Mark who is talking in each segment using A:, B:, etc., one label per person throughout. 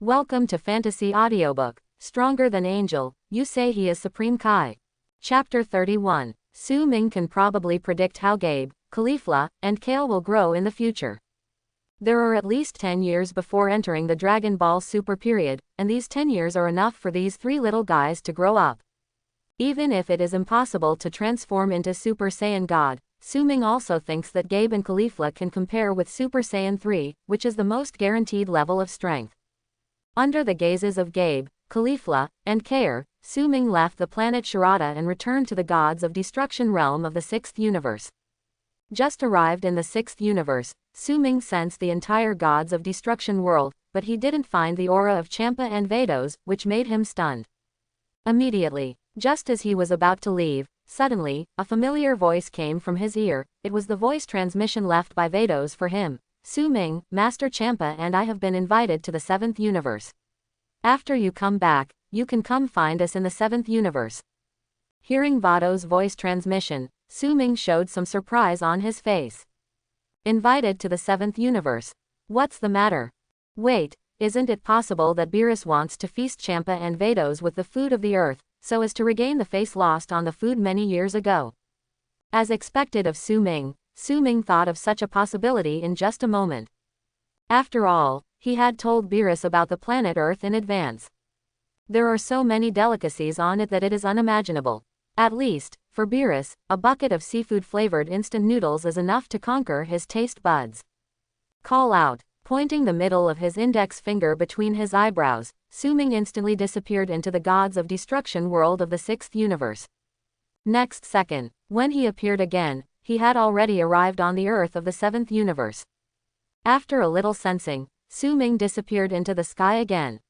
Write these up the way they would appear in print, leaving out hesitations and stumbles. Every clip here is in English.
A: Welcome to Fantasy Audiobook. Stronger than Angel, you say he is Supreme Kai. Chapter 31. Su Ming can probably predict how Gabe, Caulifla, and Kale will grow in the future. There are at least 10 years before entering the Dragon Ball Super period, and these 10 years are enough for these three little guys to grow up. Even if it is impossible to transform into Super Saiyan God, Su Ming also thinks that Gabe and Caulifla can compare with Super Saiyan 3, which is the most guaranteed level of strength. Under the gazes of Gabe, Caulifla, and Kale, Su Ming left the planet Sharada and returned to the Gods of Destruction realm of the 6th universe. Just arrived in the 6th universe, Su Ming sensed the entire Gods of Destruction world, but he didn't find the aura of Champa and Vados, which made him stunned. Immediately, just as he was about to leave, suddenly, a familiar voice came from his ear. It was the voice transmission left by Vados for him. Su Ming, Master Champa and I have been invited to the 7th universe. After you come back, you can come find us in the 7th universe. Hearing Vados' voice transmission, Su Ming showed some surprise on his face. Invited to the 7th universe? What's the matter? Wait, isn't it possible that Beerus wants to feast Champa and Vados with the food of the earth, so as to regain the face lost on the food many years ago? As expected of Su Ming thought of such a possibility in just a moment. After all, he had told Beerus about the planet Earth in advance. There are so many delicacies on it that it is unimaginable. At least, for Beerus, a bucket of seafood-flavored instant noodles is enough to conquer his taste buds. Call out, pointing the middle of his index finger between his eyebrows, Su Ming instantly disappeared into the Gods of Destruction world of the 6th universe. Next second, when he appeared again, he had already arrived on the Earth of the 7th universe. After a little sensing, Su Ming disappeared into the sky again.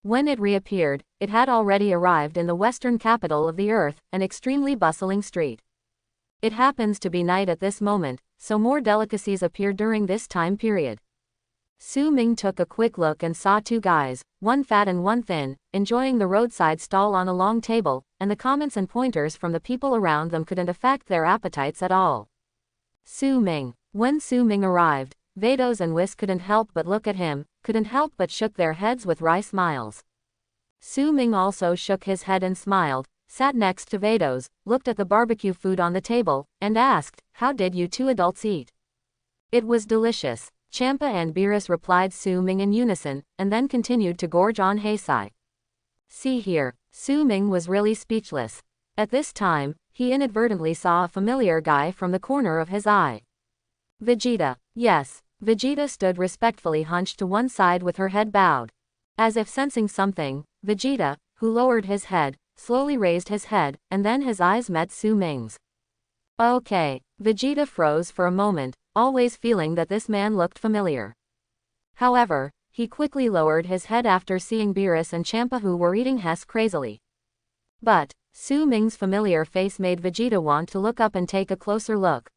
A: When it reappeared, it had already arrived in the western capital of the Earth, an extremely bustling street. It happens to be night at this moment, so more delicacies appeared during this time period. Su Ming took a quick look and saw two guys, one fat and one thin, enjoying the roadside stall on a long table, and the comments and pointers from the people around them couldn't affect their appetites at all. Su Ming. When Su Ming arrived, Vados and Whis couldn't help but look at him, couldn't help but shook their heads with wry smiles. Su Ming also shook his head and smiled, sat next to Vados, looked at the barbecue food on the table, and asked, "How did you two adults eat?" "It was delicious," Champa and Beerus replied Su Ming in unison, and then continued to gorge on Heisei. See here, Su Ming was really speechless. At this time, he inadvertently saw a familiar guy from the corner of his eye. Vegeta. Yes, Vegeta stood respectfully hunched to one side with her head bowed. As if sensing something, Vegeta, who lowered his head, slowly raised his head, and then his eyes met Su Ming's. Okay, Vegeta froze for a moment, always feeling that this man looked familiar. However, he quickly lowered his head after seeing Beerus and Champa who were eating Hess crazily. But, Su Ming's familiar face made Vegeta want to look up and take a closer look.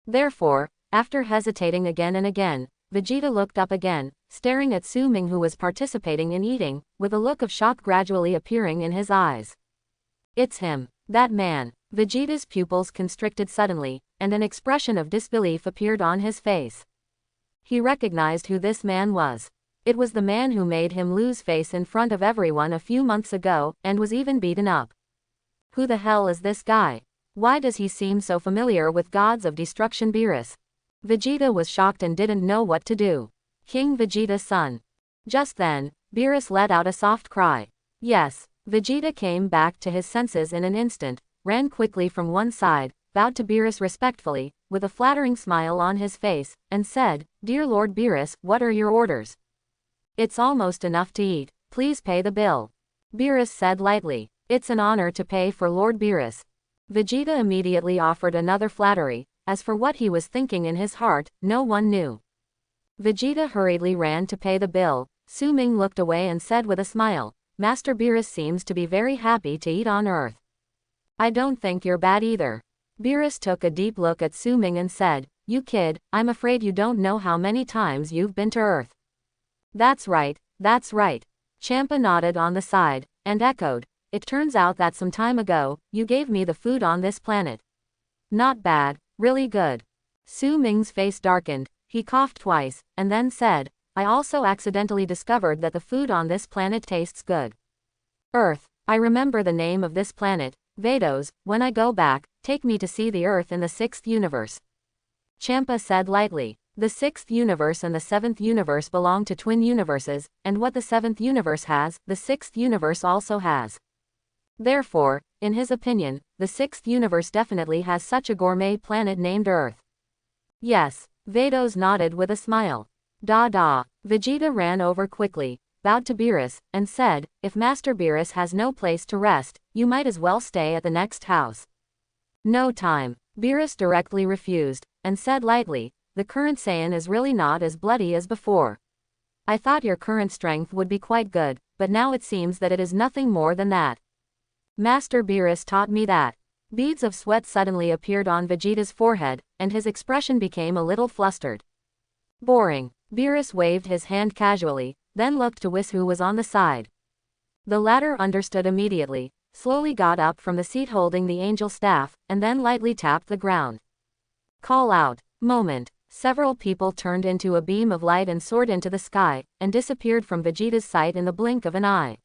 A: Therefore, after hesitating again and again, Vegeta looked up again, staring at Su Ming who was participating in eating, with a look of shock gradually appearing in his eyes. It's him, that man. Vegeta's pupils constricted suddenly, and an expression of disbelief appeared on his face. He recognized who this man was. It was the man who made him lose face in front of everyone a few months ago, and was even beaten up. Who the hell is this guy? Why does he seem so familiar with Gods of Destruction Beerus? Vegeta was shocked and didn't know what to do. King Vegeta's son. Just then, Beerus let out a soft cry. Yes, Vegeta came back to his senses in an instant, ran quickly from one side, bowed to Beerus respectfully, with a flattering smile on his face, and said, "Dear Lord Beerus, what are your orders?" "It's almost enough to eat, please pay the bill." Beerus said lightly. "It's an honor to pay for Lord Beerus." Vegeta immediately offered another flattery. As for what he was thinking in his heart, no one knew. Vegeta hurriedly ran to pay the bill. Su Ming looked away and said with a smile, "Master Beerus seems to be very happy to eat on Earth. I don't think you're bad either." Beerus took a deep look at Su Ming and said, "You kid, I'm afraid you don't know how many times you've been to Earth." That's right, that's right. Champa nodded on the side, and echoed, "It turns out that some time ago, you gave me the food on this planet. Not bad, really good." Su Ming's face darkened, he coughed twice, and then said, I also accidentally discovered that the food on this planet tastes good. Earth. I remember the name of this planet, Vados. When I go back, take me to see the Earth in the 6th universe. Champa said lightly. The 6th universe and the 7th universe belong to twin universes, and what the 7th universe has, the 6th universe also has. Therefore, in his opinion, the 6th universe definitely has such a gourmet planet named Earth. Yes, Vados nodded with a smile. Da. Vegeta ran over quickly, bowed to Beerus, and said, if Master Beerus has no place to rest, you might as well stay at the next house. No time. Beerus directly refused, and said lightly, the current Saiyan is really not as bloody as before. I thought your current strength would be quite good, but now it seems that it is nothing more than that. Master Beerus taught me that. Beads of sweat suddenly appeared on Vegeta's forehead, and his expression became a little flustered. Boring. Beerus waved his hand casually, then looked to Whis, who was on the side. The latter understood immediately, slowly got up from the seat holding the angel staff, and then lightly tapped the ground. Call out. Moment. Several people turned into a beam of light and soared into the sky, and disappeared from Vegeta's sight in the blink of an eye.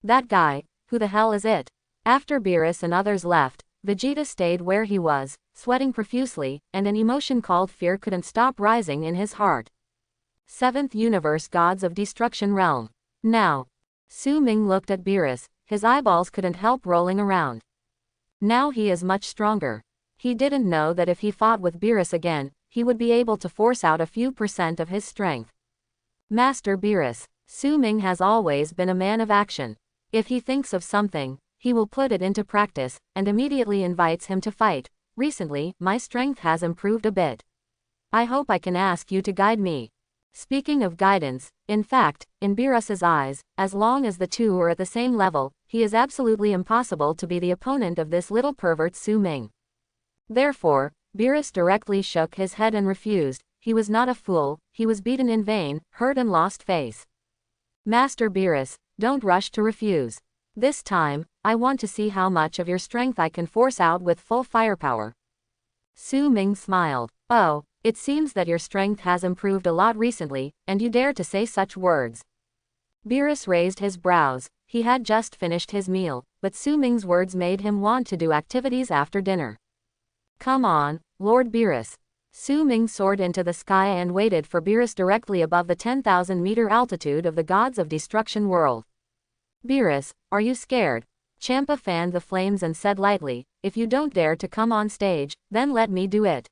A: That guy, who the hell is it? After Beerus and others left, Vegeta stayed where he was, sweating profusely, and an emotion called fear couldn't stop rising in his heart. 7th Universe Gods of Destruction Realm. Now. Su Ming looked at Beerus, his eyeballs couldn't help rolling around. Now he is much stronger. He didn't know that if he fought with Beerus again, he would be able to force out a few % of his strength. Master Beerus. Su Ming has always been a man of action. If he thinks of something, he will put it into practice, and immediately invites him to fight. Recently, my strength has improved a bit. I hope I can ask you to guide me. Speaking of guidance, in fact, in Beerus's eyes, as long as the two are at the same level, he is absolutely impossible to be the opponent of this little pervert Su Ming. Therefore, Beerus directly shook his head and refused. He was not a fool, he was beaten in vain, hurt and lost face. Master Beerus, don't rush to refuse. This time, I want to see how much of your strength I can force out with full firepower. Su Ming smiled. Oh, it seems that your strength has improved a lot recently, and you dare to say such words. Beerus raised his brows. He had just finished his meal, but Su Ming's words made him want to do activities after dinner. Come on, Lord Beerus. Su Ming soared into the sky and waited for Beerus directly above the 10,000-meter altitude of the Gods of Destruction world. Beerus, are you scared? Champa fanned the flames and said lightly, if you don't dare to come on stage, then let me do it.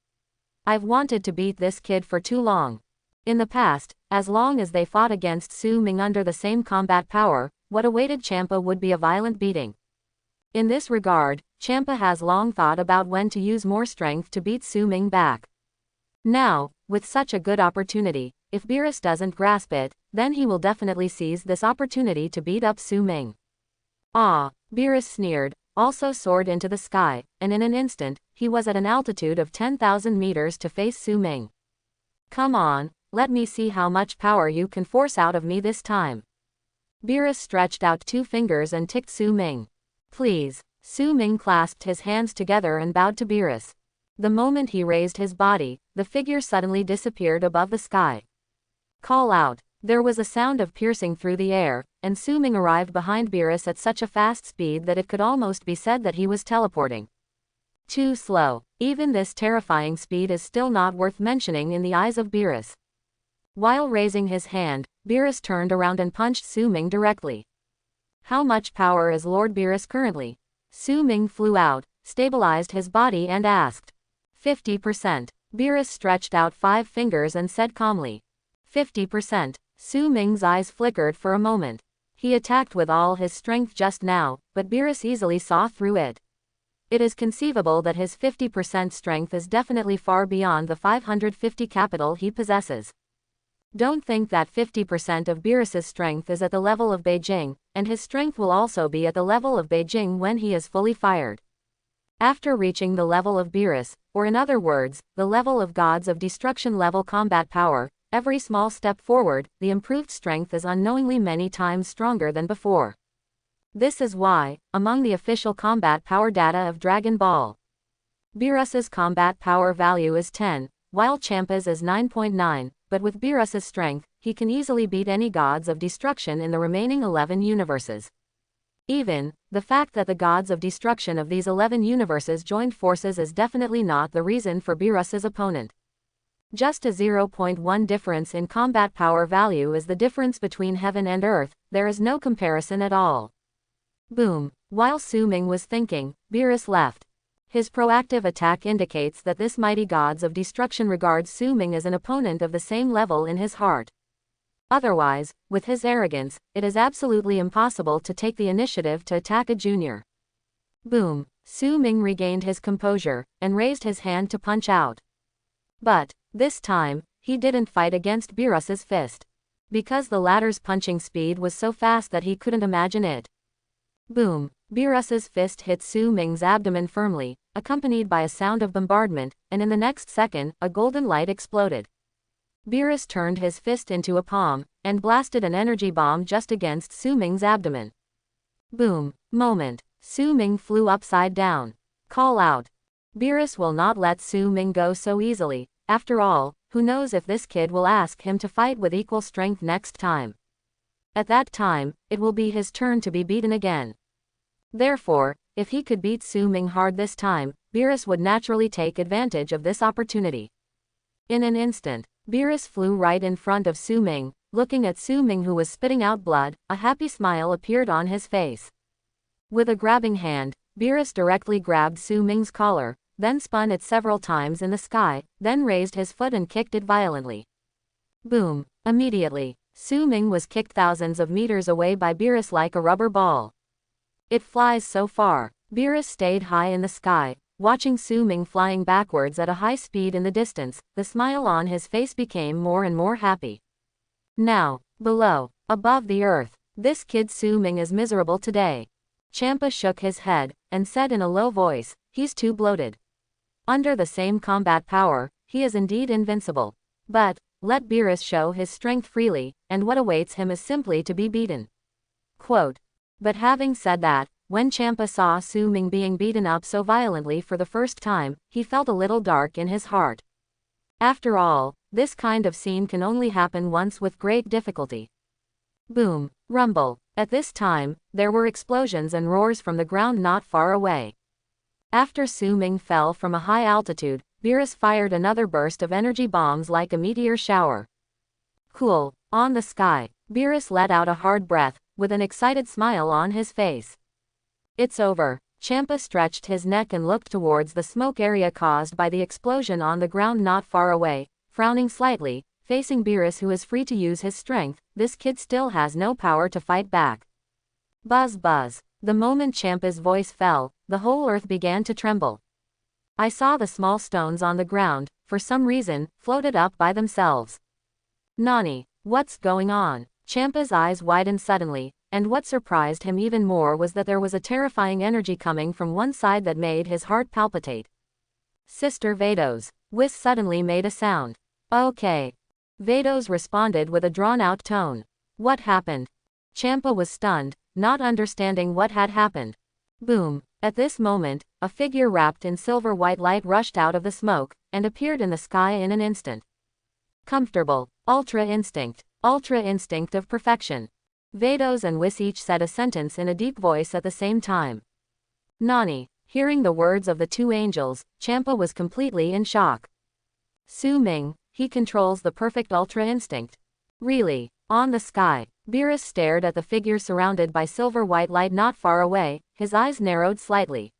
A: I've wanted to beat this kid for too long. In the past, as long as they fought against Su Ming under the same combat power, what awaited Champa would be a violent beating. In this regard, Champa has long thought about when to use more strength to beat Su Ming back. Now, with such a good opportunity, if Beerus doesn't grasp it, then he will definitely seize this opportunity to beat up Su Ming. Ah, Beerus sneered, also soared into the sky, and in an instant, he was at an altitude of 10,000 meters to face Su Ming. Come on, let me see how much power you can force out of me this time. Beerus stretched out 2 fingers and ticked Su Ming. Please. Su Ming clasped his hands together and bowed to Beerus. The moment he raised his body, the figure suddenly disappeared above the sky. Call out. There was a sound of piercing through the air, and Su Ming arrived behind Beerus at such a fast speed that it could almost be said that he was teleporting. Too slow. Even this terrifying speed is still not worth mentioning in the eyes of Beerus. While raising his hand, Beerus turned around and punched Su Ming directly. How much power is Lord Beerus currently? Su Ming flew out, stabilized his body and asked. 50%. Beerus stretched out 5 fingers and said calmly. 50%. Su Ming's eyes flickered for a moment. He attacked with all his strength just now, but Beerus easily saw through it. It is conceivable that his 50% strength is definitely far beyond the 550 capital he possesses. Don't think that 50% of Beerus's strength is at the level of Beijing, and his strength will also be at the level of Beijing when he is fully fired. After reaching the level of Beerus, or in other words, the level of Gods of Destruction level combat power, every small step forward, the improved strength is unknowingly many times stronger than before. This is why, among the official combat power data of Dragon Ball, Beerus's combat power value is 10, while Champa's is 9.9, but with Beerus's strength, he can easily beat any gods of destruction in the remaining 11 universes. Even, the fact that the gods of destruction of these 11 universes joined forces is definitely not the reason for Beerus's opponent. Just a 0.1 difference in combat power value is the difference between heaven and earth, there is no comparison at all. Boom. While Su Ming was thinking, Beerus left. His proactive attack indicates that this mighty gods of destruction regards Su Ming as an opponent of the same level in his heart. Otherwise, with his arrogance, it is absolutely impossible to take the initiative to attack a junior. Boom. Su Ming regained his composure, and raised his hand to punch out. But, this time, he didn't fight against Beerus's fist. Because the latter's punching speed was so fast that he couldn't imagine it. Boom. Beerus's fist hit Su Ming's abdomen firmly, accompanied by a sound of bombardment, and in the next second, a golden light exploded. Beerus turned his fist into a palm, and blasted an energy bomb just against Su Ming's abdomen. Boom. Moment. Su Ming flew upside down. Call out. Beerus will not let Su Ming go so easily. After all, who knows if this kid will ask him to fight with equal strength next time. At that time, it will be his turn to be beaten again. Therefore, if he could beat Su Ming hard this time, Beerus would naturally take advantage of this opportunity. In an instant, Beerus flew right in front of Su Ming. Looking at Su Ming, who was spitting out blood, a happy smile appeared on his face. With a grabbing hand, Beerus directly grabbed Su Ming's collar, then spun it several times in the sky, then raised his foot and kicked it violently. Boom. Immediately, Su Ming was kicked thousands of meters away by Beerus like a rubber ball. It flies so far. Beerus stayed high in the sky, watching Su Ming flying backwards at a high speed in the distance. The smile on his face became more and more happy. Now, below, above the earth, this kid Su Ming is miserable today. Champa shook his head, and said in a low voice, he's too bloated. Under the same combat power, he is indeed invincible. But, let Beerus show his strength freely, and what awaits him is simply to be beaten. Quote. But having said that, when Champa saw Su Ming being beaten up so violently for the first time, he felt a little dark in his heart. After all, this kind of scene can only happen once with great difficulty. Boom. Rumble. At this time, there were explosions and roars from the ground not far away. After Su Ming fell from a high altitude, Beerus fired another burst of energy bombs like a meteor shower. Cool. On the sky, Beerus let out a hard breath, with an excited smile on his face. It's over. Champa stretched his neck and looked towards the smoke area caused by the explosion on the ground not far away, frowning slightly, facing Beerus, who is free to use his strength. This kid still has no power to fight back. Buzz buzz. The moment Champa's voice fell, the whole earth began to tremble. I saw the small stones on the ground, for some reason, floated up by themselves. Nani, what's going on? Champa's eyes widened suddenly, and what surprised him even more was that there was a terrifying energy coming from one side that made his heart palpitate. Sister Vados. Whis suddenly made a sound. Okay. Vados responded with a drawn-out tone. What happened? Champa was stunned, not understanding what had happened. Boom. At this moment, a figure wrapped in silver-white light rushed out of the smoke, and appeared in the sky in an instant. Comfortable. Ultra instinct of perfection. Vados and Whis each said a sentence in a deep voice at the same time. Nani. Hearing the words of the two angels, Champa was completely in shock. Su Ming, he controls the perfect ultra instinct. Really? On the sky, Beerus stared at the figure surrounded by silver-white light not far away, his eyes narrowed slightly.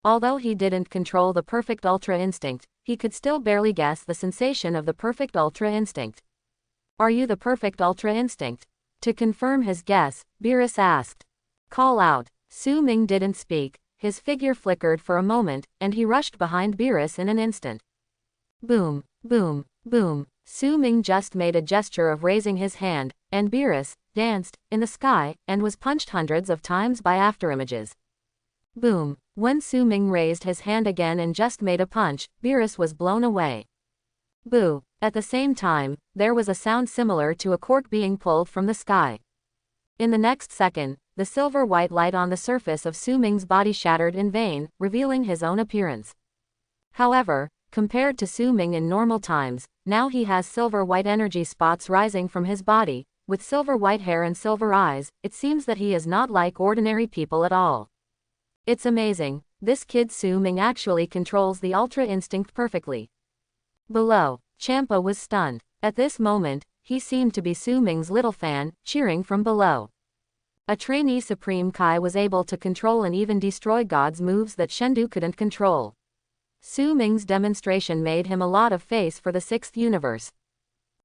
A: Although he didn't control the perfect ultra instinct, he could still barely guess the sensation of the perfect ultra instinct. Are you the perfect ultra instinct? To confirm his guess, Beerus asked. Call out. Su Ming didn't speak, his figure flickered for a moment, and he rushed behind Beerus in an instant. Boom, boom, boom. Su Ming just made a gesture of raising his hand, and Beerus danced in the sky and was punched hundreds of times by afterimages. Boom. When Su Ming raised his hand again and just made a punch, Beerus was blown away. Boo. At the same time, there was a sound similar to a cork being pulled from the sky. In the next second, the silver-white light on the surface of Su Ming's body shattered in vain, revealing his own appearance. However, Compared to Su Ming in normal times, now he has silver-white energy spots rising from his body, with silver-white hair and silver eyes. It seems that he is not like ordinary people at all. It's amazing, this kid Su Ming actually controls the Ultra Instinct perfectly. Below, Champa was stunned. At this moment, he seemed to be Su Ming's little fan, cheering from below. A trainee Supreme Kai was able to control and even destroy God's moves that Shendu couldn't control. Su Ming's demonstration made him a lot of face for the sixth universe.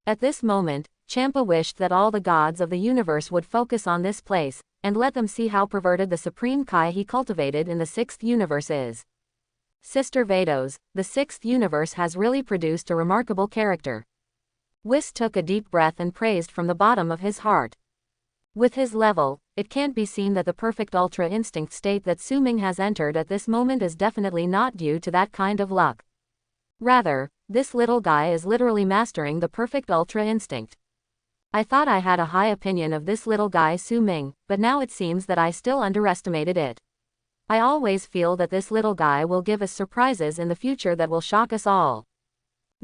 A: At this moment, Champa wished that all the gods of the universe would focus on this place, and let them see how perverted the Supreme Kai he cultivated in the sixth universe is. Sister Vados, the sixth universe has really produced a remarkable character. Whis took a deep breath and praised from the bottom of his heart. With his level, it can't be seen that the perfect Ultra Instinct state that Su Ming has entered at this moment is definitely not due to that kind of luck. Rather, this little guy is literally mastering the perfect Ultra Instinct. I thought I had a high opinion of this little guy Su Ming, but now it seems that I still underestimated it. I always feel that this little guy will give us surprises in the future that will shock us all.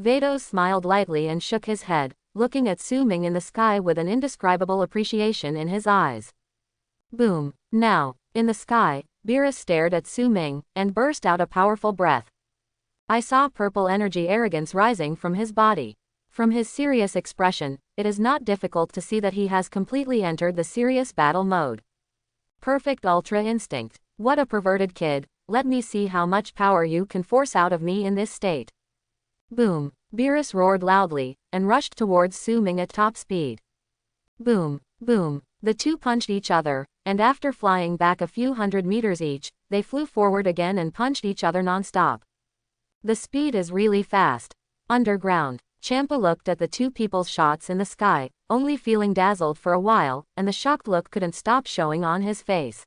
A: Vados smiled lightly and shook his head, looking at Su Ming in the sky with an indescribable appreciation in his eyes. Boom. Now, in the sky, Beerus stared at Su Ming, and burst out a powerful breath. I saw purple energy arrogance rising from his body. From his serious expression, it is not difficult to see that he has completely entered the serious battle mode. Perfect Ultra Instinct. What a perverted kid, let me see how much power you can force out of me in this state. Boom. Beerus roared loudly, and rushed towards Su Ming at top speed. Boom. Boom. The two punched each other, and after flying back a few hundred meters each, they flew forward again and punched each other non-stop. The speed is really fast. Underground, Champa looked at the two people's shots in the sky, only feeling dazzled for a while, and the shocked look couldn't stop showing on his face.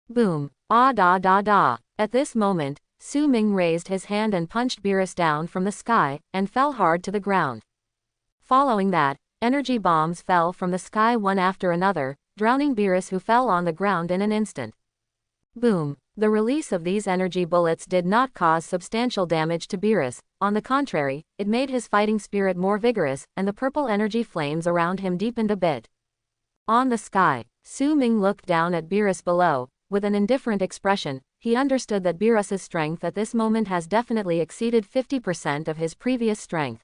A: Boom. Ah da da da. At this moment, Su Ming raised his hand and punched Beerus down from the sky, and fell hard to the ground. Following that, energy bombs fell from the sky one after another, drowning Beerus, who fell on the ground in an instant. Boom. The release of these energy bullets did not cause substantial damage to Beerus. On the contrary, it made his fighting spirit more vigorous, and the purple energy flames around him deepened a bit. On the sky, Su Ming looked down at Beerus below, with an indifferent expression. He understood that Beerus's strength at this moment has definitely exceeded 50% of his previous strength.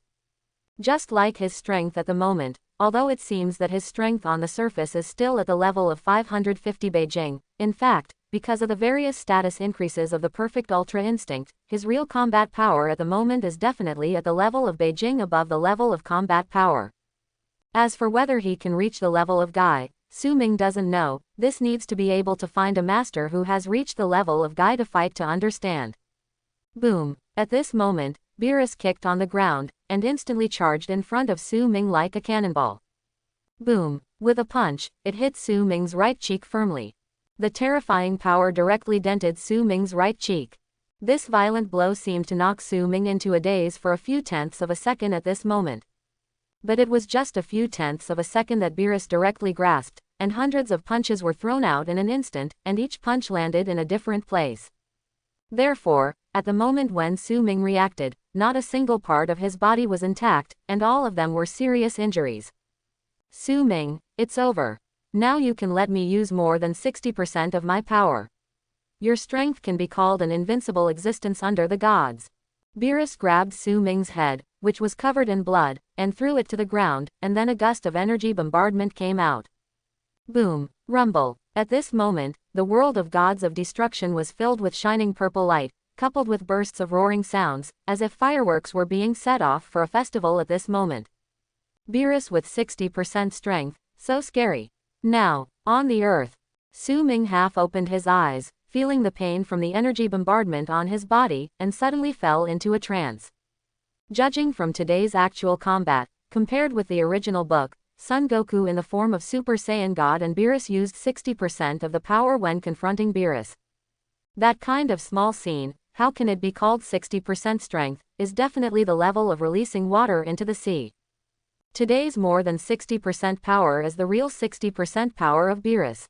A: Just like his strength at the moment, although it seems that his strength on the surface is still at the level of 550 Beijing, in fact, because of the various status increases of the perfect Ultra Instinct, his real combat power at the moment is definitely at the level of Beijing above the level of combat power. As for whether he can reach the level of Guy, Su Ming doesn't know. This needs to be able to find a master who has reached the level of Guy to fight to understand. Boom. At this moment, Beerus kicked on the ground, and instantly charged in front of Su Ming like a cannonball. Boom. With a punch, it hit Su Ming's right cheek firmly. The terrifying power directly dented Su Ming's right cheek. This violent blow seemed to knock Su Ming into a daze for a few tenths of a second at this moment. But it was just a few tenths of a second that Beerus directly grasped, and hundreds of punches were thrown out in an instant, and each punch landed in a different place. Therefore, at the moment when Su Ming reacted, not a single part of his body was intact, and all of them were serious injuries. Su Ming, it's over. Now you can let me use more than 60% of my power. Your strength can be called an invincible existence under the gods. Beerus grabbed Su Ming's head, which was covered in blood, and threw it to the ground, and then a gust of energy bombardment came out. Boom. Rumble. At this moment, the world of gods of destruction was filled with shining purple light, coupled with bursts of roaring sounds, as if fireworks were being set off for a festival at this moment. Beerus with 60% strength, so scary. Now, on the earth, Su Ming half opened his eyes, feeling the pain from the energy bombardment on his body, and suddenly fell into a trance. Judging from today's actual combat, compared with the original book, Son Goku in the form of Super Saiyan God and Beerus used 60% of the power when confronting Beerus. That kind of small scene, how can it be called 60% strength, is definitely the level of releasing water into the sea. Today's more than 60% power is the real 60% power of Beerus.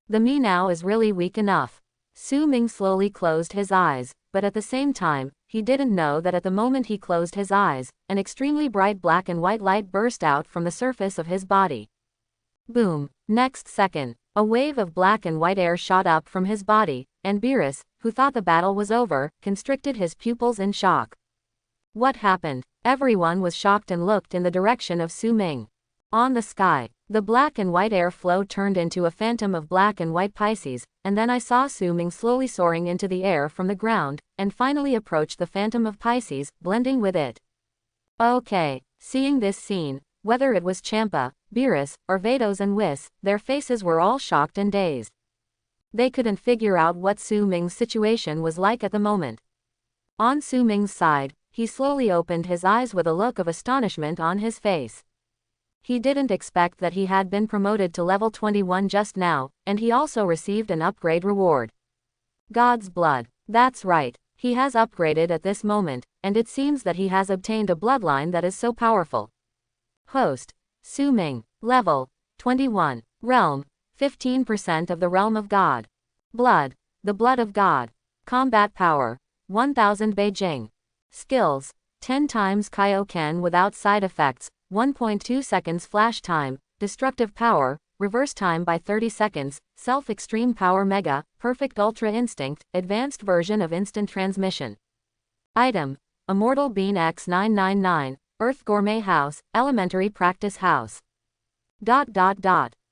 A: The me now is really weak enough. Su Ming slowly closed his eyes, but at the same time, he didn't know that at the moment he closed his eyes, an extremely bright black and white light burst out from the surface of his body. Boom! Next second, a wave of black and white air shot up from his body, and Beerus, who thought the battle was over, constricted his pupils in shock. What happened? Everyone was shocked and looked in the direction of Su Ming. On the sky, the black and white air flow turned into a phantom of black and white Pisces, and then I saw Su Ming slowly soaring into the air from the ground, and finally approached the phantom of Pisces, blending with it. Okay, seeing this scene, whether it was Champa, Beerus, or Vados and Whis, their faces were all shocked and dazed. They couldn't figure out what Su Ming's situation was like at the moment. On Su Ming's side, he slowly opened his eyes with a look of astonishment on his face. He didn't expect that he had been promoted to level 21 just now, and he also received an upgrade reward. God's blood. That's right, he has upgraded at this moment, and it seems that he has obtained a bloodline that is so powerful. Host. Su Ming. Level 21. Realm 15% of the realm of God. Blood. The blood of God. Combat power 1000 Beijing. Skills 10 times Kaioken without side effects, 1.2 seconds flash time, destructive power, reverse time by 30 seconds, self-extreme power mega, perfect ultra instinct, advanced version of instant transmission. Item. Immortal Bean X999, Earth Gourmet House, Elementary Practice House.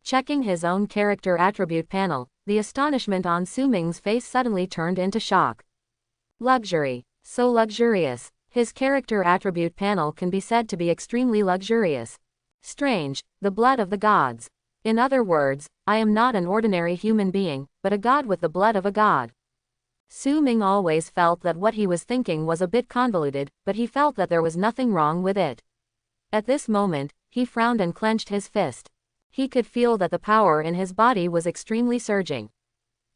A: Checking his own character attribute panel, the astonishment on Su Ming's face suddenly turned into shock. Luxury. So luxurious. His character attribute panel can be said to be extremely luxurious. Strange, the blood of the gods. In other words, I am not an ordinary human being, but a god with the blood of a god. Su Ming always felt that what he was thinking was a bit convoluted, but he felt that there was nothing wrong with it. At this moment, he frowned and clenched his fist. He could feel that the power in his body was extremely surging.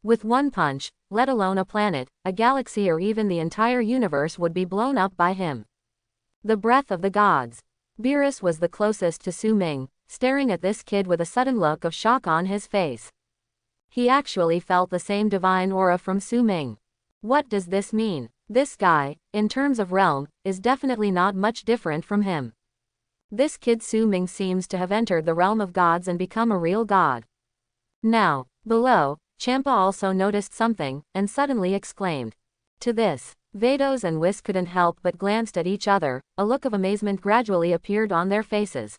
A: With one punch, let alone a planet, a galaxy or even the entire universe would be blown up by him. The breath of the gods. Beerus was the closest to Su Ming, staring at this kid with a sudden look of shock on his face. He actually felt the same divine aura from Su Ming. What does this mean? This guy, in terms of realm, is definitely not much different from him. This kid Su Ming seems to have entered the realm of gods and become a real god. Now, below, Champa also noticed something, and suddenly exclaimed. To this, Vados and Whis couldn't help but glanced at each other, a look of amazement gradually appeared on their faces.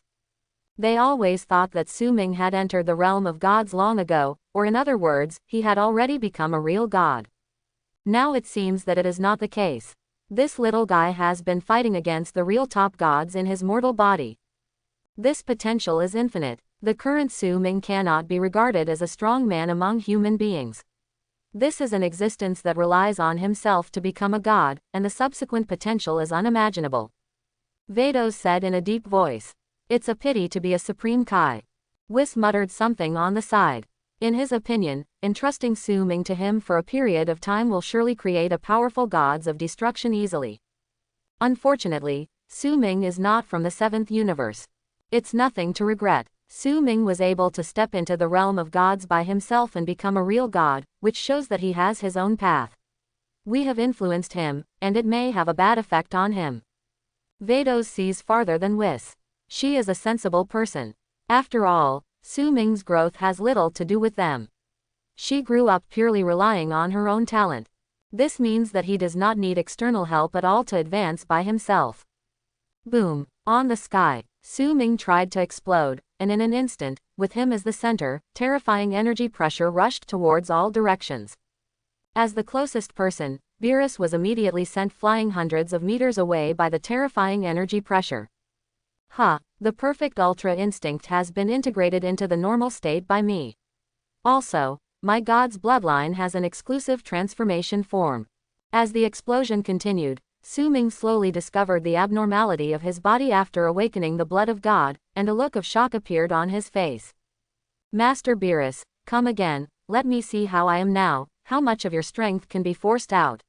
A: They always thought that Su Ming had entered the realm of gods long ago, or in other words, he had already become a real god. Now it seems that it is not the case. This little guy has been fighting against the real top gods in his mortal body. This potential is infinite. The current Su Ming cannot be regarded as a strong man among human beings. This is an existence that relies on himself to become a god, and the subsequent potential is unimaginable. Vados said in a deep voice. It's a pity to be a supreme Kai. Whis muttered something on the side. In his opinion, entrusting Su Ming to him for a period of time will surely create a powerful gods of destruction easily. Unfortunately, Su Ming is not from the 7th universe. It's nothing to regret. Su Ming was able to step into the realm of gods by himself and become a real god, which shows that he has his own path. We have influenced him, and it may have a bad effect on him. Vados sees farther than Whis. She is a sensible person. After all, Su Ming's growth has little to do with them. She grew up purely relying on her own talent. This means that he does not need external help at all to advance by himself. Boom! On the sky, Su Ming tried to explode, and in an instant, with him as the center, terrifying energy pressure rushed towards all directions. As the closest person, Beerus was immediately sent flying hundreds of meters away by the terrifying energy pressure. The perfect ultra instinct has been integrated into the normal state by me. Also, my god's bloodline has an exclusive transformation form. As the explosion continued, Su Ming slowly discovered the abnormality of his body after awakening the blood of God, and a look of shock appeared on his face. Master Beerus, come again, let me see how I am now, how much of your strength can be forced out.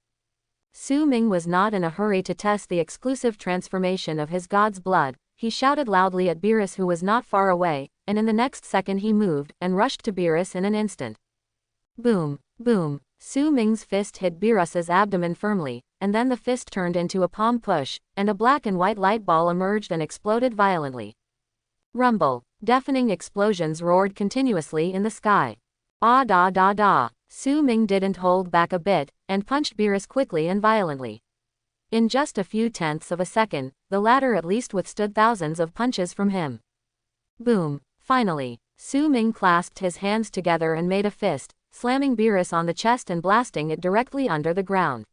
A: Su Ming was not in a hurry to test the exclusive transformation of his god's blood. He shouted loudly at Beerus, who was not far away, and in the next second he moved, and rushed to Beerus in an instant. Boom! Boom! Su Ming's fist hit Beerus's abdomen firmly, and then the fist turned into a palm push, and a black and white light ball emerged and exploded violently. Rumble. Deafening explosions roared continuously in the sky. Ah da da da. Su Ming didn't hold back a bit, and punched Beerus quickly and violently. In just a few tenths of a second, the latter at least withstood thousands of punches from him. Boom. Finally, Su Ming clasped his hands together and made a fist, slamming Beerus on the chest and blasting it directly under the ground.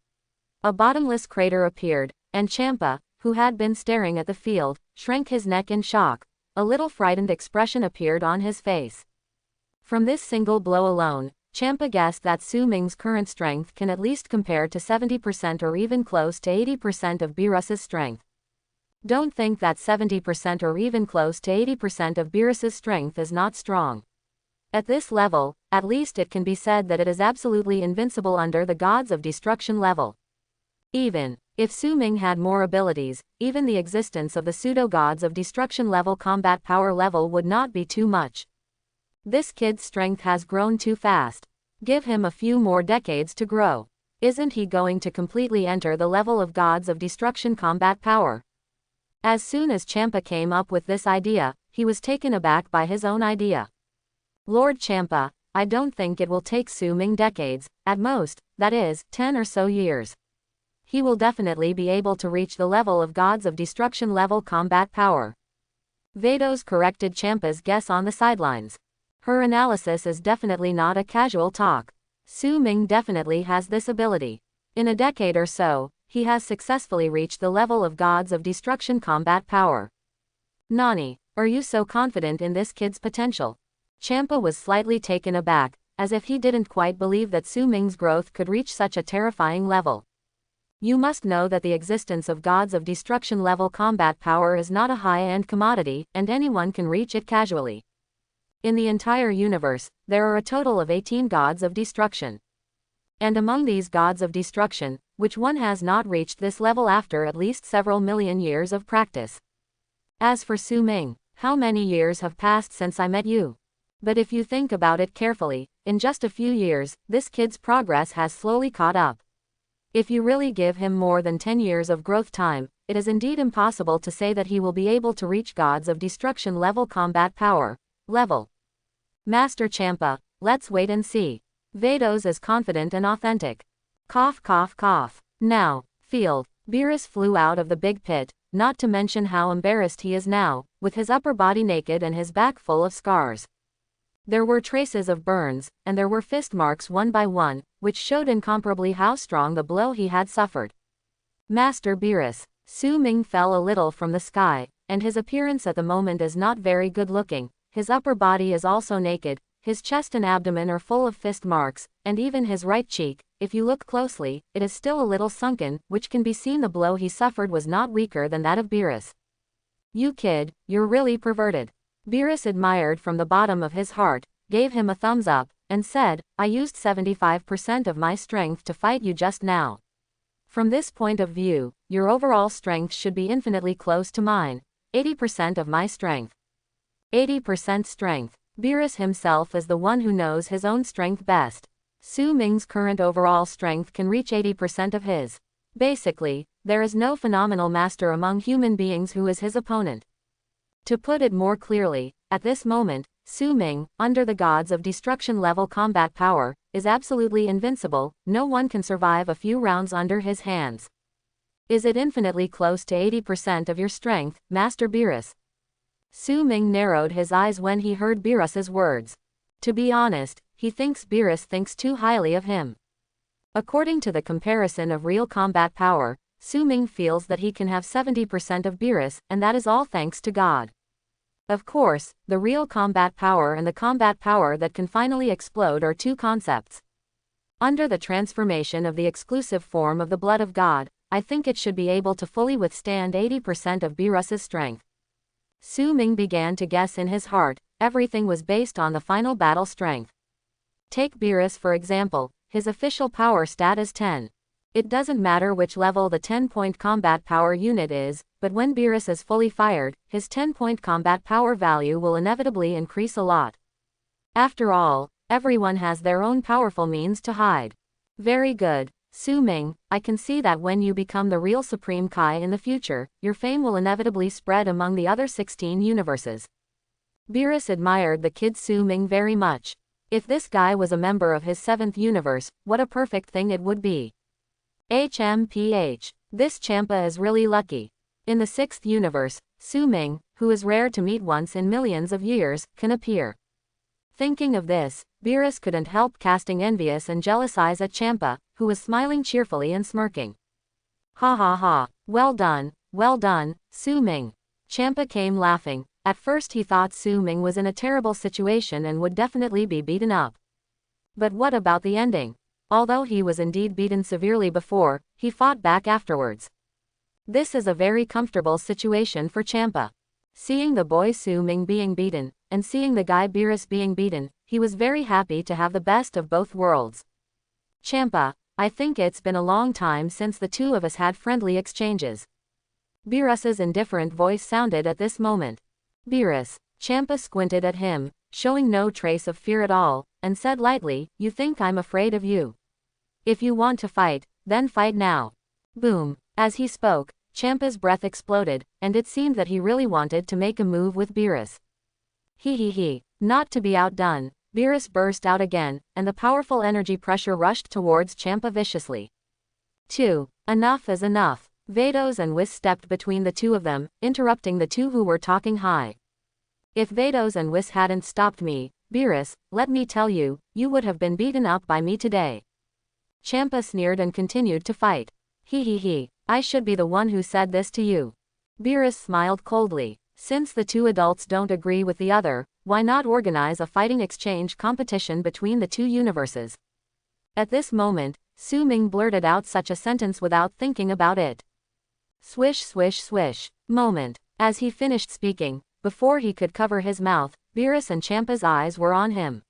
A: A bottomless crater appeared, and Champa, who had been staring at the field, shrank his neck in shock. A little frightened expression appeared on his face. From this single blow alone, Champa guessed that Su Ming's current strength can at least compare to 70% or even close to 80% of Beerus's strength. Don't think that 70% or even close to 80% of Beerus's strength is not strong. At this level, at least it can be said that it is absolutely invincible under the Gods of Destruction level. Even if Su Ming had more abilities, even the existence of the pseudo-gods of destruction level combat power level would not be too much. This kid's strength has grown too fast. Give him a few more decades to grow. Isn't he going to completely enter the level of gods of destruction combat power? As soon as Champa came up with this idea, he was taken aback by his own idea. Lord Champa, I don't think it will take Su Ming decades, at most, that is, 10 or so years. He will definitely be able to reach the level of gods of destruction level combat power. Vados corrected Champa's guess on the sidelines. Her analysis is definitely not a casual talk. Su Ming definitely has this ability. In a decade or so, he has successfully reached the level of gods of destruction combat power. Nani, are you so confident in this kid's potential? Champa was slightly taken aback, as if he didn't quite believe that Su Ming's growth could reach such a terrifying level. You must know that the existence of gods of destruction level combat power is not a high-end commodity, and anyone can reach it casually. In the entire universe, there are a total of 18 gods of destruction. And among these gods of destruction, which one has not reached this level after at least several million years of practice? As for Su Ming, how many years have passed since I met you? But if you think about it carefully, in just a few years, this kid's progress has slowly caught up. If you really give him more than 10 years of growth time, it is indeed impossible to say that he will be able to reach gods of destruction level combat power level. Master Champa, let's wait and see. Vados is confident and authentic. Cough cough cough. Now, field. Beerus flew out of the big pit, not to mention how embarrassed he is now, with his upper body naked and his back full of scars. There were traces of burns, and there were fist marks one by one, which showed incomparably how strong the blow he had suffered. Master Beerus. Su Ming fell a little from the sky, and his appearance at the moment is not very good looking. His upper body is also naked, his chest and abdomen are full of fist marks, and even his right cheek, if you look closely, it is still a little sunken, which can be seen the blow he suffered was not weaker than that of Beerus. You kid, you're really perverted. Beerus admired from the bottom of his heart, gave him a thumbs up, and said, I used 75% of my strength to fight you just now. From this point of view, your overall strength should be infinitely close to mine. 80% of my strength. 80% strength. Beerus himself is the one who knows his own strength best. Su Ming's current overall strength can reach 80% of his. Basically, there is no phenomenal master among human beings who is his opponent. To put it more clearly, at this moment, Su Ming, under the gods of destruction level combat power, is absolutely invincible. No one can survive a few rounds under his hands. Is it infinitely close to 80% of your strength, Master Beerus? Su Ming narrowed his eyes when he heard Beerus's words. To be honest, he thinks Beerus thinks too highly of him. According to the comparison of real combat power, Su Ming feels that he can have 70% of Beerus, and that is all thanks to God. Of course, the real combat power and the combat power that can finally explode are two concepts. Under the transformation of the exclusive form of the blood of God, I think it should be able to fully withstand 80% of Beerus's strength. Su Ming began to guess in his heart, everything was based on the final battle strength. Take Beerus for example, his official power stat is 10. It doesn't matter which level the 10-point combat power unit is, but when Beerus is fully fired, his 10-point combat power value will inevitably increase a lot. After all, everyone has their own powerful means to hide. Very good. Su Ming, I can see that when you become the real Supreme Kai in the future, your fame will inevitably spread among the other 16 universes. Beerus admired the kid Su Ming very much. If this guy was a member of his 7th universe, what a perfect thing it would be. HMPH. This Champa is really lucky. In the 6th universe, Su Ming, who is rare to meet once in millions of years, can appear. Thinking of this, Beerus couldn't help casting envious and jealous eyes at Champa, who was smiling cheerfully and smirking. Ha ha ha. Well done, Su Ming. Champa came laughing. At first he thought Su Ming was in a terrible situation and would definitely be beaten up. But what about the ending? Although he was indeed beaten severely before, he fought back afterwards. This is a very comfortable situation for Champa. Seeing the boy Su Ming being beaten, and seeing the guy Beerus being beaten, he was very happy to have the best of both worlds. Champa, I think it's been a long time since the two of us had friendly exchanges. Beerus's indifferent voice sounded at this moment. Beerus. Champa squinted at him, showing no trace of fear at all, and said lightly, you think I'm afraid of you? If you want to fight, then fight now. Boom. As he spoke, Champa's breath exploded, and it seemed that he really wanted to make a move with Beerus. He. Not to be outdone, Beerus burst out again, and the powerful energy pressure rushed towards Champa viciously. 2. Enough is enough. Vados and Whis stepped between the two of them, interrupting the two who were talking high. If Vados and Whis hadn't stopped me, Beerus, let me tell you, you would have been beaten up by me today. Champa sneered and continued to fight. He. I should be the one who said this to you. Beerus smiled coldly. Since the two adults don't agree with the other, why not organize a fighting exchange competition between the two universes? At this moment, Su Ming blurted out such a sentence without thinking about it. Swish swish swish. Moment. As he finished speaking, before he could cover his mouth, Beerus and Champa's eyes were on him.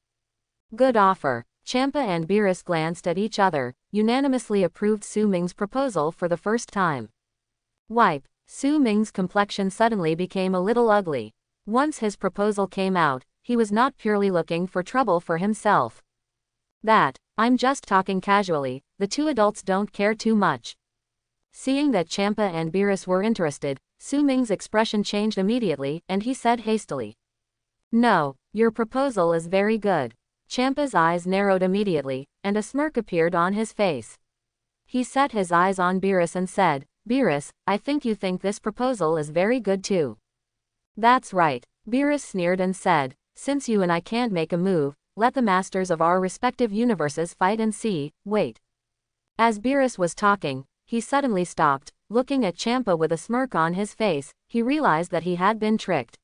A: Good offer. Champa and Beerus glanced at each other, unanimously approved Su Ming's proposal for the first time. Wipe. Su Ming's complexion suddenly became a little ugly. Once his proposal came out, he was not purely looking for trouble for himself. I'm just talking casually, the two adults don't care too much. Seeing that Champa and Beerus were interested, Su Ming's expression changed immediately, and he said hastily. No, your proposal is very good. Champa's eyes narrowed immediately, and a smirk appeared on his face. He set his eyes on Beerus and said, Beerus, I think you think this proposal is very good too. That's right. Beerus sneered and said, since you and I can't make a move, let the masters of our respective universes fight and see. Wait. As Beerus was talking, he suddenly stopped, looking at Champa with a smirk on his face. He realized that he had been tricked.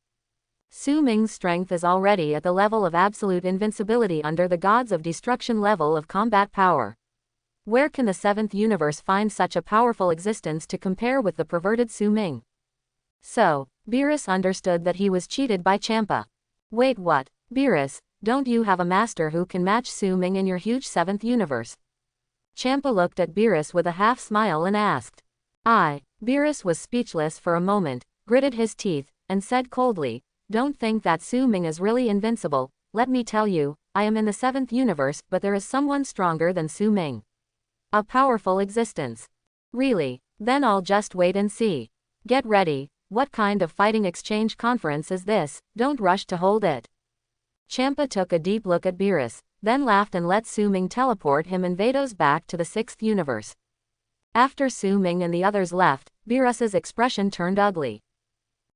A: Su Ming's strength is already at the level of absolute invincibility under the gods of destruction level of combat power. Where can the 7th universe find such a powerful existence to compare with the perverted Su Ming? So, Beerus understood that he was cheated by Champa. Wait, what? Beerus, don't you have a master who can match Su Ming in your huge 7th universe? Champa looked at Beerus with a half smile and asked. Beerus was speechless for a moment, gritted his teeth, and said coldly, don't think that Su Ming is really invincible. Let me tell you, I am in the 7th universe, but there is someone stronger than Su Ming. A powerful existence. Really? Then I'll just wait and see. Get ready. What kind of fighting exchange conference is this? Don't rush to hold it. Champa took a deep look at Beerus, then laughed and let Su Ming teleport him and Vados back to the 6th universe. After Su Ming and the others left, Beerus's expression turned ugly.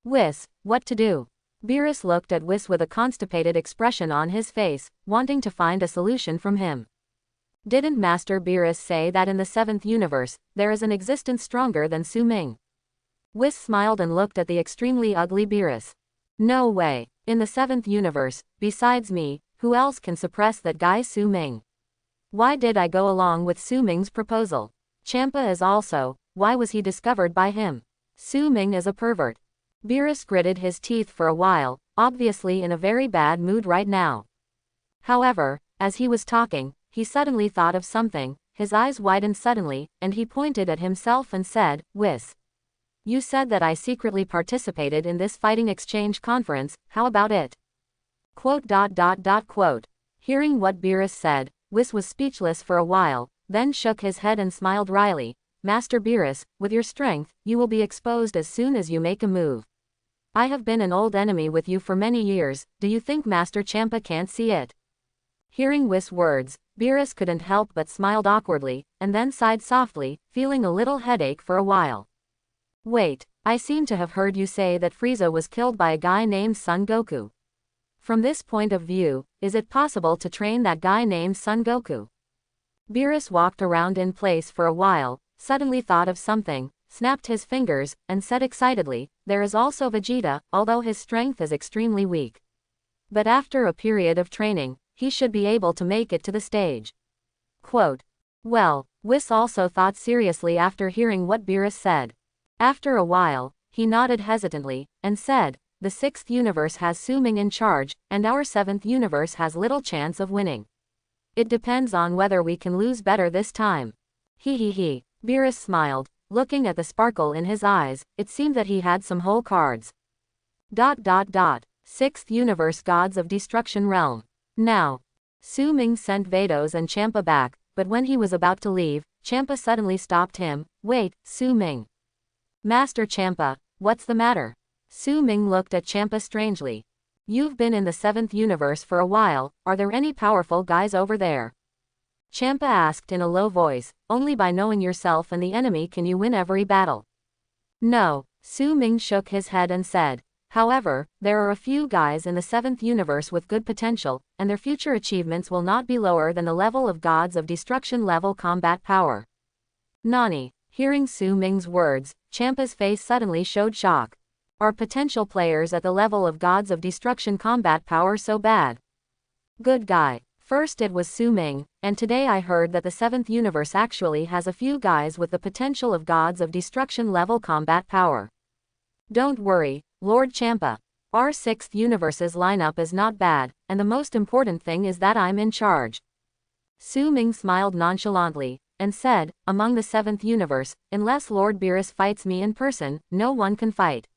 A: Whis, what to do? Beerus looked at Whis with a constipated expression on his face, wanting to find a solution from him. Didn't Master Beerus say that in the 7th universe, there is an existence stronger than Su Ming? Whis smiled and looked at the extremely ugly Beerus. No way. In the 7th universe, besides me, who else can suppress that guy Su Ming? Why did I go along with Su Ming's proposal? Champa is also, why was he discovered by him? Su Ming is a pervert. Beerus gritted his teeth for a while, obviously in a very bad mood right now. However, as he was talking, he suddenly thought of something, his eyes widened suddenly, and he pointed at himself and said, Whis. You said that I secretly participated in this fighting exchange conference, how about it? Quote. Hearing what Beerus said, Whis was speechless for a while, then shook his head and smiled wryly. Master Beerus, with your strength, you will be exposed as soon as you make a move. I have been an old enemy with you for many years, do you think Master Champa can't see it? Hearing Whis' words, Beerus couldn't help but smiled awkwardly, and then sighed softly, feeling a little headache for a while. Wait, I seem to have heard you say that Frieza was killed by a guy named Son Goku. From this point of view, is it possible to train that guy named Son Goku? Beerus walked around in place for a while, suddenly thought of something, snapped his fingers, and said excitedly, there is also Vegeta, although his strength is extremely weak. But after a period of training, he should be able to make it to the stage. Quote. Well, Whis also thought seriously after hearing what Beerus said. After a while, he nodded hesitantly, and said, the 6th universe has Su Ming in charge, and our 7th universe has little chance of winning. It depends on whether we can lose better this time. He. Beerus smiled, looking at the sparkle in his eyes, it seemed that he had some whole cards. 6th universe gods of destruction realm. Now. Su Ming sent Vados and Champa back, but when he was about to leave, Champa suddenly stopped him. Wait, Su Ming. Master Champa, what's the matter? Su Ming looked at Champa strangely. You've been in the 7th universe for a while, are there any powerful guys over there? Champa asked in a low voice, only by knowing yourself and the enemy can you win every battle. No, Su Ming shook his head and said, however, there are a few guys in the 7th universe with good potential, and their future achievements will not be lower than the level of gods of destruction level combat power. Nani. Hearing Su Ming's words, Champa's face suddenly showed shock. Are potential players at the level of gods of destruction combat power so bad? Good guy. First it was Su Ming, and today I heard that the 7th universe actually has a few guys with the potential of gods of destruction level combat power. Don't worry, Lord Champa. Our 6th universe's lineup is not bad, and the most important thing is that I'm in charge. Su Ming smiled nonchalantly, and said, among the 7th universe, unless Lord Beerus fights me in person, no one can fight.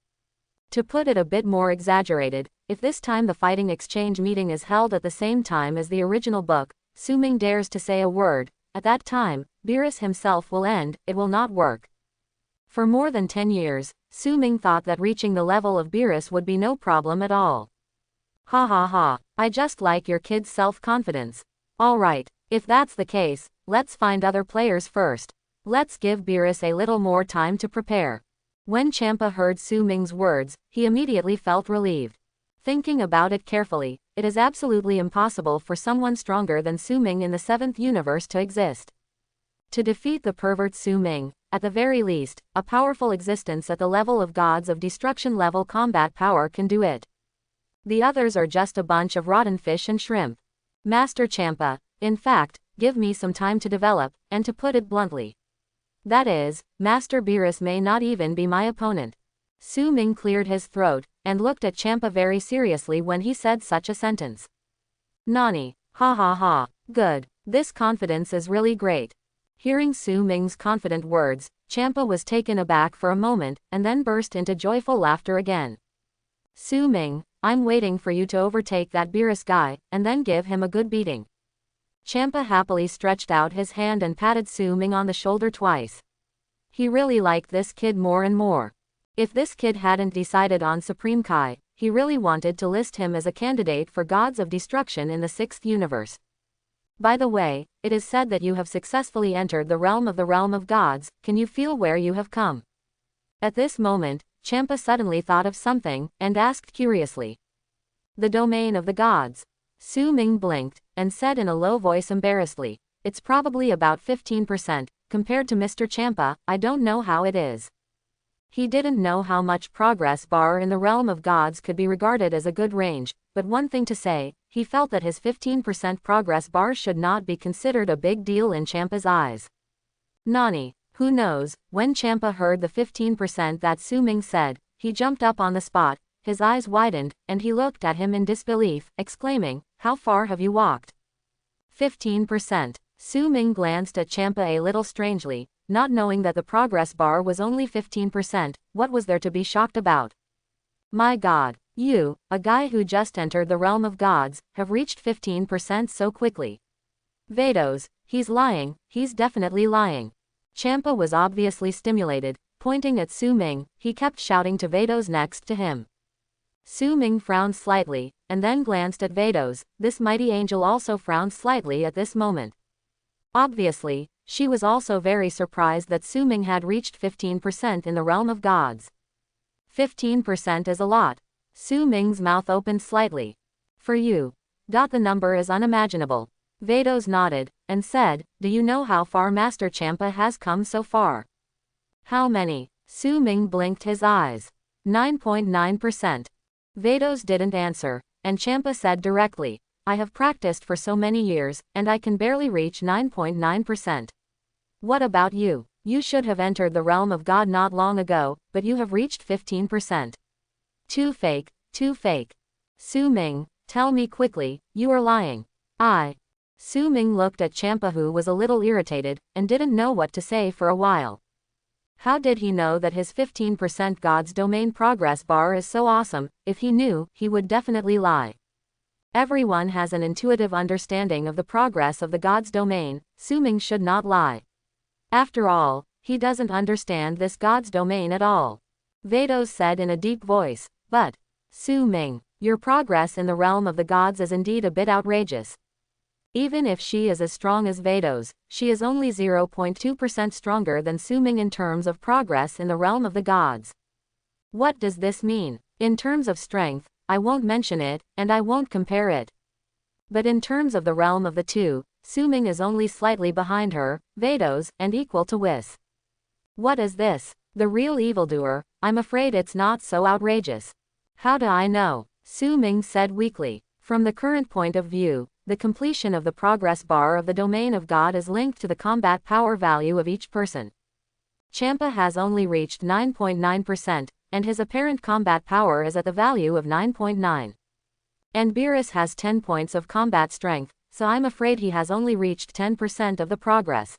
A: To put it a bit more exaggerated, if this time the fighting exchange meeting is held at the same time as the original book, Su Ming dares to say a word, at that time, Beerus himself will end, it will not work. For more than 10 years, Su Ming thought that reaching the level of Beerus would be no problem at all. Ha, I just like your kid's self-confidence. Alright, if that's the case, let's find other players first. Let's give Beerus a little more time to prepare. When Champa heard Su Ming's words, he immediately felt relieved. Thinking about it carefully, it is absolutely impossible for someone stronger than Su Ming in the 7th universe to exist. To defeat the pervert Su Ming, at the very least, a powerful existence at the level of gods of destruction level combat power can do it. The others are just a bunch of rotten fish and shrimp. Master Champa, in fact, give me some time to develop, and to put it bluntly. That is, Master Beerus may not even be my opponent. Su Ming cleared his throat, and looked at Champa very seriously when he said such a sentence. Nani, ha, good, this confidence is really great. Hearing Su Ming's confident words, Champa was taken aback for a moment, and then burst into joyful laughter again. Su Ming, I'm waiting for you to overtake that Beerus guy, and then give him a good beating. Champa happily stretched out his hand and patted Su Ming on the shoulder twice. He really liked this kid more and more. If this kid hadn't decided on Supreme Kai, he really wanted to list him as a candidate for gods of destruction in the 6th universe. By the way, it is said that you have successfully entered the realm of gods, can you feel where you have come? At this moment, Champa suddenly thought of something, and asked curiously. The domain of the gods. Su Ming blinked, and said in a low voice embarrassedly, it's probably about 15%, compared to Mr. Champa, I don't know how it is. He didn't know how much progress bar in the realm of gods could be regarded as a good range, but one thing to say, he felt that his 15% progress bar should not be considered a big deal in Champa's eyes. Nani, who knows, when Champa heard the 15% that Su Ming said, he jumped up on the spot, his eyes widened, and he looked at him in disbelief, exclaiming, how far have you walked? 15%. Su Ming glanced at Champa a little strangely, not knowing that the progress bar was only 15%, what was there to be shocked about? My God, you, a guy who just entered the realm of gods, have reached 15% so quickly. Vados, He's lying, he's definitely lying. Champa was obviously stimulated, pointing at Su Ming, he kept shouting to Vados next to him. Su Ming frowned slightly, and then glanced at Vados. This mighty angel also frowned slightly at this moment. Obviously, she was also very surprised that Su Ming had reached 15% in the realm of gods. 15% is a lot. Su Ming's mouth opened slightly. For you. The number is unimaginable. Vados nodded, and said, do you know how far Master Champa has come so far? How many? Su Ming blinked his eyes. 9.9%. Vados didn't answer, and Champa said directly, I have practiced for so many years, and I can barely reach 9.9%. What about you? You should have entered the realm of God not long ago, but you have reached 15%. Too fake, too fake. Su Ming, tell me quickly, you are lying. Su Ming looked at Champa, who was a little irritated, and didn't know what to say for a while. How did he know that his 15% God's domain progress bar is so awesome? If he knew, he would definitely lie. Everyone has an intuitive understanding of the progress of the God's domain. Su Ming should not lie. After all, he doesn't understand this God's domain at all. Vados said in a deep voice, but, Su Ming, your progress in the realm of the gods is indeed a bit outrageous. Even if she is as strong as Vados, she is only 0.2% stronger than Su Ming in terms of progress in the realm of the gods. What does this mean? In terms of strength, I won't mention it, and I won't compare it. But in terms of the realm of the two, Su Ming is only slightly behind her, Vados, and equal to Whis. What is this? The real evildoer? I'm afraid it's not so outrageous. How do I know? Su Ming said weakly. From the current point of view, the completion of the progress bar of the domain of God is linked to the combat power value of each person. Champa has only reached 9.9%, and his apparent combat power is at the value of 9.9. And Beerus has 10 points of combat strength, so I'm afraid he has only reached 10% of the progress.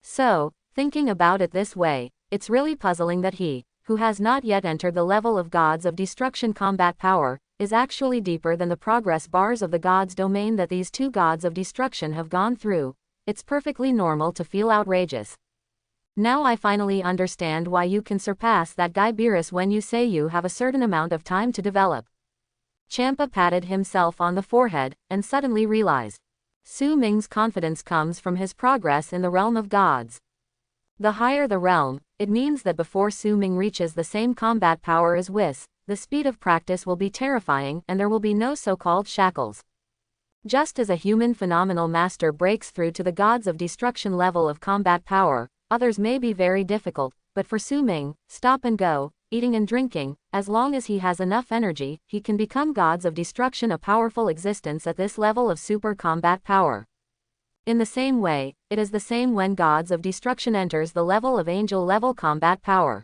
A: So, thinking about it this way, it's really puzzling that he, who has not yet entered the level of gods of destruction combat power, is actually deeper than the progress bars of the gods domain that these two gods of destruction have gone through. It's perfectly normal to feel outrageous. Now I finally understand why you can surpass that guy Beerus when you say you have a certain amount of time to develop. Champa patted himself on the forehead, and suddenly realized. Su Ming's confidence comes from his progress in the realm of gods. The higher the realm, it means that before Su Ming reaches the same combat power as Whis, the speed of practice will be terrifying and there will be no so-called shackles. Just as a human phenomenal master breaks through to the gods of destruction level of combat power, others may be very difficult, but for Su Ming, stop and go, eating and drinking, as long as he has enough energy, he can become gods of destruction, a powerful existence at this level of super combat power. In the same way, it is the same when gods of destruction enters the level of angel level combat power.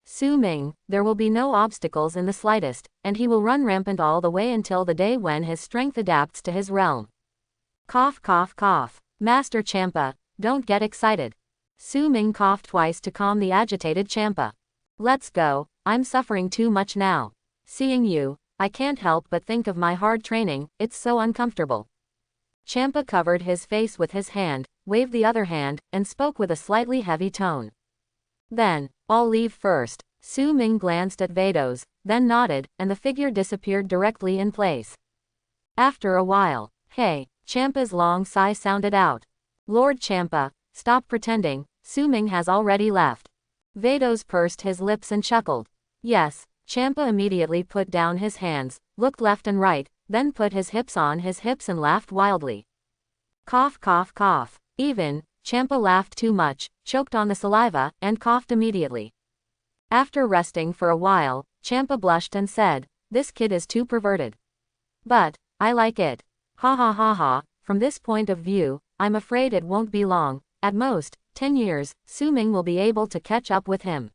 A: Su Ming, there will be no obstacles in the slightest, and he will run rampant all the way until the day when his strength adapts to his realm. Cough cough cough. Master Champa, don't get excited. Su Ming coughed twice to calm the agitated Champa. Let's go, I'm suffering too much now. Seeing you, I can't help but think of my hard training, it's so uncomfortable. Champa covered his face with his hand, waved the other hand, and spoke with a slightly heavy tone. Then, I'll leave first. Su Ming glanced at Vados, then nodded, and the figure disappeared directly in place. After a while, hey, Champa's long sigh sounded out. Lord Champa, stop pretending, Su Ming has already left. Vados pursed his lips and chuckled. Yes. Champa immediately put down his hands, looked left and right, then put his hips on his hips and laughed wildly. Cough cough cough. Champa laughed too much, choked on the saliva, and coughed immediately. After resting for a while, Champa blushed and said, this kid is too perverted. But, I like it. Ha ha ha ha, from this point of view, I'm afraid it won't be long, at most, 10 years, Su Ming will be able to catch up with him.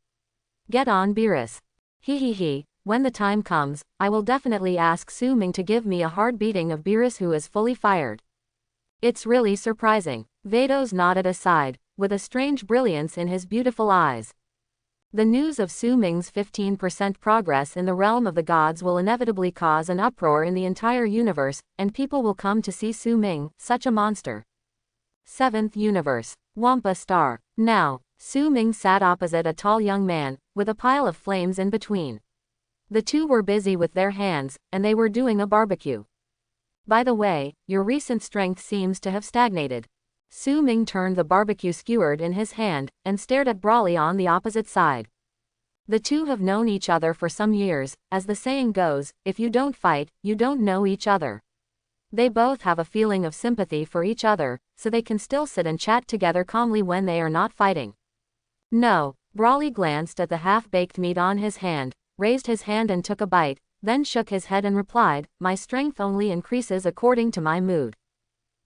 A: Get on Beerus. He, when the time comes, I will definitely ask Su Ming to give me a hard beating of Beerus who is fully fired. It's really surprising. Vados nodded aside, with a strange brilliance in his beautiful eyes. The news of Su Ming's 15% progress in the realm of the gods will inevitably cause an uproar in the entire universe, and people will come to see Su Ming, such a monster. 7th Universe. Wampa Star. Now, Su Ming sat opposite a tall young man, with a pile of flames in between. The two were busy with their hands, and they were doing a barbecue. By the way, your recent strength seems to have stagnated. Su Ming turned the barbecue skewer in his hand, and stared at Brawly on the opposite side. The two have known each other for some years, as the saying goes, if you don't fight, you don't know each other. They both have a feeling of sympathy for each other, so they can still sit and chat together calmly when they are not fighting. No, Brawly glanced at the half-baked meat on his hand, raised his hand and took a bite, then shook his head and replied, my strength only increases according to my mood.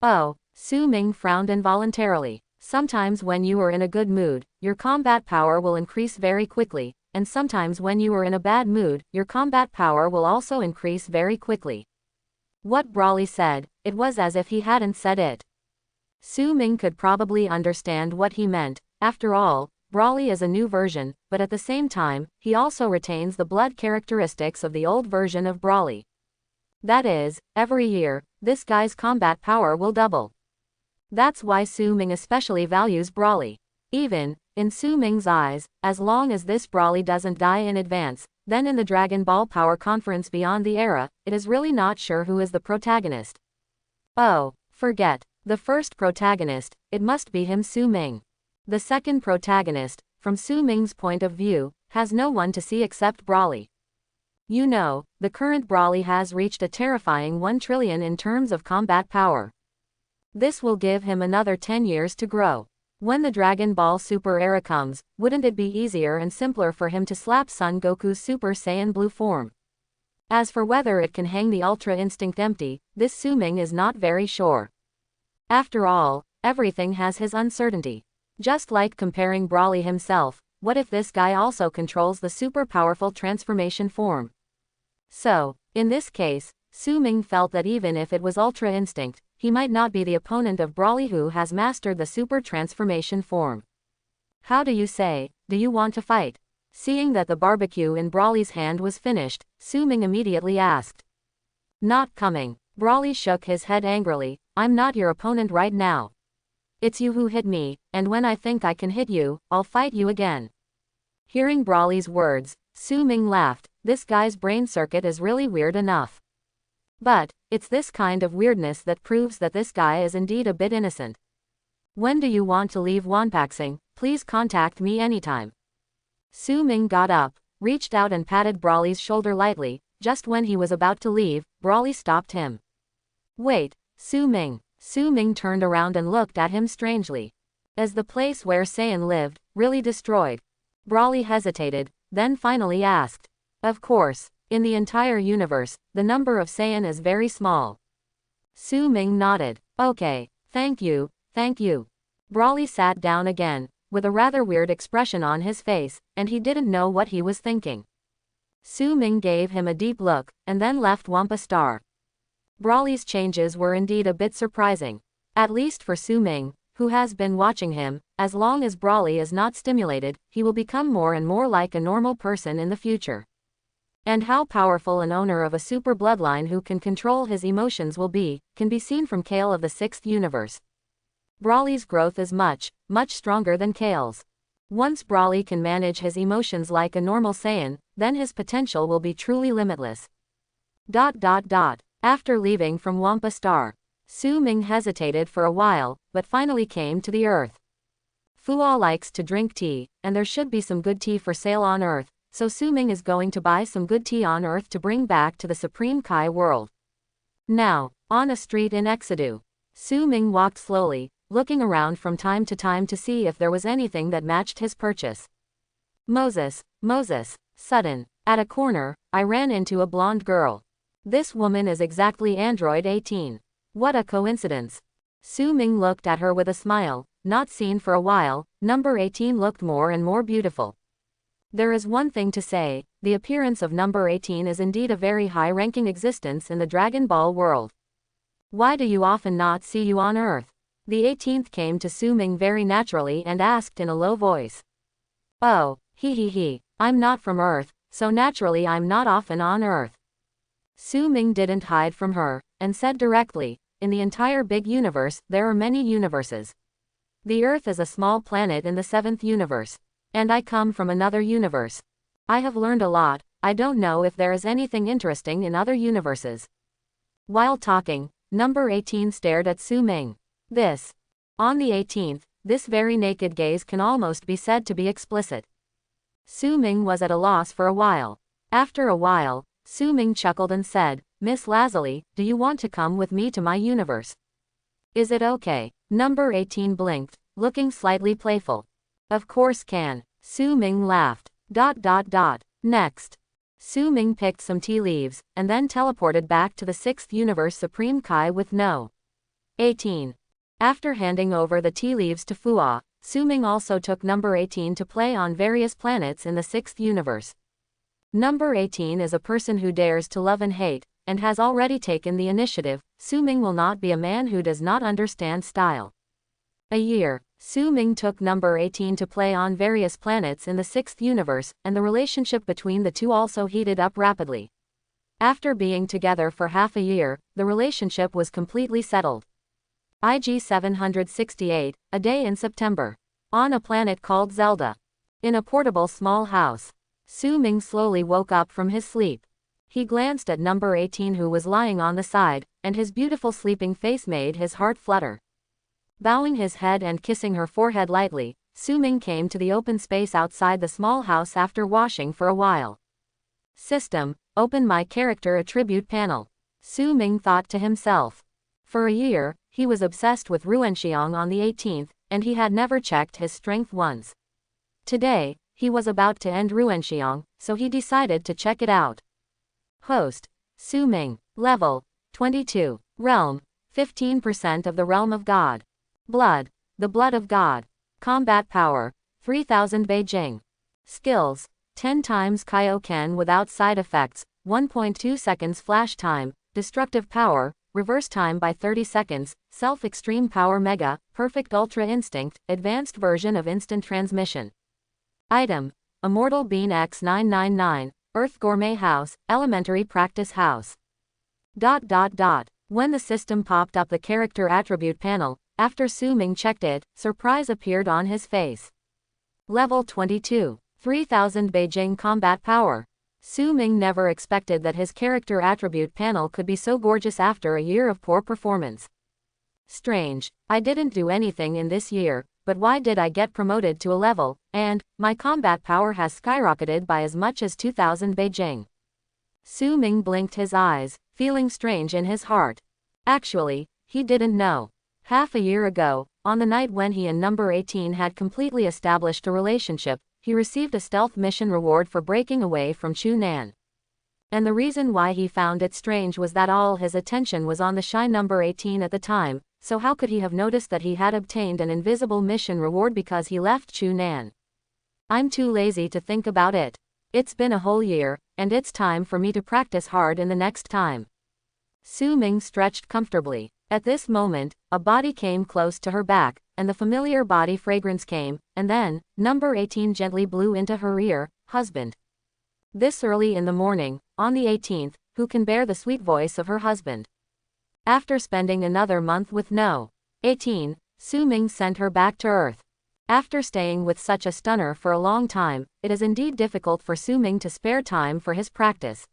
A: Oh, Su Ming frowned involuntarily. Sometimes when you are in a good mood, your combat power will increase very quickly, and sometimes when you are in a bad mood, your combat power will also increase very quickly. What Brawly said, it was as if he hadn't said it. Su Ming could probably understand what he meant. After all, Brawly is a new version, but at the same time, he also retains the blood characteristics of the old version of Brawly. That is, every year, this guy's combat power will double. That's why Su Ming especially values Brawly. Even, in Su Ming's eyes, as long as this Brawly doesn't die in advance, then in the Dragon Ball Power Conference Beyond the Era, it is really not sure who is the protagonist. Oh, forget the first protagonist, it must be him Su Ming. The second protagonist, from Su Ming's point of view, has no one to see except Brawly. You know, the current Brawly has reached a terrifying 1 trillion in terms of combat power. This will give him another 10 years to grow. When the Dragon Ball Super era comes, wouldn't it be easier and simpler for him to slap Son Goku's Super Saiyan Blue form? As for whether it can hang the Ultra Instinct empty, this Su Ming is not very sure. After all, everything has his uncertainty. Just like comparing Brawly himself, what if this guy also controls the super powerful transformation form? So, in this case, Su Ming felt that even if it was Ultra Instinct, he might not be the opponent of Brawly who has mastered the super transformation form. How do you say, do you want to fight? Seeing that the barbecue in Brawly's hand was finished, Su Ming immediately asked. Not coming. Brawly shook his head angrily, I'm not your opponent right now. It's you who hit me, and when I think I can hit you, I'll fight you again. Hearing Brawly's words, Su Ming laughed, this guy's brain circuit is really weird enough. But, it's this kind of weirdness that proves that this guy is indeed a bit innocent. When do you want to leave Wanpaxing? Please contact me anytime. Su Ming got up, reached out and patted Brawly's shoulder lightly. Just when he was about to leave, Brawly stopped him. Wait, Su Ming. Su Ming turned around and looked at him strangely. Is the place where Saiyan lived really destroyed? Brawly hesitated, then finally asked. Of course. In the entire universe, the number of Saiyan is very small. Su Ming nodded. Okay, thank you, thank you. Brawly sat down again, with a rather weird expression on his face, and he didn't know what he was thinking. Su Ming gave him a deep look, and then left Wampa Star. Brawly's changes were indeed a bit surprising. At least for Su Ming, who has been watching him, as long as Brawly is not stimulated, he will become more and more like a normal person in the future. And how powerful an owner of a super bloodline who can control his emotions will be, can be seen from Kale of the 6th universe. Brawly's growth is much, much stronger than Kale's. Once Brawly can manage his emotions like a normal Saiyan, then his potential will be truly limitless. After leaving from Wampa Star, Su Ming hesitated for a while, but finally came to the Earth. Fuwa likes to drink tea, and there should be some good tea for sale on Earth. So Su Ming is going to buy some good tea on Earth to bring back to the Supreme Kai world. Now, on a street in Exedu, Su Ming walked slowly, looking around from time to time to see if there was anything that matched his purchase. Moses, sudden, at a corner, I ran into a blonde girl. This woman is exactly Android 18. What a coincidence. Su Ming looked at her with a smile, not seen for a while, number 18 looked more and more beautiful. There is one thing to say, the appearance of number 18 is indeed a very high-ranking existence in the Dragon Ball world. Why do you often not see you on Earth? The 18th came to Su Ming very naturally and asked in a low voice. Oh, I'm not from Earth, so naturally I'm not often on Earth. Su Ming didn't hide from her, and said directly, in the entire big universe, there are many universes. The Earth is a small planet in the 7th universe. And I come from another universe. I have learned a lot, I don't know if there is anything interesting in other universes. While talking, number 18 stared at Su Ming. On the 18th, this very naked gaze can almost be said to be explicit. Su Ming was at a loss for a while. After a while, Su Ming chuckled and said, "Miss Lazuli, do you want to come with me to my universe? Is it okay?" Number 18 blinked, looking slightly playful. "Of course can." Su Ming laughed. Next, Su Ming picked some tea leaves, and then teleported back to the 6th universe Supreme Kai with no 18. After handing over the tea leaves to Fua, Su Ming also took number 18 to play on various planets in the 6th universe. Number 18 is a person who dares to love and hate, and has already taken the initiative. Su Ming will not be a man who does not understand style. A year, Su Ming took number 18 to play on various planets in the 6th universe, and the relationship between the two also heated up rapidly. After being together for half a year, the relationship was completely settled. IG 768, a day in September. On a planet called Zelda. In a portable small house. Su Ming slowly woke up from his sleep. He glanced at number 18 who was lying on the side, and his beautiful sleeping face made his heart flutter. Bowing his head and kissing her forehead lightly, Su Ming came to the open space outside the small house after washing for a while. System, open my character attribute panel. Su Ming thought to himself. For a year, he was obsessed with Ruenxiang on the 18th, and he had never checked his strength once. Today, he was about to end Ruenxiang, so he decided to check it out. Host, Su Ming, level, 22, realm, 15% of the realm of God. Blood, the blood of God. Combat power, 3000 Beijing. Skills, 10 times Kaioken without side effects, 1.2 seconds flash time, destructive power, reverse time by 30 seconds, self-extreme power mega, perfect ultra instinct, advanced version of instant transmission. Item, Immortal Bean X999, Earth Gourmet House, Elementary Practice House. When the system popped up the character attribute panel, after Su Ming checked it, surprise appeared on his face. Level 22, 3000 Beijing combat power. Su Ming never expected that his character attribute panel could be so gorgeous after a year of poor performance. Strange, I didn't do anything in this year, but why did I get promoted to a level, and my combat power has skyrocketed by as much as 2000 Beijing? Su Ming blinked his eyes, feeling strange in his heart. Actually, he didn't know. Half a year ago, on the night when he and number 18 had completely established a relationship, he received a stealth mission reward for breaking away from Chu Nan. And the reason why he found it strange was that all his attention was on the shy number 18 at the time, so how could he have noticed that he had obtained an invisible mission reward because he left Chu Nan? I'm too lazy to think about it. It's been a whole year, and it's time for me to practice hard in the next time. Su Ming stretched comfortably. At this moment, a body came close to her back, and the familiar body fragrance came, and then, number 18 gently blew into her ear, "Husband." This early in the morning, on the 18th, who can bear the sweet voice of her husband? After spending another month with no 18, Su Ming sent her back to Earth. After staying with such a stunner for a long time, it is indeed difficult for Su Ming to spare time for his practice.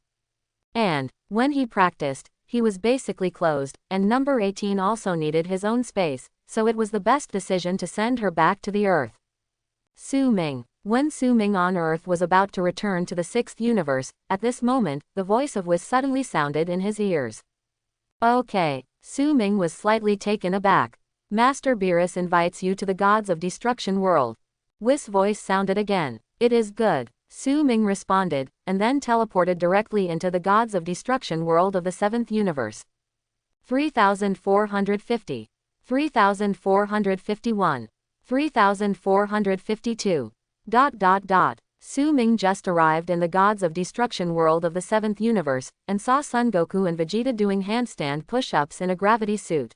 A: And, when he practiced, he was basically closed, and number 18 also needed his own space, so it was the best decision to send her back to the Earth. Su Ming. When Su Ming on Earth was about to return to the 6th universe, at this moment, the voice of Whis suddenly sounded in his ears. Okay. Su Ming was slightly taken aback. Master Beerus invites you to the Gods of Destruction world. Whis' voice sounded again. It is good. Su Ming responded, and then teleported directly into the Gods of Destruction world of the 7th universe. 3450. 3451. 3452. Su Ming just arrived in the Gods of Destruction world of the 7th universe, and saw Son Goku and Vegeta doing handstand push-ups in a gravity suit.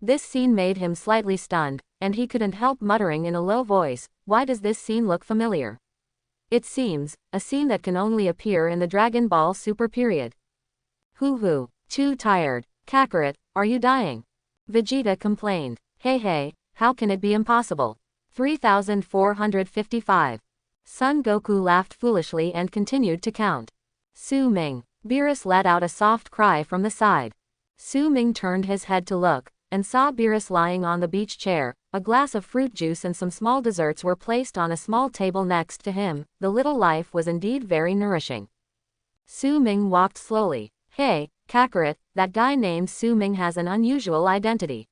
A: This scene made him slightly stunned, and he couldn't help muttering in a low voice, "Why does this scene look familiar? It seems, a scene that can only appear in the Dragon Ball Super period." Hoo hoo, too tired, Kakarot, are you dying? Vegeta complained. Hey, how can it be impossible? 3455. Son Goku laughed foolishly and continued to count. Su Ming. Beerus let out a soft cry from the side. Su Ming turned his head to look, and saw Beerus lying on the beach chair. A glass of fruit juice and some small desserts were placed on a small table next to him. The little life was indeed very nourishing. Su Ming walked slowly. Hey, Kakarot, that guy named Su Ming has an unusual identity.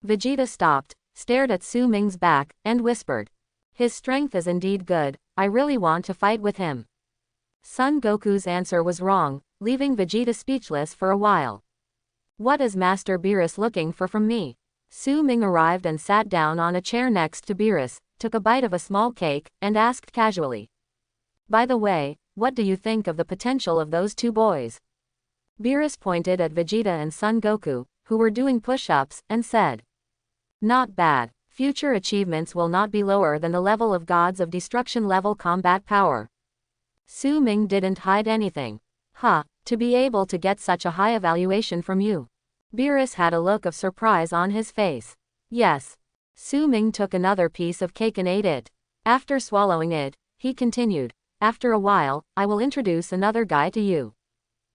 A: Vegeta stopped, stared at Su Ming's back, and whispered. His strength is indeed good, I really want to fight with him. Son Goku's answer was wrong, leaving Vegeta speechless for a while. What is Master Beerus looking for from me? Su Ming arrived and sat down on a chair next to Beerus, took a bite of a small cake, and asked casually. By the way, what do you think of the potential of those two boys? Beerus pointed at Vegeta and Son Goku, who were doing push-ups, and said. Not bad. Future achievements will not be lower than the level of gods of destruction level combat power. Su Ming didn't hide anything. To be able to get such a high evaluation from you. Beerus had a look of surprise on his face. Yes. Su Ming took another piece of cake and ate it. After swallowing it, he continued. After a while, I will introduce another guy to you.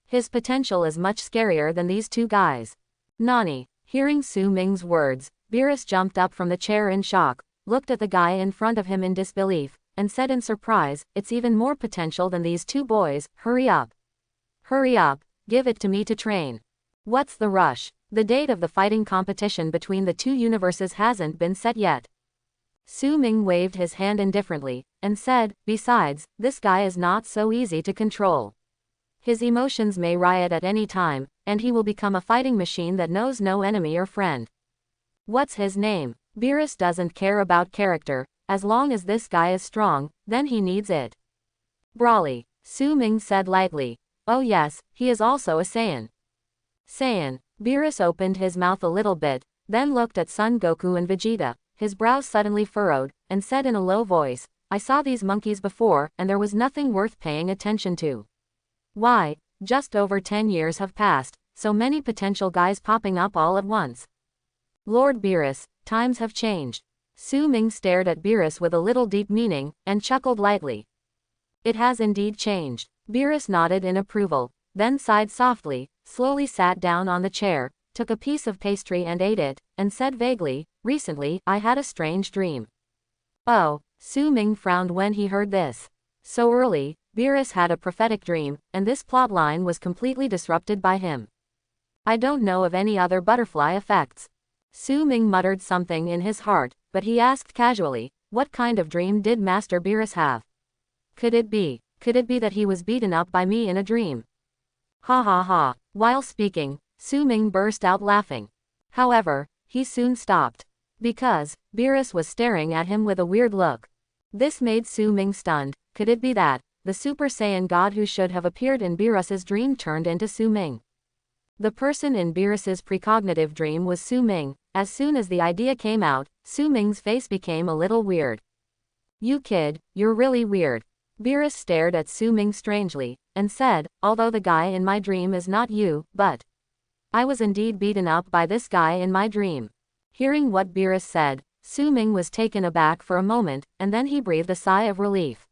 A: His potential is much scarier than these two guys. Nani. Hearing Su Ming's words, Beerus jumped up from the chair in shock, looked at the guy in front of him in disbelief, and said in surprise, it's even more potential than these two boys, hurry up. Hurry up, give it to me to train. What's the rush? The date of the fighting competition between the two universes hasn't been set yet. Su Ming waved his hand indifferently, and said, besides, this guy is not so easy to control. His emotions may riot at any time, and he will become a fighting machine that knows no enemy or friend. What's his name? Beerus doesn't care about character, as long as this guy is strong, then he needs it. Brawly. Su Ming said lightly. Oh yes, he is also a Saiyan. Saiyan. Beerus opened his mouth a little bit, then looked at Son Goku and Vegeta, his brows suddenly furrowed, and said in a low voice, I saw these monkeys before, and there was nothing worth paying attention to. Why, just over 10 years have passed, so many potential guys popping up all at once. Lord Beerus, times have changed. Su Ming stared at Beerus with a little deep meaning, and chuckled lightly. It has indeed changed. Beerus nodded in approval, then sighed softly, slowly sat down on the chair, took a piece of pastry and ate it, and said vaguely, recently, I had a strange dream. Oh, Su Ming frowned when he heard this. So early, Beerus had a prophetic dream, and this plotline was completely disrupted by him. I don't know of any other butterfly effects. Su Ming muttered something in his heart, but he asked casually, what kind of dream did Master Beerus have? Could it be that he was beaten up by me in a dream? Ha. While speaking, Su Ming burst out laughing. However, he soon stopped. Because, Beerus was staring at him with a weird look. This made Su Ming stunned. Could it be that, the Super Saiyan God who should have appeared in Beerus's dream turned into Su Ming? The person in Beerus's precognitive dream was Su Ming. As soon as the idea came out, Su Ming's face became a little weird. You kid, you're really weird. Beerus stared at Su Ming strangely, and said, although the guy in my dream is not you, but I was indeed beaten up by this guy in my dream. Hearing what Beerus said, Su Ming was taken aback for a moment, and then he breathed a sigh of relief.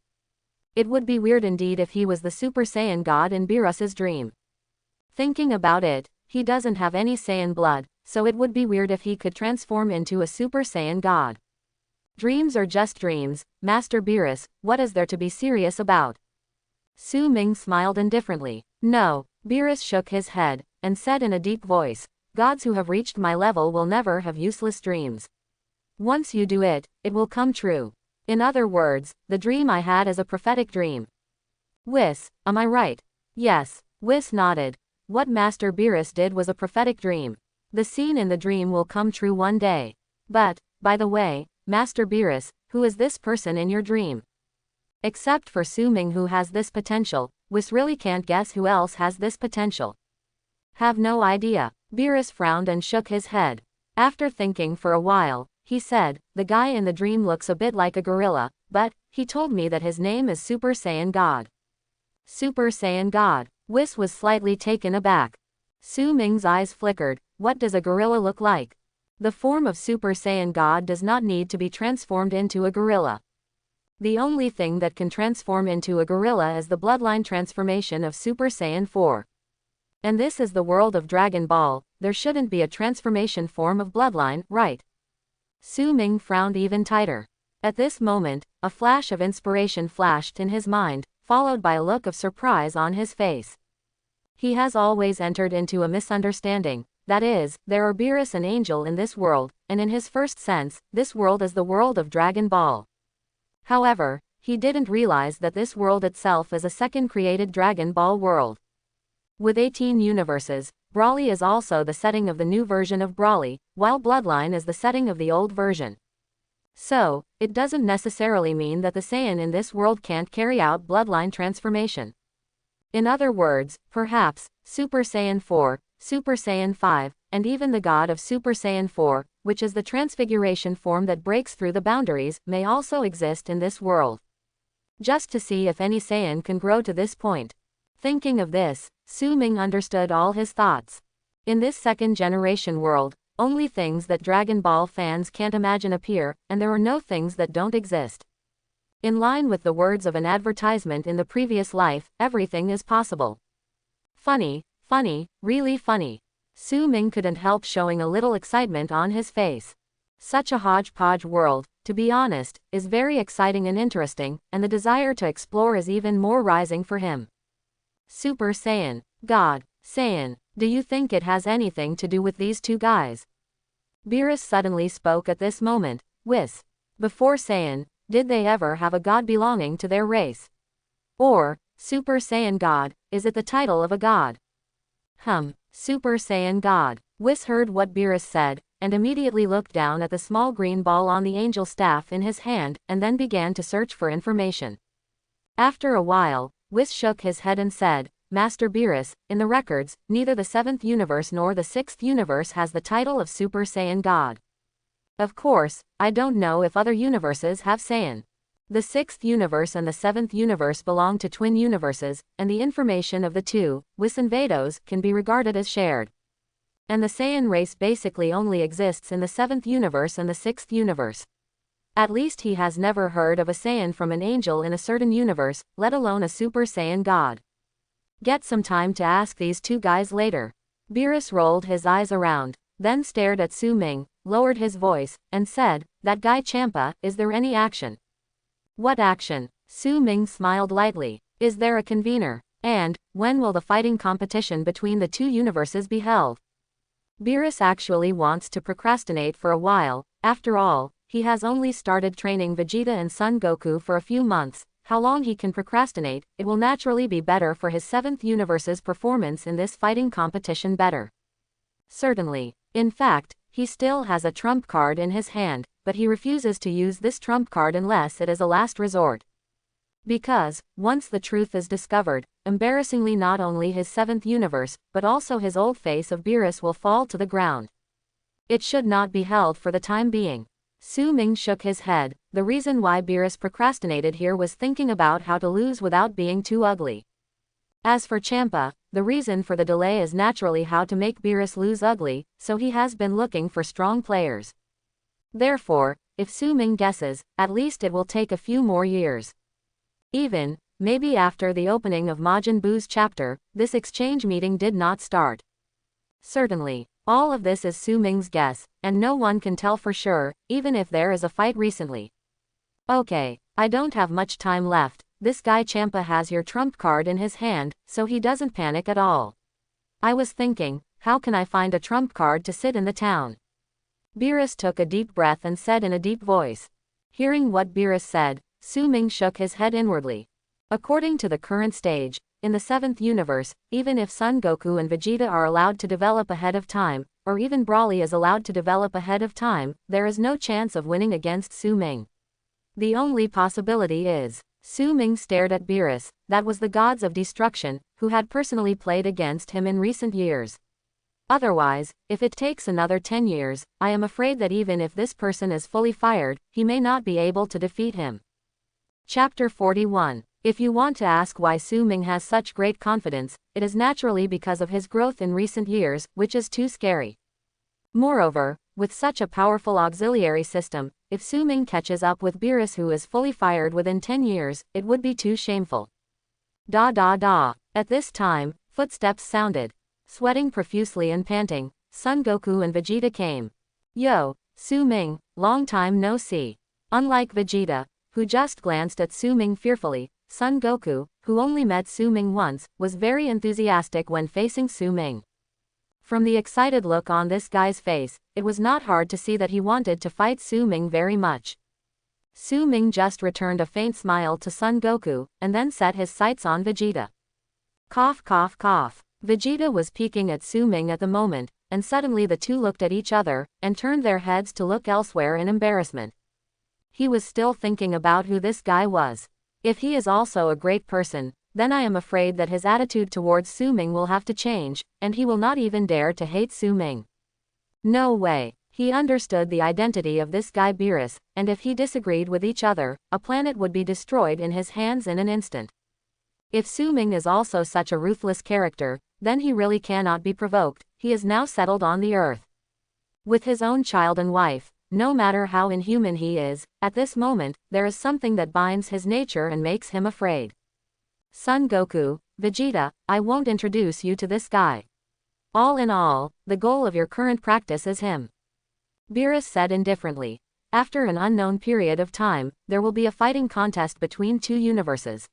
A: It would be weird indeed if he was the Super Saiyan God in Beerus's dream. Thinking about it, he doesn't have any Saiyan blood, so it would be weird if he could transform into a Super Saiyan God. Dreams are just dreams, Master Beerus, what is there to be serious about? Su Ming smiled indifferently. No, Beerus shook his head, and said in a deep voice, gods who have reached my level will never have useless dreams. Once you do it, it will come true. In other words, the dream I had is a prophetic dream. Whis, am I right? Yes, Whis nodded. What Master Beerus did was a prophetic dream. The scene in the dream will come true one day. But, by the way, Master Beerus, who is this person in your dream? Except for Su Ming who has this potential, Whis really can't guess who else has this potential. Have no idea. Beerus frowned and shook his head. After thinking for a while, he said, the guy in the dream looks a bit like a gorilla, but, he told me that his name is Super Saiyan God. Super Saiyan God. Whis was slightly taken aback. Su Ming's eyes flickered. what does a gorilla look like? The form of Super Saiyan God does not need to be transformed into a gorilla. The only thing that can transform into a gorilla is the bloodline transformation of Super Saiyan 4. And this is the world of Dragon Ball, there shouldn't be a transformation form of bloodline, right? Su Ming frowned even tighter. At this moment, a flash of inspiration flashed in his mind, followed by a look of surprise on his face. He has always entered into a misunderstanding, that is, there are Beerus and Angel in this world, and in his first sense, this world is the world of Dragon Ball. However, he didn't realize that this world itself is a second created Dragon Ball world. With 18 universes, Broly is also the setting of the new version of Broly, while Bloodline is the setting of the old version. So, it doesn't necessarily mean that the Saiyan in this world can't carry out bloodline transformation. In other words, perhaps, Super Saiyan 4, Super Saiyan 5, and even the God of Super Saiyan 4, which is the transfiguration form that breaks through the boundaries, may also exist in this world. Just to see if any Saiyan can grow to this point. Thinking of this, Su Ming understood all his thoughts. In this second generation world, only things that Dragon Ball fans can't imagine appear, and there are no things that don't exist. In line with the words of an advertisement in the previous life, everything is possible. Funny, funny, really funny. Su Ming couldn't help showing a little excitement on his face. Such a hodgepodge world, to be honest, is very exciting and interesting, and the desire to explore is even more rising for him. Super Saiyan, God, Saiyan, do you think it has anything to do with these two guys? Beerus suddenly spoke at this moment. Whis. Before Saiyan, did they ever have a god belonging to their race? Or, Super Saiyan God, is it the title of a god? Super Saiyan God. Whis heard what Beerus said, and immediately looked down at the small green ball on the angel staff in his hand, and then began to search for information. After a while, Whis shook his head and said, Master Beerus, in the records, neither the 7th universe nor the 6th universe has the title of Super Saiyan God. Of course, I don't know if other universes have Saiyan. The 6th universe and the 7th universe belong to twin universes, and the information of the two, Whis and Vados, can be regarded as shared. And the Saiyan race basically only exists in the 7th universe and the 6th universe. At least he has never heard of a Saiyan from an angel in a certain universe, let alone a Super Saiyan God. Get some time to ask these two guys later. Beerus rolled his eyes around, then stared at Su Ming, lowered his voice, and said, That guy Champa, is there any action? What action? Su Ming smiled lightly. Is there a convener? And, when will the fighting competition between the two universes be held? Beerus actually wants to procrastinate for a while. After all, he has only started training Vegeta and Son Goku for a few months. How long he can procrastinate, it will naturally be better for his 7th universe's performance in this fighting competition better. Certainly. In fact, he still has a trump card in his hand, but he refuses to use this trump card unless it is a last resort. Because, once the truth is discovered, embarrassingly not only his 7th universe, but also his old face of Beerus will fall to the ground. It should not be held for the time being. Su Ming shook his head. The reason why Beerus procrastinated here was thinking about how to lose without being too ugly. As for Champa, the reason for the delay is naturally how to make Beerus lose ugly, so he has been looking for strong players. Therefore, if Su Ming guesses, at least it will take a few more years. Even, maybe after the opening of Majin Buu's chapter, this exchange meeting did not start. Certainly, all of this is Su Ming's guess, and no one can tell for sure, even if there is a fight recently. Okay, I don't have much time left. This guy Champa has your trump card in his hand, so he doesn't panic at all. I was thinking, how can I find a trump card to sit in the town? Beerus took a deep breath and said in a deep voice. Hearing what Beerus said, Su Ming shook his head inwardly. According to the current stage, in the 7th universe, even if Son Goku and Vegeta are allowed to develop ahead of time, or even Broly is allowed to develop ahead of time, there is no chance of winning against Su Ming. The only possibility is, Su Ming stared at Beerus, that was the gods of destruction, who had personally played against him in recent years. Otherwise, if it takes another 10 years, I am afraid that even if this person is fully fired, he may not be able to defeat him. Chapter 41. If you want to ask why Su Ming has such great confidence, it is naturally because of his growth in recent years, which is too scary. Moreover, with such a powerful auxiliary system, if Su Ming catches up with Beerus, who is fully fired within 10 years, it would be too shameful. Da da da. At this time, footsteps sounded. Sweating profusely and panting, Son Goku and Vegeta came. Yo, Su Ming, long time no see. Unlike Vegeta, who just glanced at Su Ming fearfully, Son Goku, who only met Su Ming once, was very enthusiastic when facing Su Ming. From the excited look on this guy's face, it was not hard to see that he wanted to fight Su Ming very much. Su Ming just returned a faint smile to Son Goku, and then set his sights on Vegeta. Cough cough cough. Vegeta was peeking at Su Ming at the moment, and suddenly the two looked at each other, and turned their heads to look elsewhere in embarrassment. He was still thinking about who this guy was. If he is also a great person, then I am afraid that his attitude towards Su Ming will have to change, and he will not even dare to hate Su Ming. No way. He understood the identity of this guy Beerus, and if he disagreed with each other, a planet would be destroyed in his hands in an instant. If Su Ming is also such a ruthless character, then he really cannot be provoked. He is now settled on the earth. With his own child and wife, no matter how inhuman he is, at this moment, there is something that binds his nature and makes him afraid. Son Goku, Vegeta, I won't introduce you to this guy. All in all, the goal of your current practice is him. Beerus said indifferently. After an unknown period of time, there will be a fighting contest between two universes.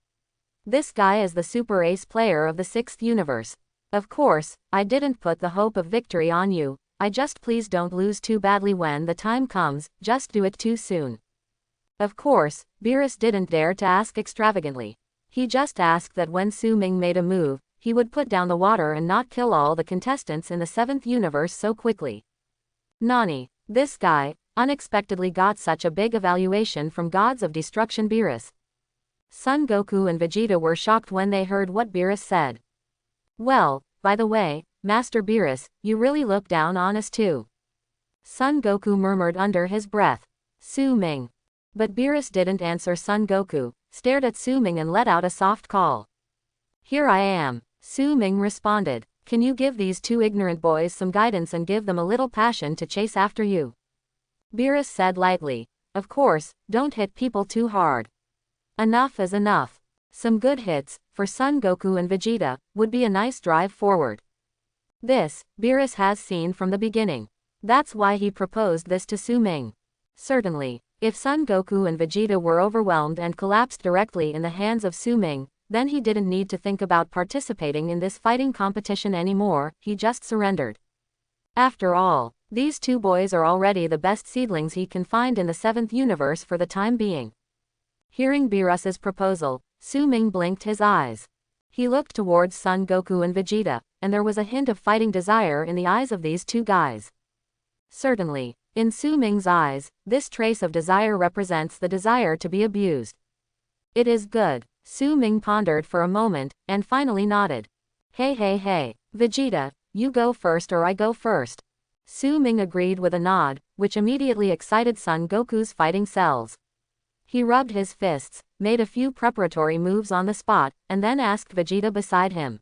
A: This guy is the super ace player of the 6th universe. Of course, I didn't put the hope of victory on you, I just please don't lose too badly when the time comes, just do it too soon. Of course, Beerus didn't dare to ask extravagantly. He just asked that when Su Ming made a move, he would put down the water and not kill all the contestants in the 7th universe so quickly. Nani, this guy, unexpectedly got such a big evaluation from Gods of Destruction Beerus. Son Goku and Vegeta were shocked when they heard what Beerus said. Well, by the way, Master Beerus, you really look down on us too. Son Goku murmured under his breath. Su Ming. But Beerus didn't answer. Son Goku stared at Su Ming and let out a soft call. Here I am. Su Ming responded. Can you give these two ignorant boys some guidance and give them a little passion to chase after you? Beerus said lightly. Of course, don't hit people too hard. Enough is enough. Some good hits, for Son Goku and Vegeta, would be a nice drive forward. This, Beerus has seen from the beginning. That's why he proposed this to Su Ming. Certainly, if Son Goku and Vegeta were overwhelmed and collapsed directly in the hands of Su Ming, then he didn't need to think about participating in this fighting competition anymore, he just surrendered. After all, these two boys are already the best seedlings he can find in the 7th universe for the time being. Hearing Beerus's proposal, Su Ming blinked his eyes. He looked towards Son Goku and Vegeta, and there was a hint of fighting desire in the eyes of these two guys. Certainly, in Su Ming's eyes, this trace of desire represents the desire to be abused. It is good. Su Ming pondered for a moment, and finally nodded. Hey, Vegeta, you go first or I go first. Su Ming agreed with a nod, which immediately excited Son Goku's fighting cells. He rubbed his fists, made a few preparatory moves on the spot, and then asked Vegeta beside him.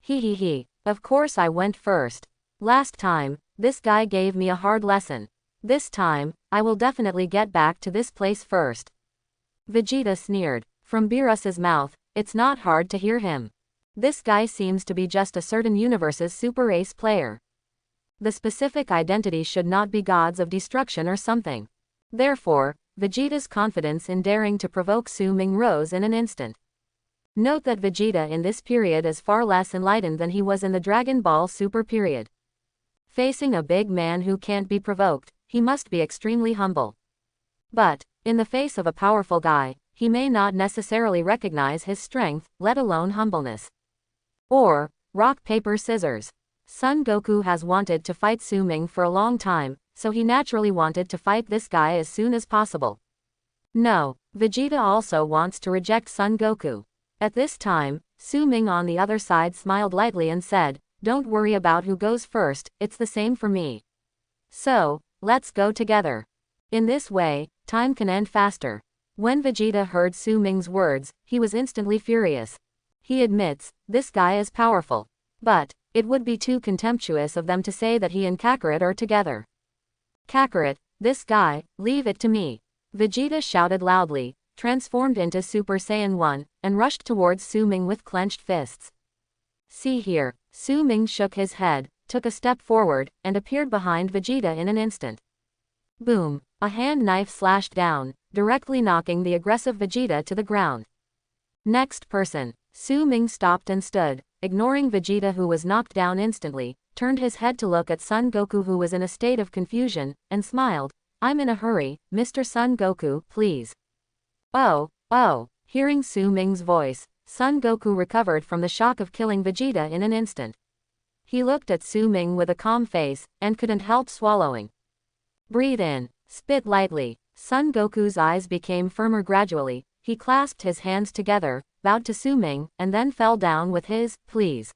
A: He, of course I went first. Last time, this guy gave me a hard lesson. This time, I will definitely get back to this place first. Vegeta sneered. From Beerus's mouth, it's not hard to hear him. This guy seems to be just a certain universe's super ace player. The specific identity should not be Gods of Destruction or something. Therefore, Vegeta's confidence in daring to provoke Su Ming rose in an instant. Note that Vegeta in this period is far less enlightened than he was in the Dragon Ball Super period. Facing a big man who can't be provoked, he must be extremely humble. But, in the face of a powerful guy, he may not necessarily recognize his strength, let alone humbleness. Or, rock paper scissors. Son Goku has wanted to fight Su Ming for a long time, so he naturally wanted to fight this guy as soon as possible. No, Vegeta also wants to reject Son Goku. At this time, Su Ming on the other side smiled lightly and said, don't worry about who goes first, it's the same for me. So, let's go together. In this way, time can end faster. When Vegeta heard Su Ming's words, he was instantly furious. He admits, this guy is powerful. But, It would be too contemptuous of them to say that he and Kakarot are together. Kakarot, this guy, leave it to me. Vegeta shouted loudly, transformed into Super Saiyan 1, and rushed towards Su Ming with clenched fists. See here. Su Ming shook his head, took a step forward, and appeared behind Vegeta in an instant. Boom! A hand knife slashed down, directly knocking the aggressive Vegeta to the ground. Next person. Su Ming stopped and stood, ignoring Vegeta, who was knocked down instantly, turned his head to look at Son Goku, who was in a state of confusion, and smiled. I'm in a hurry, Mr. Son Goku, please. Oh. Hearing Su Ming's voice, Son Goku recovered from the shock of killing Vegeta in an instant. He looked at Su Ming with a calm face, and couldn't help swallowing. Breathe in, spit lightly. Son Goku's eyes became firmer gradually. He clasped his hands together, bowed to Su Ming, and then fell down with his, please.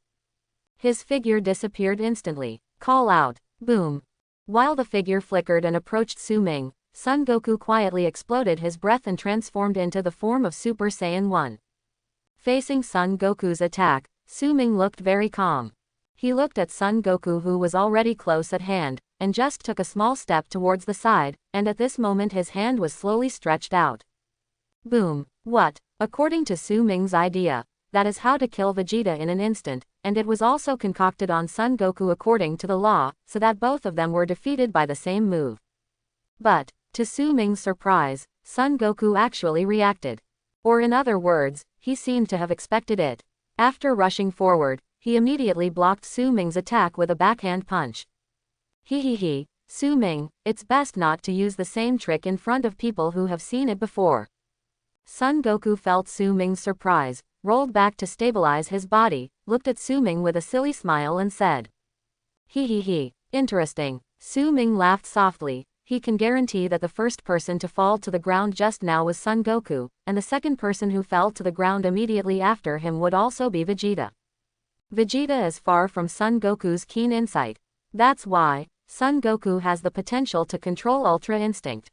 A: His figure disappeared instantly. Call out. Boom. While the figure flickered and approached Su Ming, Son Goku quietly exploded his breath and transformed into the form of Super Saiyan 1. Facing Son Goku's attack, Su Ming looked very calm. He looked at Son Goku, who was already close at hand, and just took a small step towards the side, and at this moment his hand was slowly stretched out. Boom. What? According to Su Ming's idea, that is how to kill Vegeta in an instant, and it was also concocted on Son Goku according to the law, so that both of them were defeated by the same move. But, to Su Ming's surprise, Son Goku actually reacted. Or in other words, he seemed to have expected it. After rushing forward, he immediately blocked Su Ming's attack with a backhand punch. He, Su Ming, it's best not to use the same trick in front of people who have seen it before. Son Goku felt Su Ming's surprise, rolled back to stabilize his body, looked at Su Ming with a silly smile and said. He, interesting. Su Ming laughed softly. He can guarantee that the first person to fall to the ground just now was Son Goku, and the second person who fell to the ground immediately after him would also be Vegeta. Vegeta is far from Son Goku's keen insight. That's why, Son Goku has the potential to control Ultra Instinct.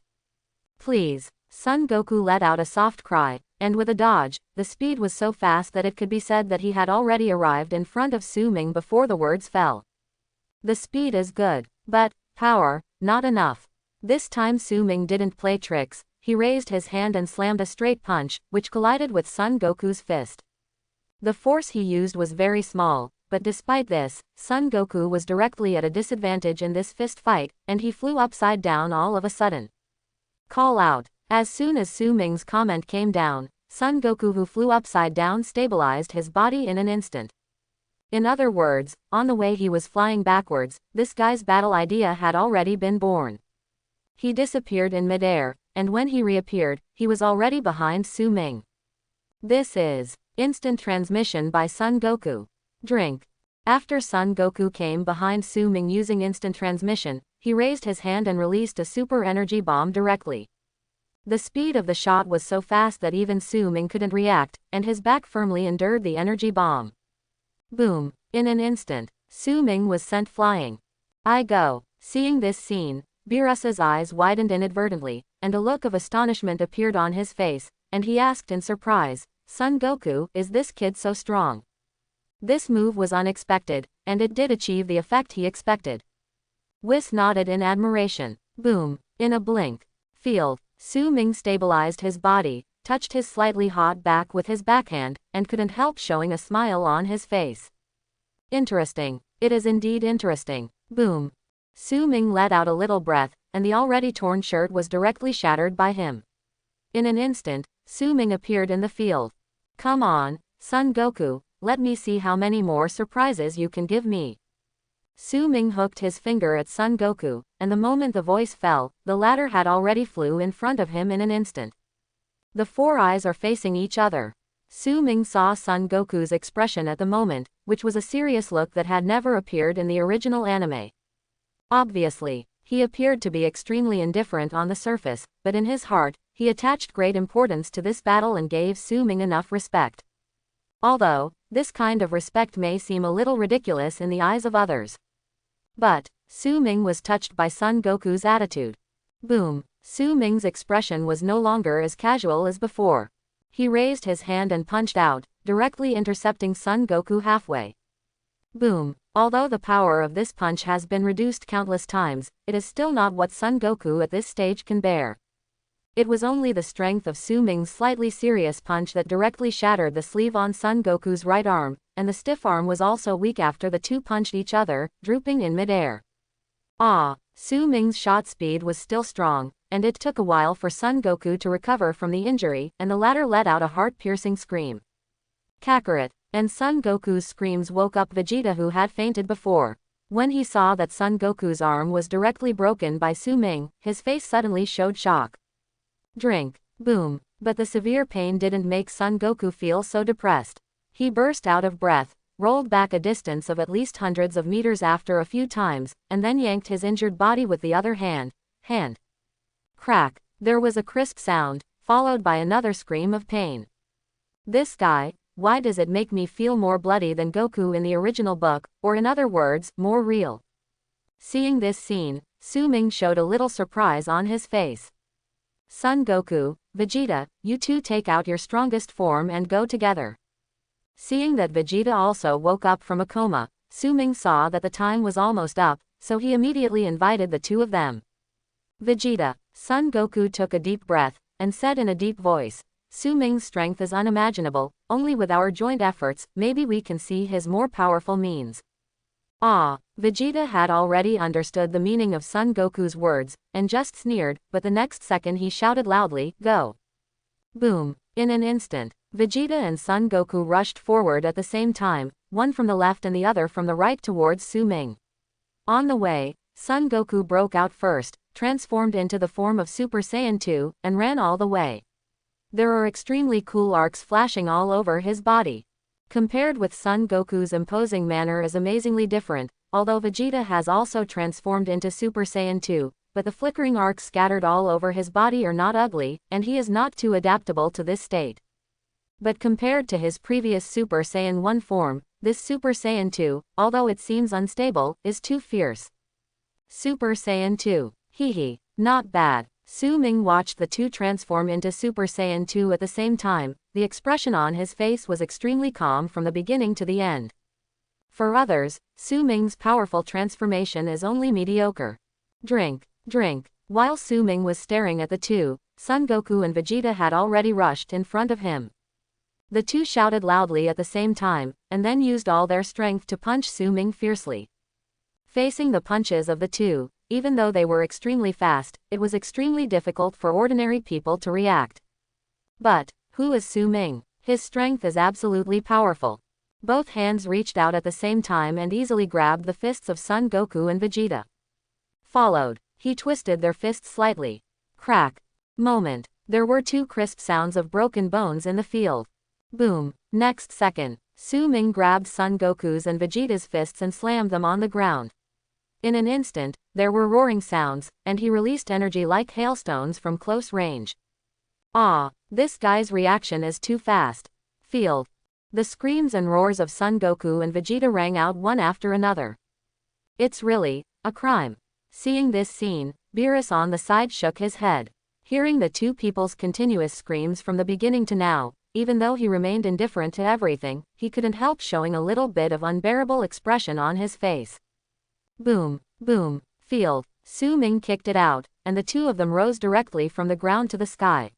A: Please. Son Goku let out a soft cry, and with a dodge, the speed was so fast that it could be said that he had already arrived in front of Su Ming before the words fell. The speed is good, but power, not enough. This time Su Ming didn't play tricks. He raised his hand and slammed a straight punch, which collided with Son Goku's fist. The force he used was very small, but despite this, Son Goku was directly at a disadvantage in this fist fight, and he flew upside down all of a sudden. Call out. As soon as Su Ming's comment came down, Son Goku, who flew upside down, stabilized his body in an instant. In other words, on the way he was flying backwards, this guy's battle idea had already been born. He disappeared in midair, and when he reappeared, he was already behind Su Ming. This is instant transmission by Son Goku. Drink. After Son Goku came behind Su Ming using instant transmission, he raised his hand and released a super energy bomb directly. The speed of the shot was so fast that even Su Ming couldn't react, and his back firmly endured the energy bomb. Boom. In an instant, Su Ming was sent flying. I go. Seeing this scene, Beerus's eyes widened inadvertently, and a look of astonishment appeared on his face, and he asked in surprise, Son Goku, is this kid so strong? This move was unexpected, and it did achieve the effect he expected. Whis nodded in admiration. Boom. In a blink. Field. Su Ming stabilized his body, touched his slightly hot back with his backhand, and couldn't help showing a smile on his face. Interesting. It is indeed interesting. Boom. Su Ming let out a little breath, and the already torn shirt was directly shattered by him. In an instant, Su Ming appeared in the field. Come on, Son Goku, let me see how many more surprises you can give me. Su Ming hooked his finger at Son Goku, and the moment the voice fell, the latter had already flew in front of him in an instant. The four eyes are facing each other. Su Ming saw Son Goku's expression at the moment, which was a serious look that had never appeared in the original anime. Obviously, he appeared to be extremely indifferent on the surface, but in his heart, he attached great importance to this battle and gave Su Ming enough respect. Although, this kind of respect may seem a little ridiculous in the eyes of others. But, Su Ming was touched by Son Goku's attitude. Boom. Su Ming's expression was no longer as casual as before. He raised his hand and punched out, directly intercepting Son Goku halfway. Boom. Although the power of this punch has been reduced countless times, it is still not what Son Goku at this stage can bear. It was only the strength of Su Ming's slightly serious punch that directly shattered the sleeve on Son Goku's right arm, and the stiff arm was also weak after the two punched each other, drooping in midair. Su Ming's shot speed was still strong, and it took a while for Son Goku to recover from the injury, and the latter let out a heart-piercing scream. Kakarot! And Son Goku's screams woke up Vegeta, who had fainted before. When he saw that Son Goku's arm was directly broken by Su Ming, his face suddenly showed shock. Drink. Boom. But the severe pain didn't make Son Goku feel so depressed. He burst out of breath, rolled back a distance of at least hundreds of meters after a few times, and then yanked his injured body with the other hand. Crack. There was a crisp sound, followed by another scream of pain. This guy, why does it make me feel more bloody than Goku in the original book, or in other words, more real? Seeing this scene, Su Ming showed a little surprise on his face. Son Goku, Vegeta, you two take out your strongest form and go together. Seeing that Vegeta also woke up from a coma, Su Ming saw that the time was almost up, so he immediately invited the two of them. Vegeta, Son Goku took a deep breath, and said in a deep voice, Su Ming's strength is unimaginable, only with our joint efforts, maybe we can see his more powerful means. Vegeta had already understood the meaning of Son Goku's words, and just sneered, but the next second he shouted loudly, go! Boom! In an instant, Vegeta and Son Goku rushed forward at the same time, one from the left and the other from the right towards Su Ming. On the way, Son Goku broke out first, transformed into the form of Super Saiyan 2, and ran all the way. There are extremely cool arcs flashing all over his body. Compared with Son Goku's imposing manner is amazingly different, although Vegeta has also transformed into Super Saiyan 2, but the flickering arcs scattered all over his body are not ugly, and he is not too adaptable to this state. But compared to his previous Super Saiyan 1 form, this Super Saiyan 2, although it seems unstable, is too fierce. Super Saiyan 2. Hehe. Not bad. Su Ming watched the two transform into Super Saiyan 2 at the same time. The expression on his face was extremely calm from the beginning to the end. For others, Su Ming's powerful transformation is only mediocre. Drink. While Su Ming was staring at the two, Son Goku and Vegeta had already rushed in front of him. The two shouted loudly at the same time, and then used all their strength to punch Su Ming fiercely. Facing the punches of the two, even though they were extremely fast, it was extremely difficult for ordinary people to react. But, who is Su Ming? His strength is absolutely powerful. Both hands reached out at the same time and easily grabbed the fists of Son Goku and Vegeta. Followed, he twisted their fists slightly. Crack. Moment. There were two crisp sounds of broken bones in the field. Boom. Next second, Su Ming grabbed Son Goku's and Vegeta's fists and slammed them on the ground. In an instant, there were roaring sounds, and he released energy like hailstones from close range. This guy's reaction is too fast. Field. The screams and roars of Son Goku and Vegeta rang out one after another. It's really a crime. Seeing this scene, Beerus on the side shook his head. Hearing the two people's continuous screams from the beginning to now, even though he remained indifferent to everything, he couldn't help showing a little bit of unbearable expression on his face. Boom. Field. Su Ming kicked it out, and the two of them rose directly from the ground to the sky.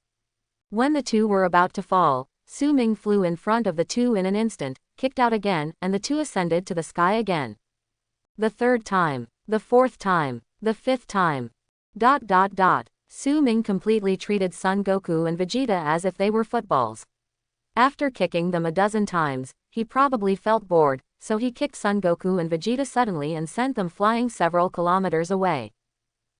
A: When the two were about to fall, Su Ming flew in front of the two in an instant, kicked out again, and the two ascended to the sky again. The third time, the fourth time, the fifth time. Su Ming completely treated Son Goku and Vegeta as if they were footballs. After kicking them a dozen times, he probably felt bored, so he kicked Son Goku and Vegeta suddenly and sent them flying several kilometers away.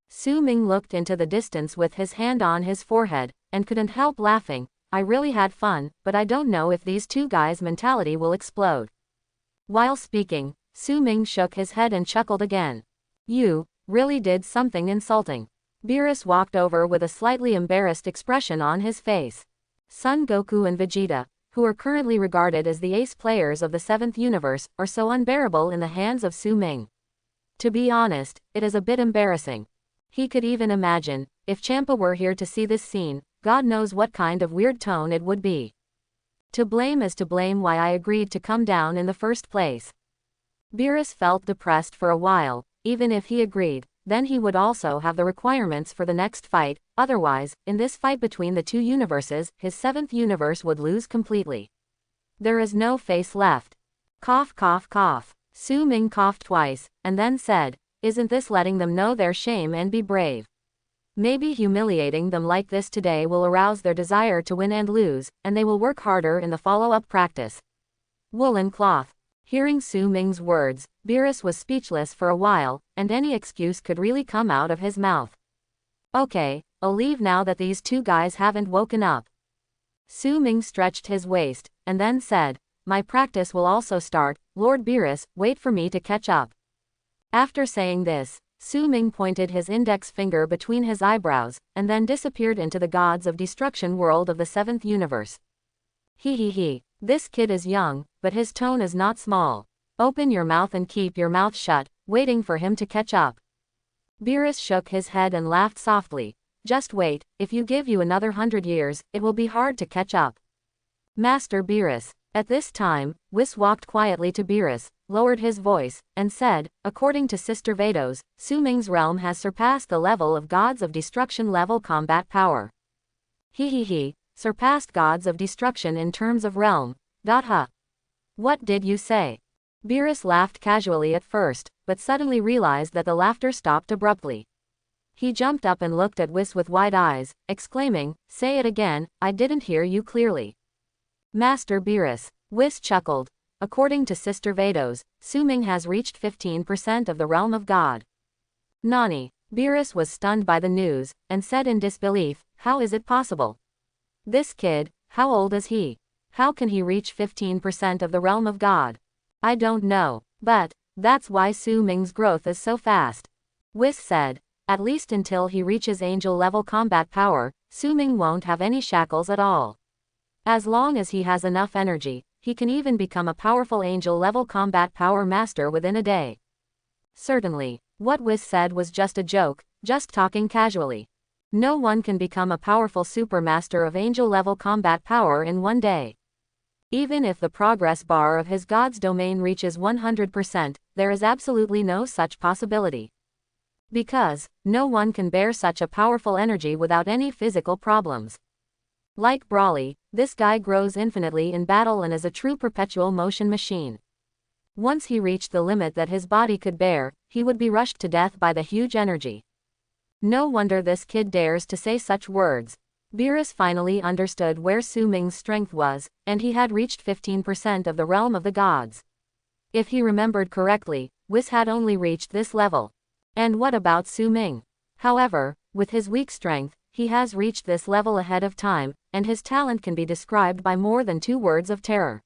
A: Su Ming looked into the distance with his hand on his forehead, and couldn't help laughing. I really had fun, but I don't know if these two guys' mentality will explode. While speaking, Su Ming shook his head and chuckled again. You really did something insulting. Beerus walked over with a slightly embarrassed expression on his face. Son Goku and Vegeta, who are currently regarded as the ace players of the 7th universe, are so unbearable in the hands of Su Ming. To be honest, it is a bit embarrassing. He could even imagine, if Champa were here to see this scene, God knows what kind of weird tone it would be. To blame is to blame why I agreed to come down in the first place. Beerus felt depressed for a while. Even if he agreed, then he would also have the requirements for the next fight. Otherwise, in this fight between the two universes, his seventh universe would lose completely. There is no face left. Cough cough cough. Su Ming coughed twice, and then said, "Isn't this letting them know their shame and be brave? Maybe humiliating them like this today will arouse their desire to win and lose, and they will work harder in the follow-up practice." Woolen cloth. Hearing Su Ming's words, Beerus was speechless for a while, and any excuse could really come out of his mouth. "Okay, I'll leave now that these two guys haven't woken up." Su Ming stretched his waist, and then said, "My practice will also start, Lord Beerus, wait for me to catch up." After saying this, Su Ming pointed his index finger between his eyebrows, and then disappeared into the gods of destruction world of the seventh universe. He. This kid is young, but his tone is not small. Open your mouth and keep your mouth shut, waiting for him to catch up. Beerus shook his head and laughed softly. Just wait, if you give you another 100 years, it will be hard to catch up. Master Beerus. At this time, Whis walked quietly to Beerus, lowered his voice, and said, "According to Sister Vados, Su Ming's realm has surpassed the level of gods of destruction level combat power." He. Surpassed gods of destruction in terms of realm. Huh. What did you say? Beerus laughed casually at first, but suddenly realized that the laughter stopped abruptly. He jumped up and looked at Whis with wide eyes, exclaiming, "Say it again, I didn't hear you clearly." Master Beerus. Whis chuckled. According to Sister Vados, Su Ming has reached 15% of the realm of God. Nani. Beerus was stunned by the news, and said in disbelief, "How is it possible? This kid, how old is he? How can he reach 15% of the realm of God? I don't know, but that's why Su Ming's growth is so fast." Whis said, "At least until he reaches angel level combat power, Su Ming won't have any shackles at all. As long as he has enough energy, he can even become a powerful angel level combat power master within a day." Certainly, what Whis said was just a joke, just talking casually. No one can become a powerful supermaster of angel-level combat power in one day. Even if the progress bar of his god's domain reaches 100%, there is absolutely no such possibility. Because, no one can bear such a powerful energy without any physical problems. Like Broly, this guy grows infinitely in battle and is a true perpetual motion machine. Once he reached the limit that his body could bear, he would be rushed to death by the huge energy. No wonder this kid dares to say such words. Beerus finally understood where Su Ming's strength was, and he had reached 15% of the realm of the gods. If he remembered correctly, Whis had only reached this level. And what about Su Ming? However, with his weak strength, he has reached this level ahead of time, and his talent can be described by more than 2 words of terror.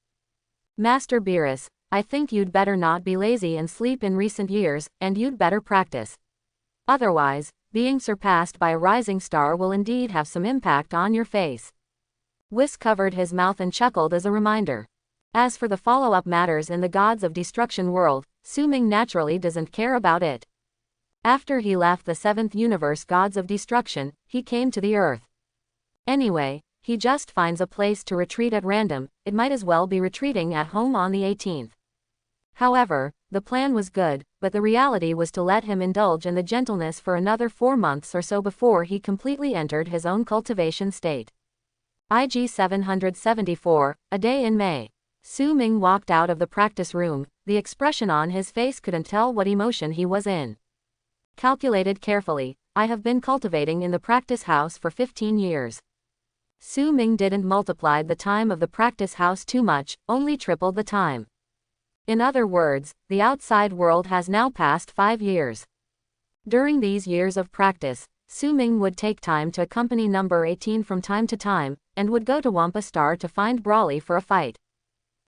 A: Master Beerus, I think you'd better not be lazy and sleep in recent years, and you'd better practice. Otherwise, being surpassed by a rising star will indeed have some impact on your face. Whis covered his mouth and chuckled as a reminder. As for the follow-up matters in the gods of destruction world, Su Ming naturally doesn't care about it. After he left the 7th universe gods of destruction, he came to the earth. Anyway, he just finds a place to retreat at random, it might as well be retreating at home on the 18th. However, the plan was good, but the reality was to let him indulge in the gentleness for another 4 months or so before he completely entered his own cultivation state. IG 774, a day in May. Su Ming walked out of the practice room, the expression on his face couldn't tell what emotion he was in. Calculated carefully, I have been cultivating in the practice house for 15 years. Su Ming didn't multiply the time of the practice house too much, only tripled the time. In other words, the outside world has now passed 5 years. During these years of practice, Su Ming would take time to accompany number 18 from time to time, and would go to Wampa Star to find Broly for a fight.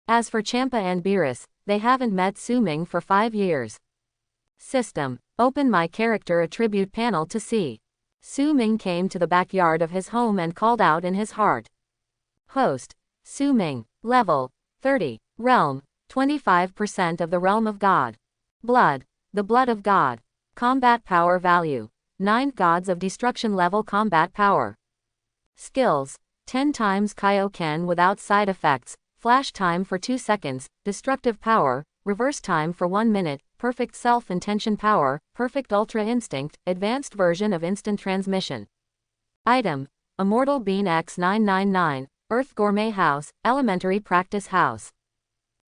A: As for Champa and Beerus, they haven't met Su Ming for 5 years. System. Open my character attribute panel to see. Su Ming came to the backyard of his home and called out in his heart. Host. Su Ming. Level. 30. Realm. 25% of the realm of God. Blood. The blood of God. Combat power value. 9 gods of destruction level combat power. Skills. 10 times Kaioken without side effects, flash time for 2 seconds, destructive power, reverse time for 1 minute, perfect self-intention power, perfect ultra instinct, advanced version of instant transmission. Item: Immortal Bean X999, Earth Gourmet House, Elementary Practice House.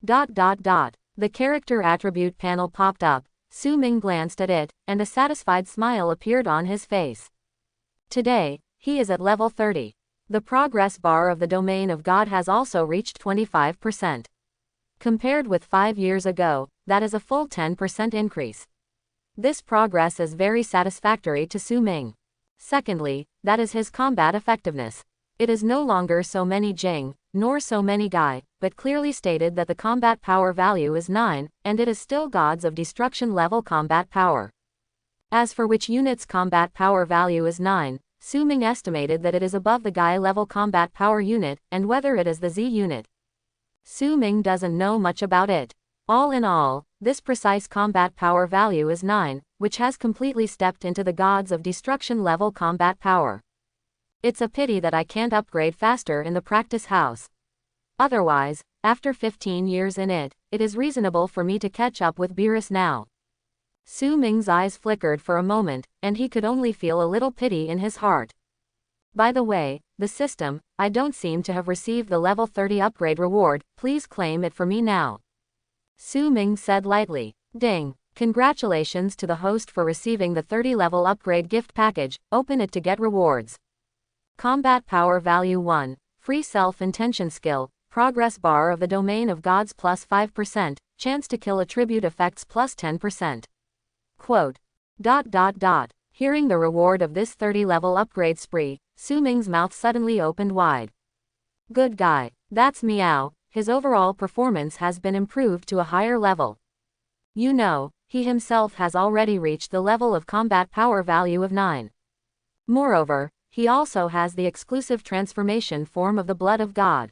A: The character attribute panel popped up. Su Ming glanced at it, and a satisfied smile appeared on his face. Today, he is at level 30. The progress bar of the domain of God has also reached 25%. Compared with 5 years ago, that is a full 10% increase. This progress is very satisfactory to Su Ming. Secondly, that is his combat effectiveness. It is no longer so many Jing, nor so many Gai, but clearly stated that the combat power value is 9, and it is still Gods of Destruction level combat power. As for which unit's combat power value is 9, Su Ming estimated that it is above the Gai level combat power unit, and whether it is the Z unit. Su Ming doesn't know much about it. All in all, this precise combat power value is 9, which has completely stepped into the Gods of Destruction level combat power. It's a pity that I can't upgrade faster in the practice house. Otherwise, after 15 years in it, it is reasonable for me to catch up with Beerus now. Su Ming's eyes flickered for a moment, and he could only feel a little pity in his heart. By the way, the system, I don't seem to have received the level 30 upgrade reward, please claim it for me now. Su Ming said lightly. Ding. Congratulations to the host for receiving the 30 level upgrade gift package, open it to get rewards. Combat power value 1, free self-intention skill, progress bar of the domain of gods plus 5%, chance to kill attribute effects plus 10%. Quote. Hearing the reward of this 30 level upgrade spree, Su Ming's mouth suddenly opened wide. Good guy, that's meow, his overall performance has been improved to a higher level. You know, he himself has already reached the level of combat power value of 9. Moreover, he also has the exclusive transformation form of the blood of God.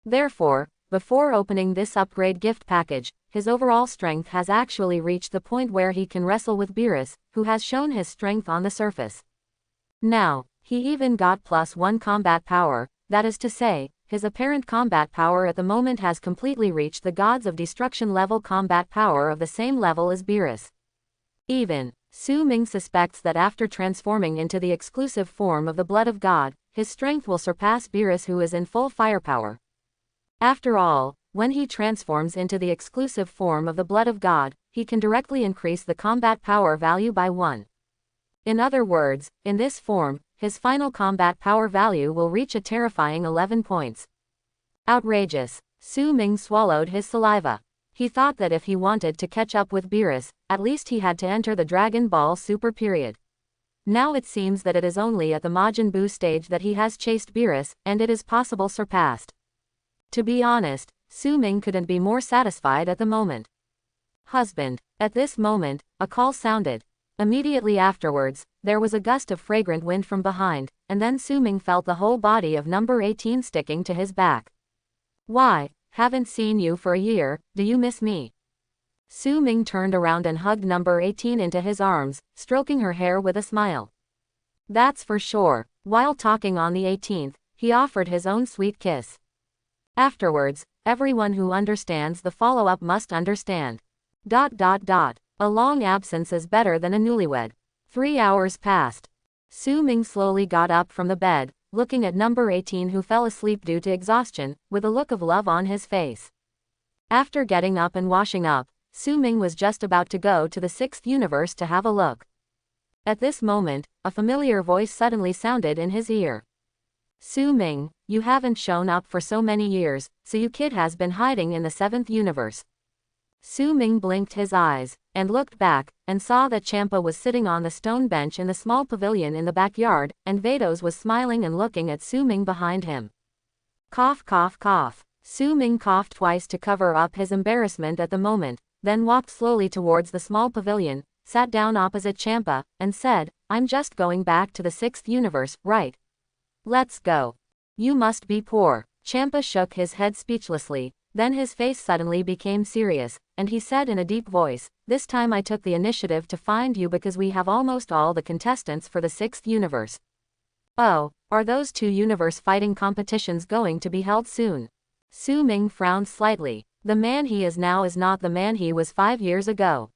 A: Therefore, before opening this upgrade gift package, his overall strength has actually reached the point where he can wrestle with Beerus, who has shown his strength on the surface. Now, he even got +1 combat power, that is to say, his apparent combat power at the moment has completely reached the Gods of Destruction level combat power of the same level as Beerus. Even, Su Ming suspects that after transforming into the exclusive form of the blood of God, his strength will surpass Beerus, who is in full firepower. After all, when he transforms into the exclusive form of the blood of God, he can directly increase the combat power value by 1. In other words, in this form, his final combat power value will reach a terrifying 11 points. Outrageous. Su Ming swallowed his saliva. He thought that if he wanted to catch up with Beerus, at least he had to enter the Dragon Ball Super period. Now it seems that it is only at the Majin Buu stage that he has chased Beerus, and it is possible surpassed. To be honest, Su Ming couldn't be more satisfied at the moment. Husband. At this moment, a call sounded. Immediately afterwards, there was a gust of fragrant wind from behind, and then Su Ming felt the whole body of number 18 sticking to his back. Why, haven't seen you for a year, do you miss me? Su Ming turned around and hugged number 18 into his arms, stroking her hair with a smile. That's for sure. While talking on the 18th, he offered his own sweet kiss. Afterwards, everyone who understands the follow-up must understand. A long absence is better than a newlywed. 3 hours passed. Su Ming slowly got up from the bed, looking at number 18, who fell asleep due to exhaustion, with a look of love on his face. After getting up and washing up, Su Ming was just about to go to the 6th universe to have a look. At this moment, a familiar voice suddenly sounded in his ear. Su Ming, you haven't shown up for so many years, so you kid has been hiding in the 7th universe. Su Ming blinked his eyes, and looked back, and saw that Champa was sitting on the stone bench in the small pavilion in the backyard, and Vados was smiling and looking at Su Ming behind him. Cough cough cough. Su Ming coughed twice to cover up his embarrassment at the moment, then walked slowly towards the small pavilion, sat down opposite Champa, and said, I'm just going back to the 6th universe, right? Let's go. You must be poor. Champa shook his head speechlessly, then his face suddenly became serious, and he said in a deep voice, this time I took the initiative to find you because we have almost all the contestants for the 6th universe. Oh, are those 2 universe fighting competitions going to be held soon? Su Ming frowned slightly. The man he is now is not the man he was 5 years ago.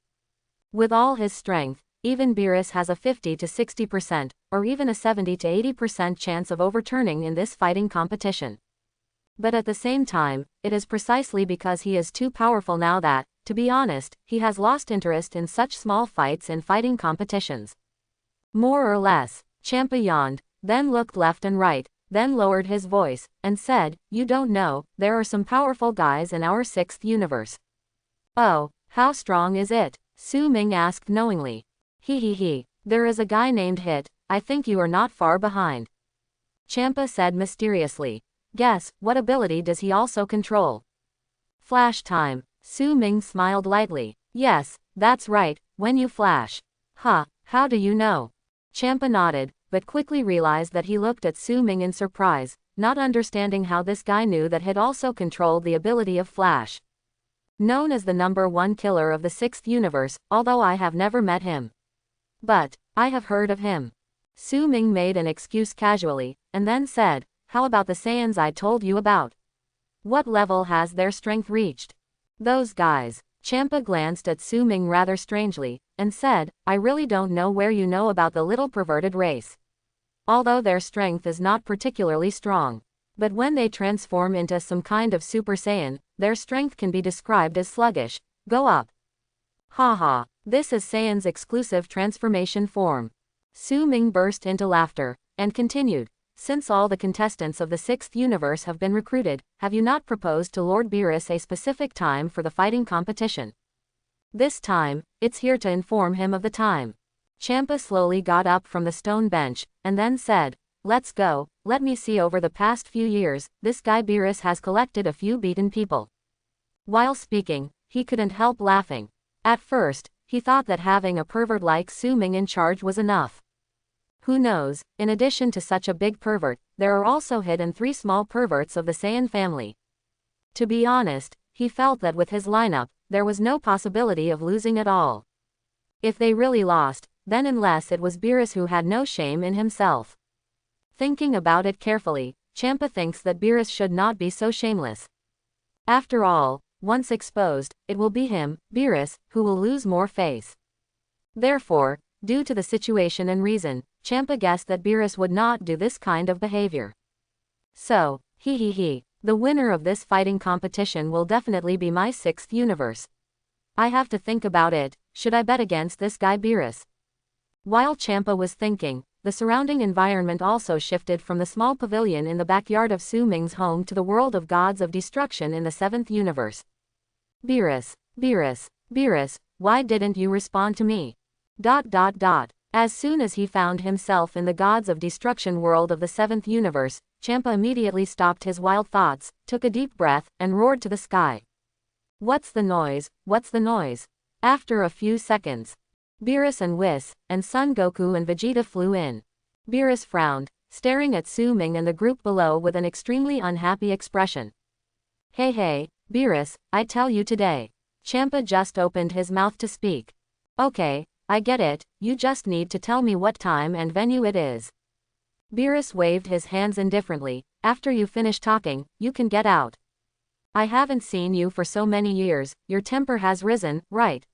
A: With all his strength, even Beerus has a 50 to 60%, or even a 70 to 80% chance of overturning in this fighting competition. But at the same time, it is precisely because he is too powerful now that, to be honest, he has lost interest in such small fights and fighting competitions. More or less. Champa yawned, then looked left and right, then lowered his voice, and said, "You don't know, there are some powerful guys in our 6th universe." "Oh, how strong is it?" Su Ming asked knowingly. He. There is a guy named Hit, I think you are not far behind." Champa said mysteriously. "Guess, what ability does he also control?" "Flash time." Su Ming smiled lightly. "Yes, that's right, when you flash." "Huh, how do you know?" Champa nodded, but quickly realized that he looked at Su Ming in surprise, not understanding how this guy knew that Hit also controlled the ability of Flash. Known as the #1 killer of the 6th universe, although I have never met him. But, I have heard of him. Su Ming made an excuse casually, and then said, "How about the Saiyans I told you about? What level has their strength reached?" "Those guys." Champa glanced at Su Ming rather strangely, and said, "I really don't know where you know about the little perverted race. Although their strength is not particularly strong. But when they transform into some kind of Super Saiyan, their strength can be described as sluggish. Go up." "Haha, this is Saiyan's exclusive transformation form." Su Ming burst into laughter, and continued, "Since all the contestants of the 6th universe have been recruited, have you not proposed to Lord Beerus a specific time for the fighting competition? This time, it's here to inform him of the time." Champa slowly got up from the stone bench, and then said, "Let's go, let me see. Over the past few years, this guy Beerus has collected a few beaten people." While speaking, he couldn't help laughing. At first, he thought that having a pervert like Su Ming in charge was enough. Who knows, in addition to such a big pervert, there are also hidden 3 small perverts of the Saiyan family. To be honest, he felt that with his lineup, there was no possibility of losing at all. If they really lost, then unless it was Beerus who had no shame in himself. Thinking about it carefully, Champa thinks that Beerus should not be so shameless. After all, once exposed, it will be him, Beerus, who will lose more face. Therefore, due to the situation and reason, Champa guessed that Beerus would not do this kind of behavior. So, the winner of this fighting competition will definitely be my 6th universe. I have to think about it. Should I bet against this guy Beerus? While Champa was thinking, the surrounding environment also shifted from the small pavilion in the backyard of Su Ming's home to the world of gods of destruction in the 7th universe. Beerus, why didn't you respond to me? ... As soon as he found himself in the gods of destruction world of the 7th universe, Champa immediately stopped his wild thoughts, took a deep breath, and roared to the sky. "What's the noise? What's the noise?" After a few seconds, Beerus and Whis, and Son Goku and Vegeta flew in. Beerus frowned, staring at Su Ming and the group below with an extremely unhappy expression. Hey, Beerus, I tell you today. Champa just opened his mouth to speak. "Okay, I get it, you just need to tell me what time and venue it is." Beerus waved his hands indifferently. "After you finish talking, you can get out. I haven't seen you for so many years, your temper has risen, right?"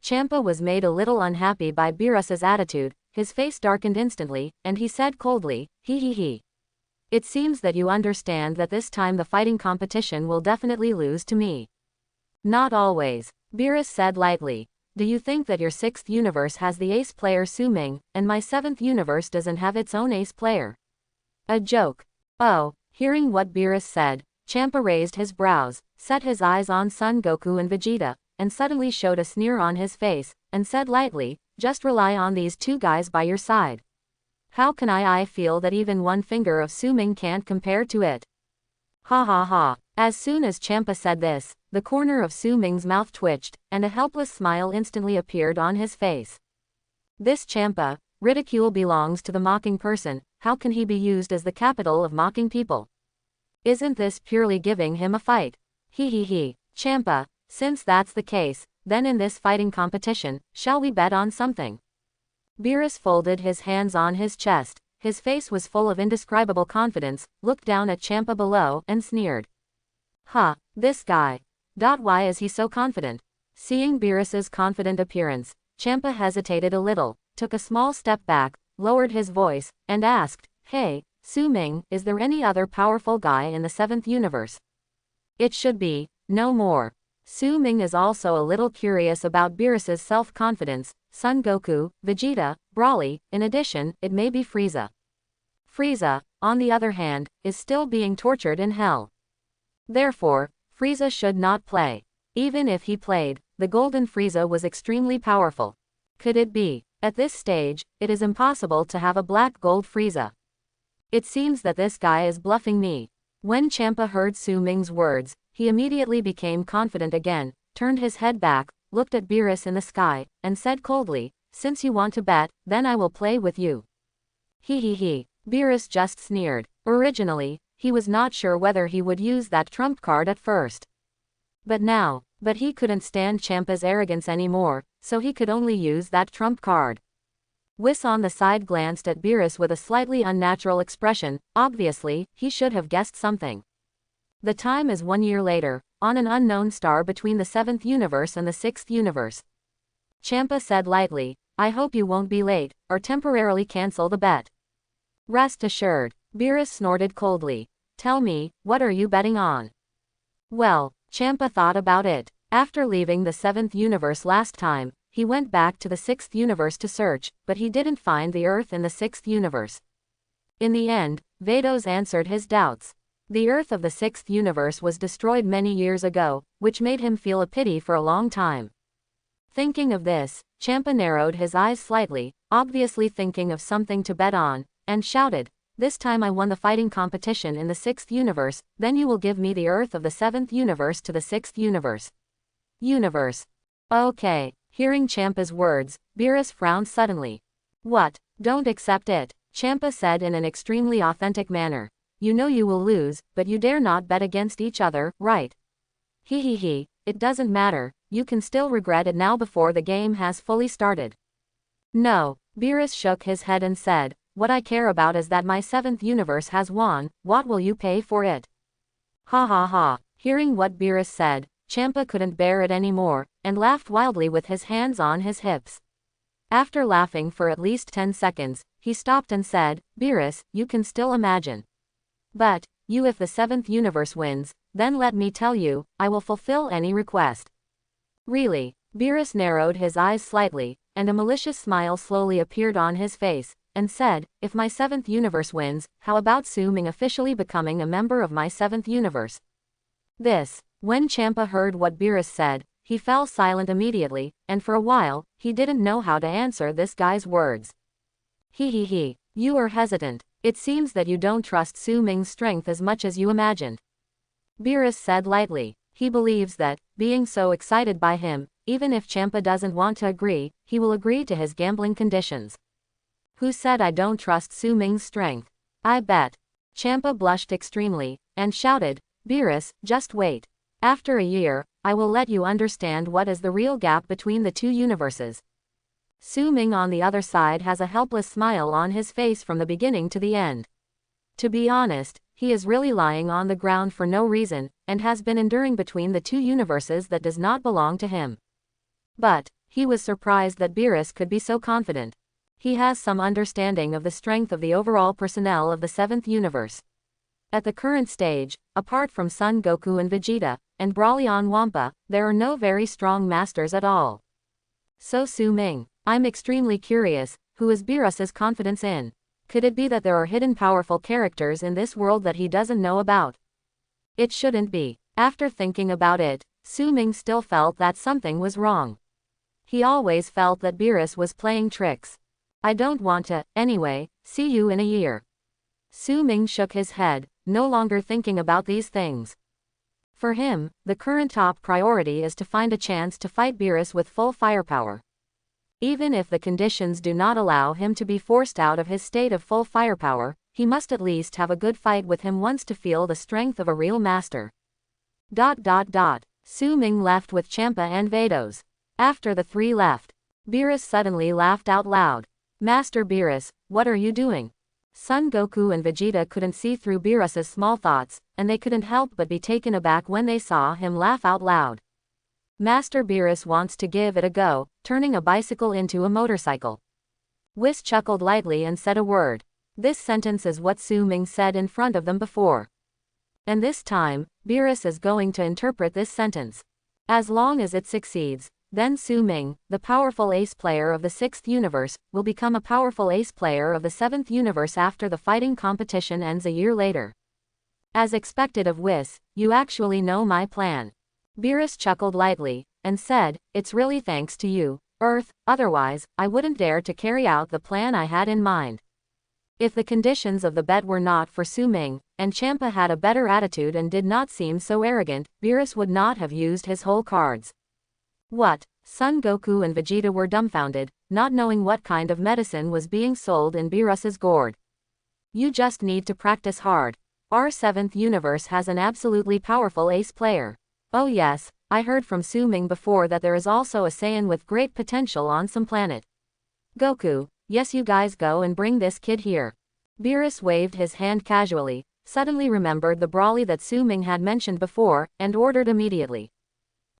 A: Champa was made a little unhappy by Beerus's attitude, his face darkened instantly, and he said coldly, He. It seems that you understand that this time the fighting competition will definitely lose to me." "Not always," Beerus said lightly. "Do you think that your 6th universe has the ace player Su Ming, and my 7th universe doesn't have its own ace player? A joke." Oh, hearing what Beerus said, Champa raised his brows, set his eyes on Son Goku and Vegeta, and suddenly showed a sneer on his face, and said lightly, "Just rely on these 2 guys by your side. How can I feel that even one finger of Su Ming can't compare to it?" Ha. As soon as Champa said this, the corner of Su Ming's mouth twitched, and a helpless smile instantly appeared on his face. This Champa, ridicule belongs to the mocking person, how can he be used as the capital of mocking people? Isn't this purely giving him a fight? He. Champa, since that's the case, then in this fighting competition, shall we bet on something? Beerus folded his hands on his chest, his face was full of indescribable confidence, looked down at Champa below, and sneered. This guy. Why is he so confident? Seeing Beerus's confident appearance, Champa hesitated a little, took a small step back, lowered his voice, and asked, "Hey, Su Ming, is there any other powerful guy in the 7th universe?" It should be, no more. Su Ming is also a little curious about Beerus's self-confidence, Son Goku, Vegeta, Broly, in addition, it may be Frieza. Frieza, on the other hand, is still being tortured in hell. Therefore, Frieza should not play. Even if he played, the Golden Frieza was extremely powerful. Could it be? At this stage, it is impossible to have a black gold Frieza. It seems that this guy is bluffing me. When Champa heard Su Ming's words, he immediately became confident again, turned his head back, looked at Beerus in the sky, and said coldly, "Since you want to bet, then I will play with you." He. Beerus just sneered. Originally, he was not sure whether he would use that trump card at first. But he couldn't stand Champa's arrogance anymore, so he could only use that trump card. Whis on the side glanced at Beerus with a slightly unnatural expression. Obviously, he should have guessed something. The time is 1 year later, on an unknown star between the 7th universe and the 6th universe. Champa said lightly, "I hope you won't be late, or temporarily cancel the bet." Rest assured, Beerus snorted coldly. "Tell me, what are you betting on?" Well, Champa thought about it. After leaving the 7th universe last time, he went back to the 6th universe to search, but he didn't find the Earth in the 6th universe. In the end, Vados answered his doubts. The Earth of the 6th universe was destroyed many years ago, which made him feel a pity for a long time. Thinking of this, Champa narrowed his eyes slightly, obviously thinking of something to bet on, and shouted, "This time I won the fighting competition in the 6th universe, then you will give me the Earth of the 7th universe to the 6th universe." Okay. Hearing Champa's words, Beerus frowned suddenly. "What? Don't accept it," Champa said in an extremely authentic manner. "You know you will lose, but you dare not bet against each other, right?" It doesn't matter, you can still regret it now before the game has fully started." "No," Beerus shook his head and said, "what I care about is that my 7th universe has won. What will you pay for it?" Ha. Hearing what Beerus said, Champa couldn't bear it anymore, and laughed wildly with his hands on his hips. After laughing for at least 10 seconds, he stopped and said, "Beerus, you can still imagine. But, if the 7th universe wins, then let me tell you, I will fulfill any request." "Really?" Beerus narrowed his eyes slightly, and a malicious smile slowly appeared on his face, and said, "If my 7th universe wins, how about Su Ming officially becoming a member of my 7th universe?" When Champa heard what Beerus said, he fell silent immediately, and for a while, he didn't know how to answer this guy's words. You are hesitant. It seems that you don't trust Su Ming's strength as much as you imagined." Beerus said lightly. He believes that, being so excited by him, even if Champa doesn't want to agree, he will agree to his gambling conditions. "Who said I don't trust Su Ming's strength? I bet." Champa blushed extremely, and shouted, "Beerus, just wait. After a year, I will let you understand what is the real gap between the 2 universes." Su Ming on the other side has a helpless smile on his face from the beginning to the end. To be honest, he is really lying on the ground for no reason, and has been enduring between the 2 universes that does not belong to him. But, he was surprised that Beerus could be so confident. He has some understanding of the strength of the overall personnel of the 7th universe. At the current stage, apart from Son Goku and Vegeta, and Broly on Wampa, there are no very strong masters at all. So Su Ming, I'm extremely curious, who is Beerus's confidence in? Could it be that there are hidden powerful characters in this world that he doesn't know about? It shouldn't be. After thinking about it, Su Ming still felt that something was wrong. He always felt that Beerus was playing tricks. "I don't want to, anyway, see you in a year." Su Ming shook his head, no longer thinking about these things. For him, the current top priority is to find a chance to fight Beerus with full firepower. Even if the conditions do not allow him to be forced out of his state of full firepower, he must at least have a good fight with him once to feel the strength of a real master. Su Ming left with Champa and Vados. After the 3 left, Beerus suddenly laughed out loud. "Master Beerus, what are you doing?" Son Goku and Vegeta couldn't see through Beerus's small thoughts, and they couldn't help but be taken aback when they saw him laugh out loud. Master Beerus wants to give it a go, turning a bicycle into a motorcycle. Whis chuckled lightly and said a word. This sentence is what Su Ming said in front of them before. And this time, Beerus is going to interpret this sentence. As long as it succeeds, then Su Ming, the powerful ace player of the 6th universe, will become a powerful ace player of the 7th universe after the fighting competition ends a year later. As expected of Whis, you actually know my plan. Beerus chuckled lightly, and said, it's really thanks to you, Earth, otherwise, I wouldn't dare to carry out the plan I had in mind. If the conditions of the bet were not for Su Ming, and Champa had a better attitude and did not seem so arrogant, Beerus would not have used his whole cards. What? Son Goku and Vegeta were dumbfounded, not knowing what kind of medicine was being sold in Beerus's gourd. You just need to practice hard. Our 7th universe has an absolutely powerful ace player. Oh yes, I heard from Su Ming before that there is also a Saiyan with great potential on some planet. Goku, yes, you guys go and bring this kid here. Beerus waved his hand casually, suddenly remembered the Brawly that Su Ming had mentioned before, and ordered immediately.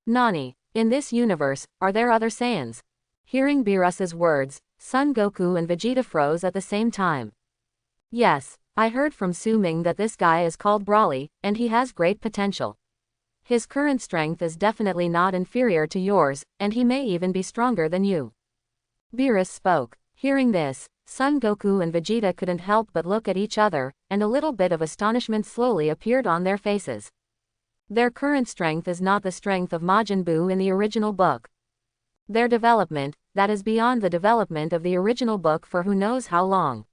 A: Nani, in this universe, are there other Saiyans? Hearing Beerus's words, Son Goku and Vegeta froze at the same time. Yes, I heard from Su Ming that this guy is called Brawly, and he has great potential. His current strength is definitely not inferior to yours, and he may even be stronger than you. Beerus spoke. Hearing this, Son Goku and Vegeta couldn't help but look at each other, and a little bit of astonishment slowly appeared on their faces. Their current strength is not the strength of Majin Buu in the original book. Their development, that is beyond the development of the original book for who knows how long.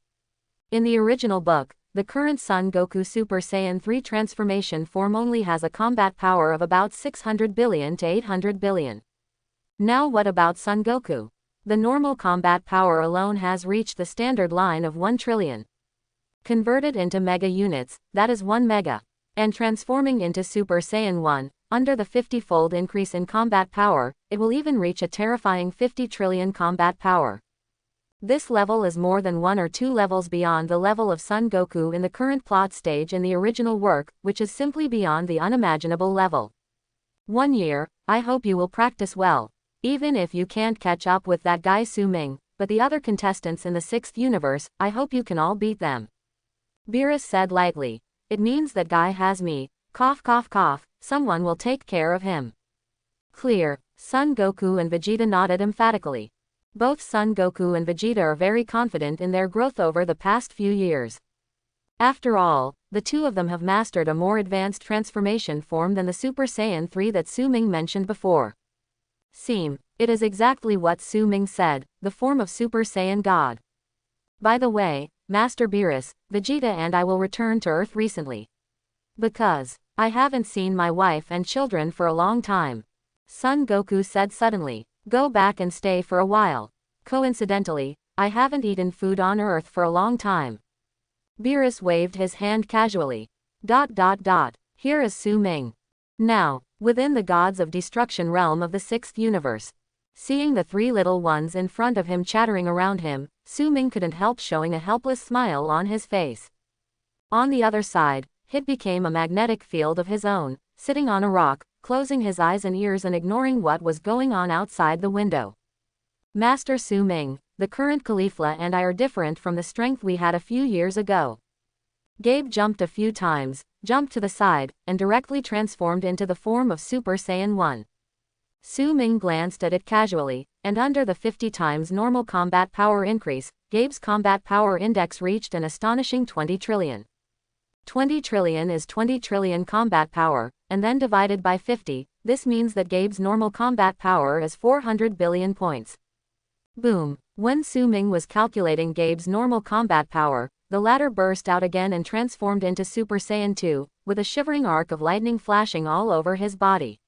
A: In the original book, the current Son Goku Super Saiyan 3 transformation form only has a combat power of about 600 billion to 800 billion. Now what about Son Goku? The normal combat power alone has reached the standard line of 1 trillion. Converted into mega units, that is 1 mega. And transforming into Super Saiyan 1, under the 50-fold increase in combat power, it will even reach a terrifying 50 trillion combat power. This level is more than 1 or 2 levels beyond the level of Son Goku in the current plot stage in the original work, which is simply beyond the unimaginable level. 1 year, I hope you will practice well. Even if you can't catch up with that guy Su Ming, but the other contestants in the 6th universe, I hope you can all beat them. Beerus said lightly. It means that guy has me, cough cough cough, someone will take care of him. Clear, Son Goku and Vegeta nodded emphatically. Both Son Goku and Vegeta are very confident in their growth over the past few years. After all, the two of them have mastered a more advanced transformation form than the Super Saiyan 3 that Su Ming mentioned before. It is exactly what Su Ming said, the form of Super Saiyan God. By the way, Master Beerus, Vegeta and I will return to Earth recently. Because I haven't seen my wife and children for a long time. Son Goku said suddenly. Go back and stay for a while. Coincidentally, I haven't eaten food on Earth for a long time. Beerus waved his hand casually. ... Here is Su Ming. Now, within the gods of destruction realm of the 6th universe. Seeing the 3 little ones in front of him chattering around him, Su Ming couldn't help showing a helpless smile on his face. On the other side, Hit became a magnetic field of his own, sitting on a rock, closing his eyes and ears and ignoring what was going on outside the window. Master Su Ming, the current Caulifla and I are different from the strength we had a few years ago. Gabe jumped a few times, jumped to the side, and directly transformed into the form of Super Saiyan 1. Su Ming glanced at it casually, and under the 50 times normal combat power increase, Gabe's combat power index reached an astonishing 20 trillion. 20 trillion is 20 trillion combat power, and then divided by 50, this means that Gabe's normal combat power is 400 billion points. Boom! When Su Ming was calculating Gabe's normal combat power, the latter burst out again and transformed into Super Saiyan 2, with a shivering arc of lightning flashing all over his body.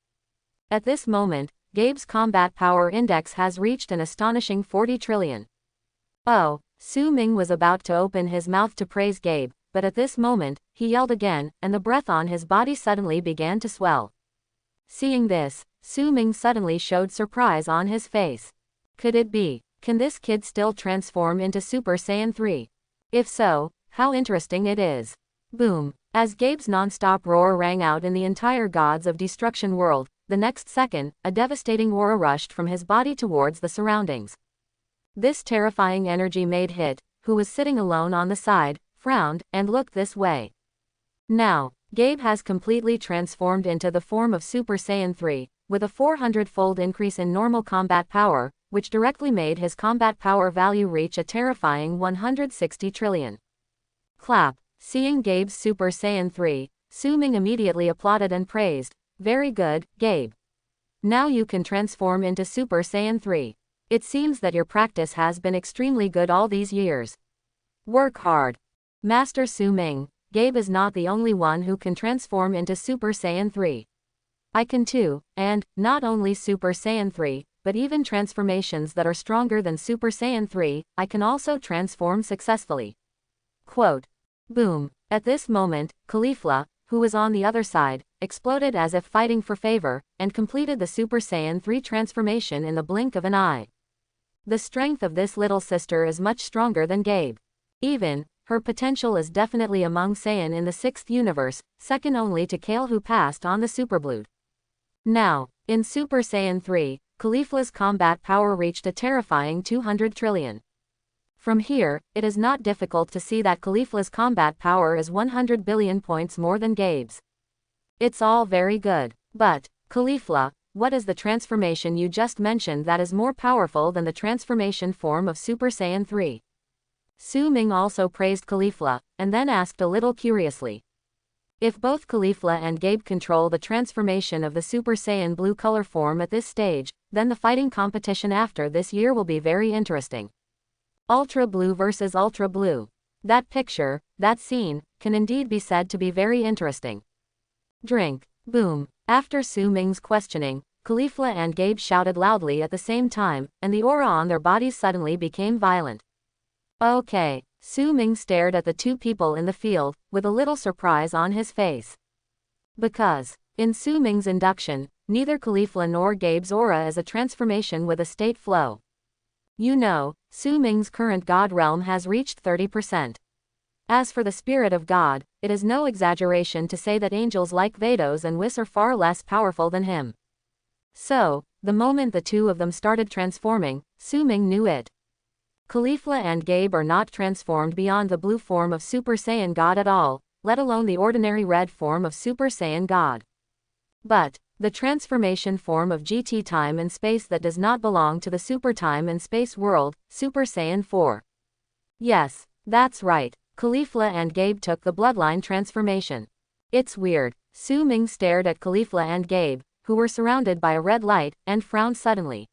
A: At this moment, Gabe's combat power index has reached an astonishing 40 trillion. Oh, Su Ming was about to open his mouth to praise Gabe, but at this moment, he yelled again, and the breath on his body suddenly began to swell. Seeing this, Su Ming suddenly showed surprise on his face. Could it be? Can this kid still transform into Super Saiyan 3? If so, how interesting it is. Boom. As Gabe's non-stop roar rang out in the entire Gods of Destruction world, the next second, a devastating aura rushed from his body towards the surroundings. This terrifying energy made Hit, who was sitting alone on the side, frowned, and looked this way. Now, Gabe has completely transformed into the form of Super Saiyan 3, with a 400-fold increase in normal combat power, which directly made his combat power value reach a terrifying 160 trillion. Clap. Seeing Gabe's Super Saiyan 3, Su Ming immediately applauded and praised. Very good, Gabe. Now you can transform into Super Saiyan 3. It seems that your practice has been extremely good all these years. Work hard. Master Su Ming, Gabe is not the only one who can transform into Super Saiyan 3. I can too, and, not only Super Saiyan 3, but even transformations that are stronger than Super Saiyan 3, I can also transform successfully. Quote. Boom. At this moment, Caulifla, who was on the other side, exploded as if fighting for favor, and completed the Super Saiyan 3 transformation in the blink of an eye. The strength of this little sister is much stronger than Gabe. Even, her potential is definitely among Saiyan in the 6th universe, second only to Kale who passed on the Super Blood. Now, in Super Saiyan 3, Caulifla's combat power reached a terrifying 200 trillion. From here, it is not difficult to see that Caulifla's combat power is 100 billion points more than Gabe's. It's all very good. But, Caulifla, what is the transformation you just mentioned that is more powerful than the transformation form of Super Saiyan 3? Su Ming also praised Caulifla, and then asked a little curiously. If both Caulifla and Gabe control the transformation of the Super Saiyan blue color form at this stage, then the fighting competition after this year will be very interesting. Ultra Blue versus Ultra Blue. That picture, that scene, can indeed be said to be very interesting. Drink. Boom. After Su Ming's questioning, Caulifla and Gabe shouted loudly at the same time, and the aura on their bodies suddenly became violent. Okay. Su Ming stared at the two people in the field, with a little surprise on his face. Because, in Su Ming's induction, neither Caulifla nor Gabe's aura is a transformation with a state flow. You know, Su Ming's current God realm has reached 30%. As for the spirit of God, it is no exaggeration to say that angels like Vados and Whis are far less powerful than him. So, the moment the two of them started transforming, Su Ming knew it. Caulifla and Gabe are not transformed beyond the blue form of Super Saiyan God at all, let alone the ordinary red form of Super Saiyan God. But, the transformation form of GT time and space that does not belong to the Super Time and Space world, Super Saiyan 4. Yes, that's right, Caulifla and Gabe took the bloodline transformation. It's weird. Su Ming stared at Caulifla and Gabe, who were surrounded by a red light, and frowned suddenly.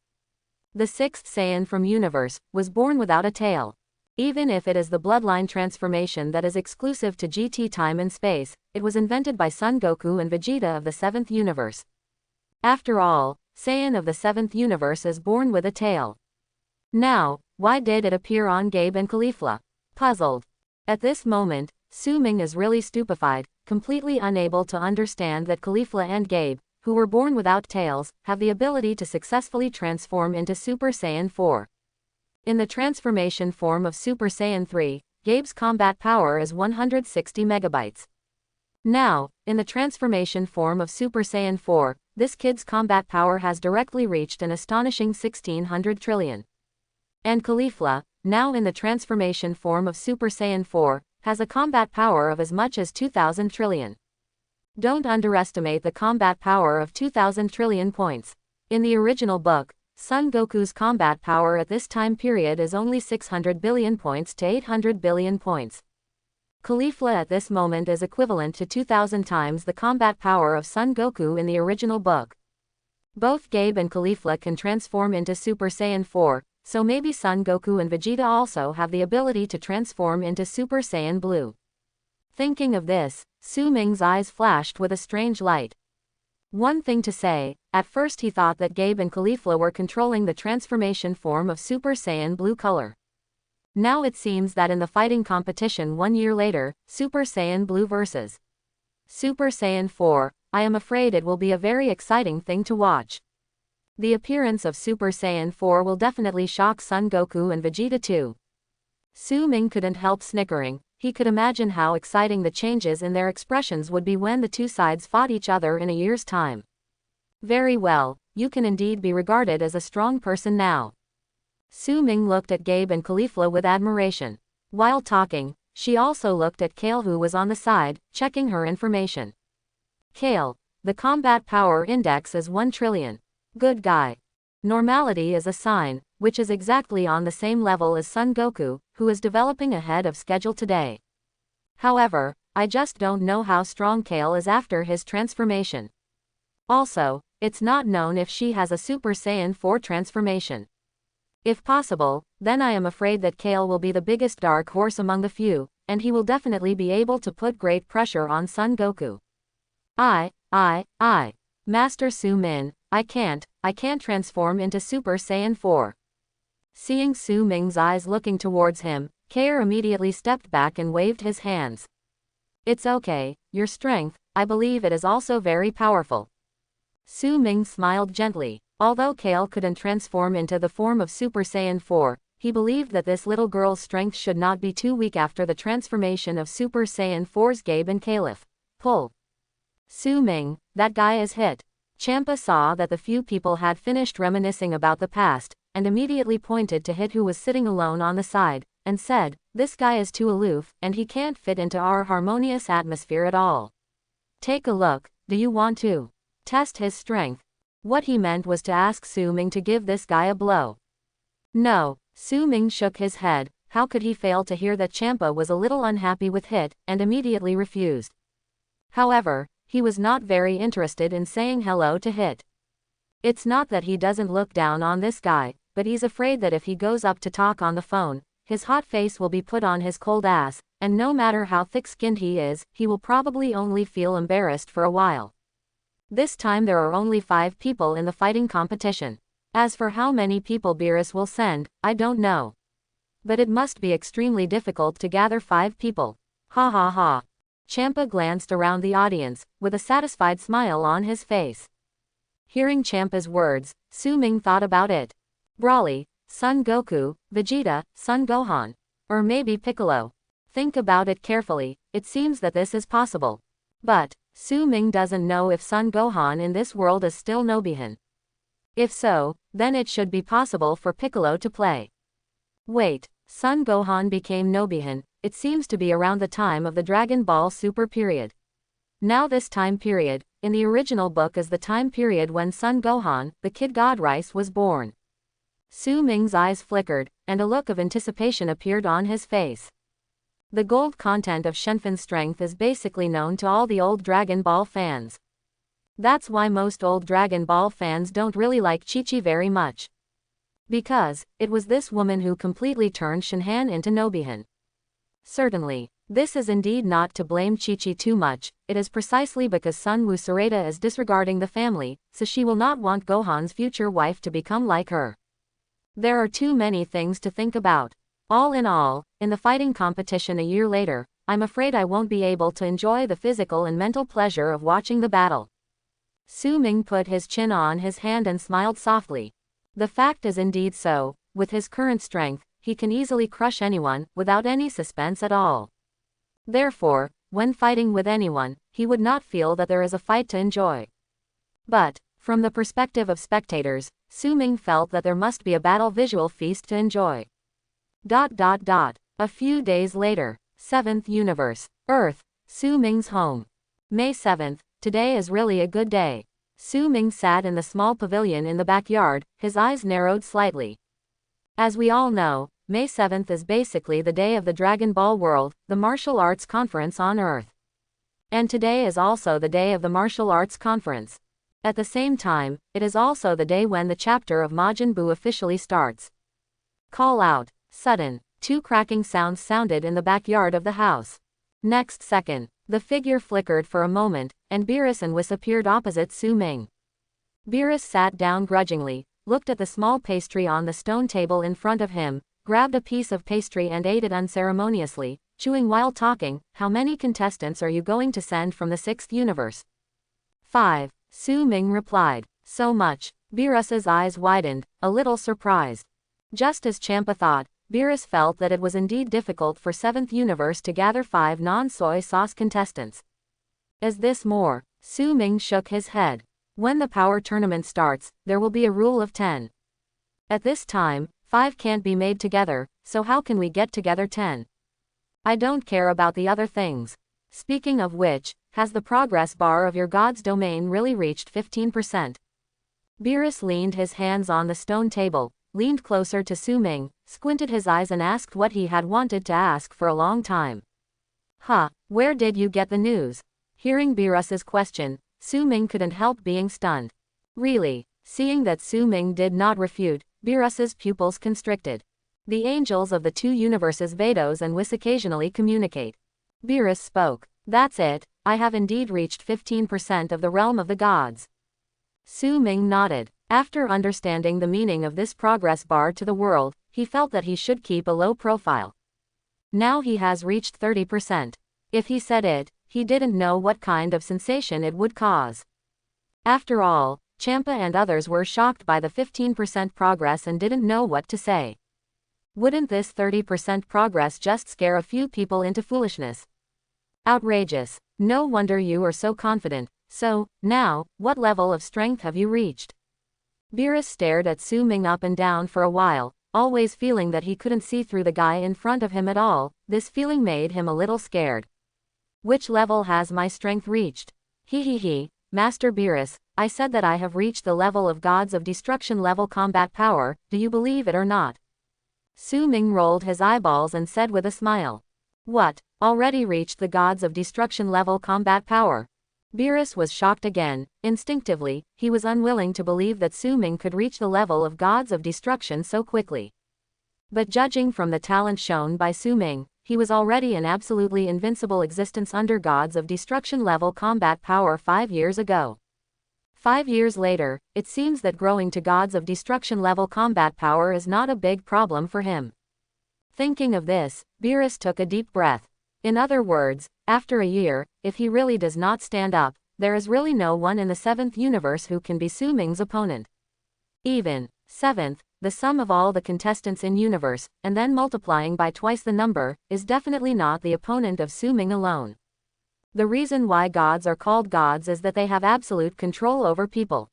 A: The 6th Saiyan from Universe was born without a tail. Even if it is the bloodline transformation that is exclusive to GT time and space, it was invented by Son Goku and Vegeta of the 7th universe. After all, Saiyan of the 7th universe is born with a tail. Now, why did it appear on Gabe and Caulifla? Puzzled. At this moment, Su Ming is really stupefied, completely unable to understand that Caulifla and Gabe, who were born without tails, have the ability to successfully transform into Super Saiyan 4. In the transformation form of Super Saiyan 3, Gabe's combat power is 160 megabytes. Now, in the transformation form of Super Saiyan 4, this kid's combat power has directly reached an astonishing 1600 trillion. And Caulifla, now in the transformation form of Super Saiyan 4, has a combat power of as much as 2000 trillion. Don't underestimate the combat power of 2000 trillion points. In the original book, Son Goku's combat power at this time period is only 600 billion points to 800 billion points. Caulifla at this moment is equivalent to 2000 times the combat power of Son Goku in the original book. Both Gabe and Caulifla can transform into Super Saiyan 4, so maybe Son Goku and Vegeta also have the ability to transform into Super Saiyan Blue. Thinking of this, Su Ming's eyes flashed with a strange light. One thing to say, at first he thought that Gabe and Caulifla were controlling the transformation form of Super Saiyan Blue color. Now it seems that in the fighting competition 1 year later, Super Saiyan Blue vs. Super Saiyan 4, I am afraid it will be a very exciting thing to watch. The appearance of Super Saiyan 4 will definitely shock Son Goku and Vegeta too. Su Ming couldn't help snickering, he could imagine how exciting the changes in their expressions would be when the two sides fought each other in a year's time. Very well, you can indeed be regarded as a strong person now. Su Ming looked at Gabe and Caulifla with admiration. While talking, she also looked at Kale, who was on the side, checking her information. Kale, the combat power index is 1 trillion. Good guy. Normality is a sign, which is exactly on the same level as Son Goku, who is developing ahead of schedule today. However, I just don't know how strong Kale is after his transformation. Also, it's not known if she has a Super Saiyan 4 transformation. If possible, then I am afraid that Kale will be the biggest dark horse among the few, and he will definitely be able to put great pressure on Son Goku. Master Su Min, I can't transform into Super Saiyan 4. Seeing Su Ming's eyes looking towards him, Kale immediately stepped back and waved his hands. It's okay, your strength, I believe it is also very powerful. Su Ming smiled gently. Although Kale couldn't transform into the form of Super Saiyan 4, he believed that this little girl's strength should not be too weak after the transformation of Super Saiyan 4's Gabe and Caliph. Pull. Su Ming, that guy is hit. Champa saw that the few people had finished reminiscing about the past, and immediately pointed to Hit, who was sitting alone on the side, and said, "This guy is too aloof, and he can't fit into our harmonious atmosphere at all. Take a look, do you want to test his strength?" What he meant was to ask Su Ming to give this guy a blow. No, Su Ming shook his head. How could he fail to hear that Champa was a little unhappy with Hit, and immediately refused. However, he was not very interested in saying hello to Hit. It's not that he doesn't look down on this guy, but he's afraid that if he goes up to talk on the phone, his hot face will be put on his cold ass, and no matter how thick-skinned he is, he will probably only feel embarrassed for a while. This time there are only 5 people in the fighting competition. As for how many people Beerus will send, I don't know. But it must be extremely difficult to gather 5 people. Ha ha ha. Champa glanced around the audience, with a satisfied smile on his face. Hearing Champa's words, Su Ming thought about it. Broly, Son Goku, Vegeta, Son Gohan. Or maybe Piccolo. Think about it carefully, it seems that this is possible. But Su Ming doesn't know if Son Gohan in this world is still Nobihin. If so, then it should be possible for Piccolo to play. Wait, Son Gohan became Nobihin, it seems to be around the time of the Dragon Ball Super period. Now this time period, in the original book, is the time period when Son Gohan, the Kid God Rice, was born. Su Ming's eyes flickered, and a look of anticipation appeared on his face. The gold content of Shenfan's strength is basically known to all the old Dragon Ball fans. That's why most old Dragon Ball fans don't really like Chi-Chi very much. Because, it was this woman who completely turned Shenhan into Nobihin. Certainly, this is indeed not to blame Chi-Chi too much, it is precisely because Sun Wu Sarada is disregarding the family, so she will not want Gohan's future wife to become like her. There are too many things to think about. All in all, in the fighting competition a year later, I'm afraid I won't be able to enjoy the physical and mental pleasure of watching the battle. Su Ming put his chin on his hand and smiled softly. The fact is indeed so, with his current strength, he can easily crush anyone, without any suspense at all. Therefore, when fighting with anyone, he would not feel that there is a fight to enjoy. But, from the perspective of spectators, Su Ming felt that there must be a battle visual feast to enjoy. A few days later, 7th Universe, Earth, Su Ming's home. May 7th, today is really a good day. Su Ming sat in the small pavilion in the backyard, his eyes narrowed slightly. As we all know, May 7th is basically the day of the Dragon Ball World, the martial arts conference on Earth. And today is also the day of the martial arts conference. At the same time, it is also the day when the chapter of Majin Buu officially starts. Call out. Sudden, 2 cracking sounds sounded in the backyard of the house. Next second, the figure flickered for a moment, and Beerus and Whis appeared opposite Su Ming. Beerus sat down grudgingly, looked at the small pastry on the stone table in front of him, grabbed a piece of pastry and ate it unceremoniously, chewing while talking. How many contestants are you going to send from the 6th universe? 5, Su Ming replied. So much. Beerus's eyes widened, a little surprised. Just as Champa thought, Beerus felt that it was indeed difficult for 7th Universe to gather 5 non-soy sauce contestants. Is this more? Su Ming shook his head. When the power tournament starts, there will be a rule of 10. At this time, 5 can't be made together, so how can we get together 10? I don't care about the other things. Speaking of which, has the progress bar of your god's domain really reached 15%? Beerus leaned his hands on the stone table, leaned closer to Su Ming, squinted his eyes and asked what he had wanted to ask for a long time. Huh, where did you get the news? Hearing Beerus's question, Su Ming couldn't help being stunned. Really? Seeing that Su Ming did not refute, Beerus's pupils constricted. The angels of the 2 universes Vados and Whis occasionally communicate. Beerus spoke. That's it, I have indeed reached 15% of the realm of the gods. Su Ming nodded. After understanding the meaning of this progress bar to the world, he felt that he should keep a low profile. Now he has reached 30%. If he said it, he didn't know what kind of sensation it would cause. After all, Champa and others were shocked by the 15% progress and didn't know what to say. Wouldn't this 30% progress just scare a few people into foolishness? Outrageous. No wonder you are so confident. So, now, what level of strength have you reached? Beerus stared at Su Ming up and down for a while, always feeling that he couldn't see through the guy in front of him at all. This feeling made him a little scared. Which level has my strength reached? He, Master Beerus, I said that I have reached the level of Gods of Destruction level combat power, do you believe it or not? Su Ming rolled his eyeballs and said with a smile. What, already reached the Gods of Destruction level combat power? Beerus was shocked again. Instinctively, he was unwilling to believe that Su Ming could reach the level of Gods of Destruction so quickly. But judging from the talent shown by Su Ming, he was already an absolutely invincible existence under Gods of Destruction level combat power 5 years ago. 5 years later, it seems that growing to Gods of Destruction level combat power is not a big problem for him. Thinking of this, Beerus took a deep breath. In other words, after a year, if he really does not stand up, there is really no one in the 7th universe who can be Su Ming's opponent. Even 7th, the sum of all the contestants in universe, and then multiplying by twice the number, is definitely not the opponent of Su Ming alone. The reason why gods are called gods is that they have absolute control over people.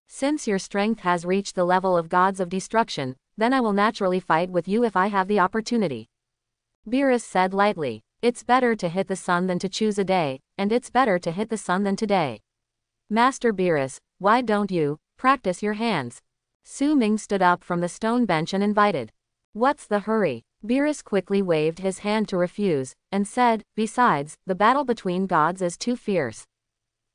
A: Since your strength has reached the level of Gods of Destruction, then I will naturally fight with you if I have the opportunity. Beerus said lightly. It's better to hit the sun than to choose a day, and it's better to hit the sun than today. Master Beerus, why don't you practice your hands? Su Ming stood up from the stone bench and invited. What's the hurry? Beerus quickly waved his hand to refuse, and said, besides, the battle between gods is too fierce.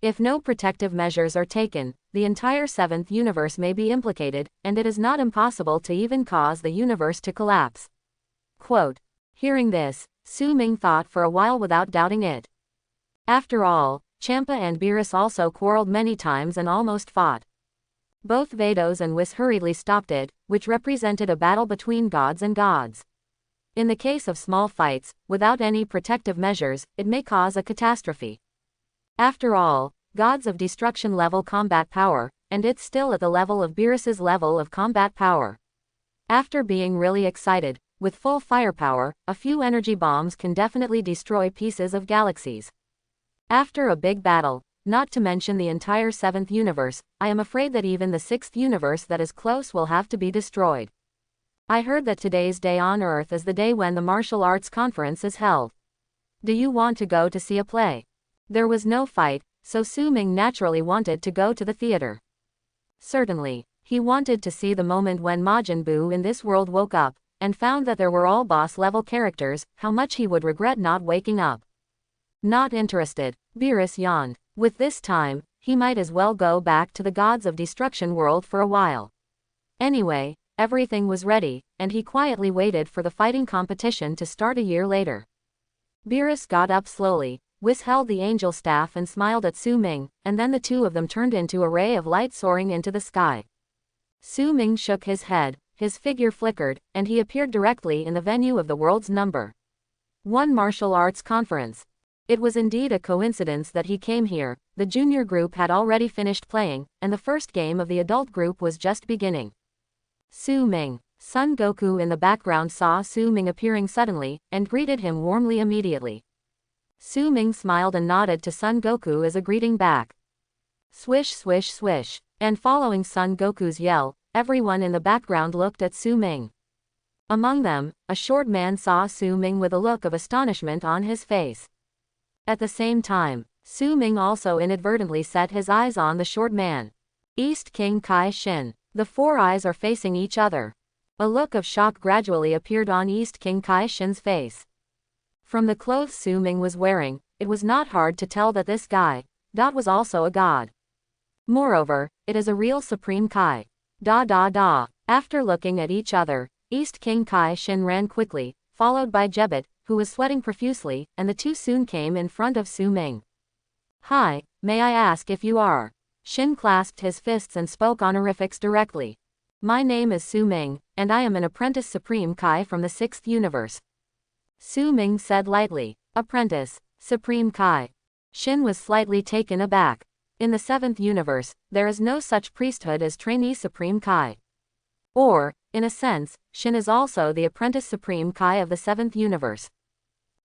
A: If no protective measures are taken, the entire 7th universe may be implicated, and it is not impossible to even cause the universe to collapse. Quote. Hearing this, Su Ming thought for a while without doubting it. After all, Champa and Beerus also quarreled many times and almost fought. Both Vados and Whis hurriedly stopped it, which represented a battle between gods and gods. In the case of small fights, without any protective measures, it may cause a catastrophe. After all, Gods of Destruction level combat power, and it's still at the level of Beerus's level of combat power. After being really excited, with full firepower, a few energy bombs can definitely destroy pieces of galaxies. After a big battle, not to mention the entire 7th universe, I am afraid that even the 6th universe that is close will have to be destroyed. I heard that today's day on Earth is the day when the martial arts conference is held. Do you want to go to see a play? There was no fight, so Su Ming naturally wanted to go to the theater. Certainly, he wanted to see the moment when Majin Buu in this world woke up, and found that there were all boss-level characters. How much he would regret not waking up. Not interested, Beerus yawned. With this time, he might as well go back to the Gods of Destruction world for a while. Anyway, everything was ready, and he quietly waited for the fighting competition to start a year later. Beerus got up slowly, Whis held the angel staff and smiled at Su Ming, and then the two of them turned into a ray of light soaring into the sky. Su Ming shook his head, his figure flickered, and he appeared directly in the venue of the world's number 1 martial arts conference. It was indeed a coincidence that he came here. The junior group had already finished playing, and the first game of the adult group was just beginning. Su Ming, Son Goku in the background saw Su Ming appearing suddenly, and greeted him warmly immediately. Su Ming smiled and nodded to Son Goku as a greeting back. Swish swish swish. And following Son Goku's yell, everyone in the background looked at Su Ming. Among them, a short man saw Su Ming with a look of astonishment on his face. At the same time, Su Ming also inadvertently set his eyes on the short man. East King Kai Shin. The four eyes are facing each other. A look of shock gradually appeared on East King Kai Shin's face. From the clothes Su Ming was wearing, it was not hard to tell that this guy, was also a god. Moreover, it is a real Supreme Kai. After looking at each other, East King Kai Shin ran quickly, followed by Jebet, who was sweating profusely, and the two soon came in front of Su Ming. Hi, may I ask if you are? Shin clasped his fists and spoke honorifics directly. My name is Su Ming, and I am an apprentice Supreme Kai from the 6th universe. Su Ming said lightly. Apprentice, Supreme Kai. Shin was slightly taken aback. In the 7th universe, there is no such priesthood as trainee Supreme Kai. Or, in a sense, Shin is also the apprentice Supreme Kai of the 7th universe.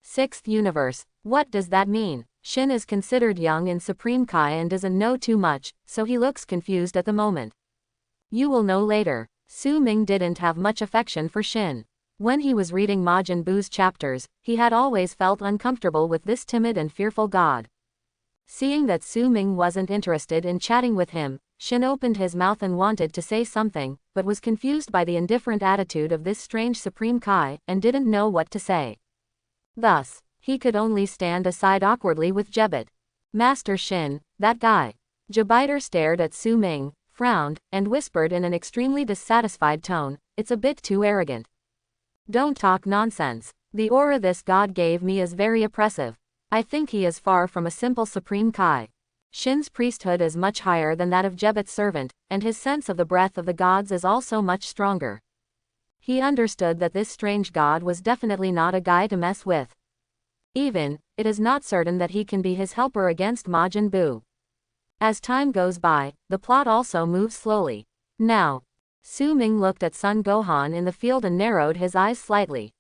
A: 6th universe, what does that mean? Shin is considered young in Supreme Kai and doesn't know too much, so he looks confused at the moment. You will know later. Su Ming didn't have much affection for Shin. When he was reading Majin Buu's chapters, he had always felt uncomfortable with this timid and fearful god. Seeing that Su Ming wasn't interested in chatting with him, Shin opened his mouth and wanted to say something, but was confused by the indifferent attitude of this strange Supreme Kai, and didn't know what to say. Thus, he could only stand aside awkwardly with Jebet. Master Shin, that guy. Jebiter stared at Su Ming, frowned, and whispered in an extremely dissatisfied tone, it's a bit too arrogant. Don't talk nonsense. The aura this god gave me is very oppressive. I think he is far from a simple Supreme Kai. Shin's priesthood is much higher than that of Jebet's servant, and his sense of the breath of the gods is also much stronger. He understood that this strange god was definitely not a guy to mess with. Even, it is not certain that he can be his helper against Majin Buu. As time goes by, the plot also moves slowly. Now, Su Ming looked at Son Gohan in the field and narrowed his eyes slightly.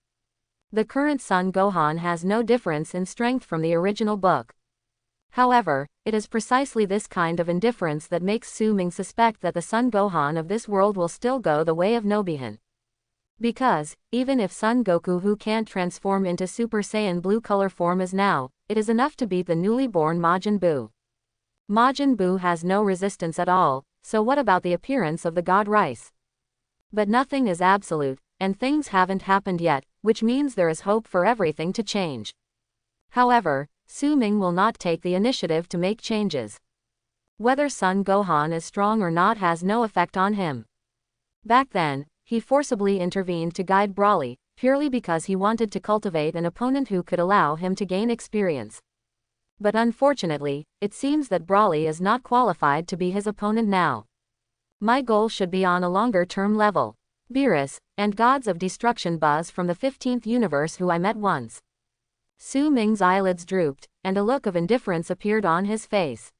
A: The current Son Gohan has no difference in strength from the original book. However, it is precisely this kind of indifference that makes Su Ming suspect that the Son Gohan of this world will still go the way of Nobihan. Because, even if Son Goku who can't transform into Super Saiyan blue color form is now, it is enough to beat the newly born Majin Buu. Majin Buu has no resistance at all, so what about the appearance of the god Rice? But nothing is absolute, and things haven't happened yet, which means there is hope for everything to change. However, Su Ming will not take the initiative to make changes. Whether Son Gohan is strong or not has no effect on him. Back then, he forcibly intervened to guide Broly, purely because he wanted to cultivate an opponent who could allow him to gain experience. But unfortunately, it seems that Broly is not qualified to be his opponent now. My goal should be on a longer-term level. Beerus, and Gods of Destruction Buzz from the 15th universe who I met once. Su Ming's eyelids drooped, and a look of indifference appeared on his face.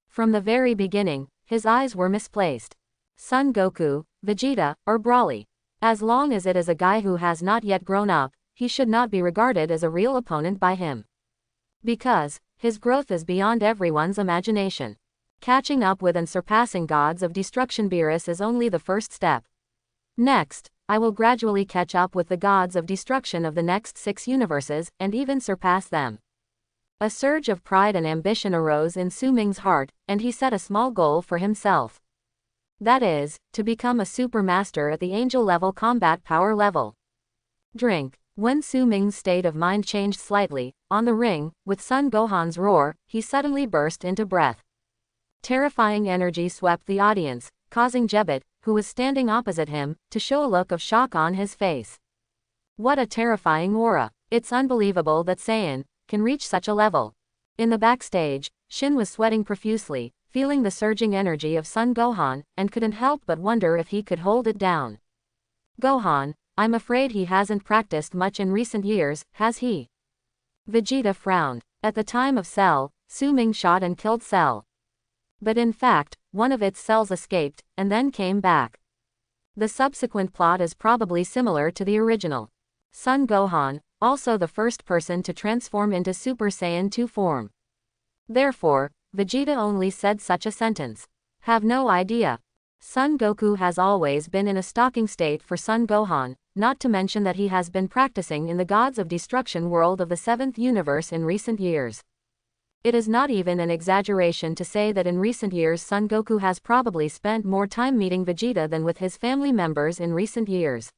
A: From the very beginning, his eyes were misplaced. Son Goku, Vegeta, or Broly. As long as it is a guy who has not yet grown up, he should not be regarded as a real opponent by him. Because, his growth is beyond everyone's imagination. Catching up with and surpassing Gods of Destruction Beerus is only the first step. Next, I will gradually catch up with the Gods of Destruction of the next 6 universes, and even surpass them. A surge of pride and ambition arose in Su Ming's heart, and he set a small goal for himself. That is, to become a super master at the angel level combat power level. Drink. When Su Ming's state of mind changed slightly, on the ring, with Son Gohan's roar, he suddenly burst into breath. Terrifying energy swept the audience, causing Jebet, who was standing opposite him, to show a look of shock on his face. What a terrifying aura. It's unbelievable that Saiyan can reach such a level. In the backstage, Shin was sweating profusely, feeling the surging energy of Son Gohan, and couldn't help but wonder if he could hold it down. Gohan, I'm afraid he hasn't practiced much in recent years, has he? Vegeta frowned. At the time of Cell, Su Ming shot and killed Cell. But in fact, one of its cells escaped, and then came back. The subsequent plot is probably similar to the original. Son Gohan, also the first person to transform into Super Saiyan 2 form. Therefore, Vegeta only said such a sentence. Have no idea. Son Goku has always been in a stalking state for Son Gohan, not to mention that he has been practicing in the Gods of Destruction world of the 7th universe in recent years. It is not even an exaggeration to say that in recent years Son Goku has probably spent more time meeting Vegeta than with his family members in recent years.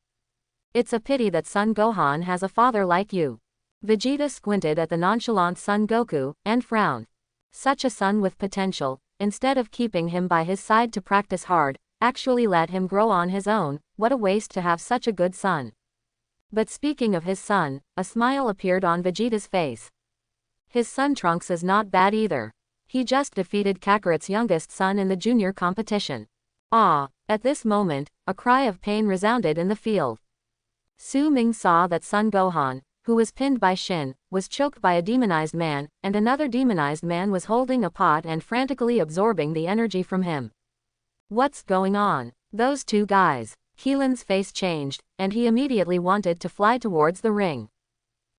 A: It's a pity that Son Gohan has a father like you. Vegeta squinted at the nonchalant Son Goku, and frowned. Such a son with potential, instead of keeping him by his side to practice hard, actually let him grow on his own. What a waste to have such a good son. But speaking of his son, a smile appeared on Vegeta's face. His son Trunks is not bad either. He just defeated Kakarot's youngest son in the junior competition. Ah! At this moment, a cry of pain resounded in the field. Su Ming saw that Son Gohan, who was pinned by Shin, was choked by a demonized man, and another demonized man was holding a pot and frantically absorbing the energy from him. What's going on? Those two guys. Keelan's face changed, and he immediately wanted to fly towards the ring.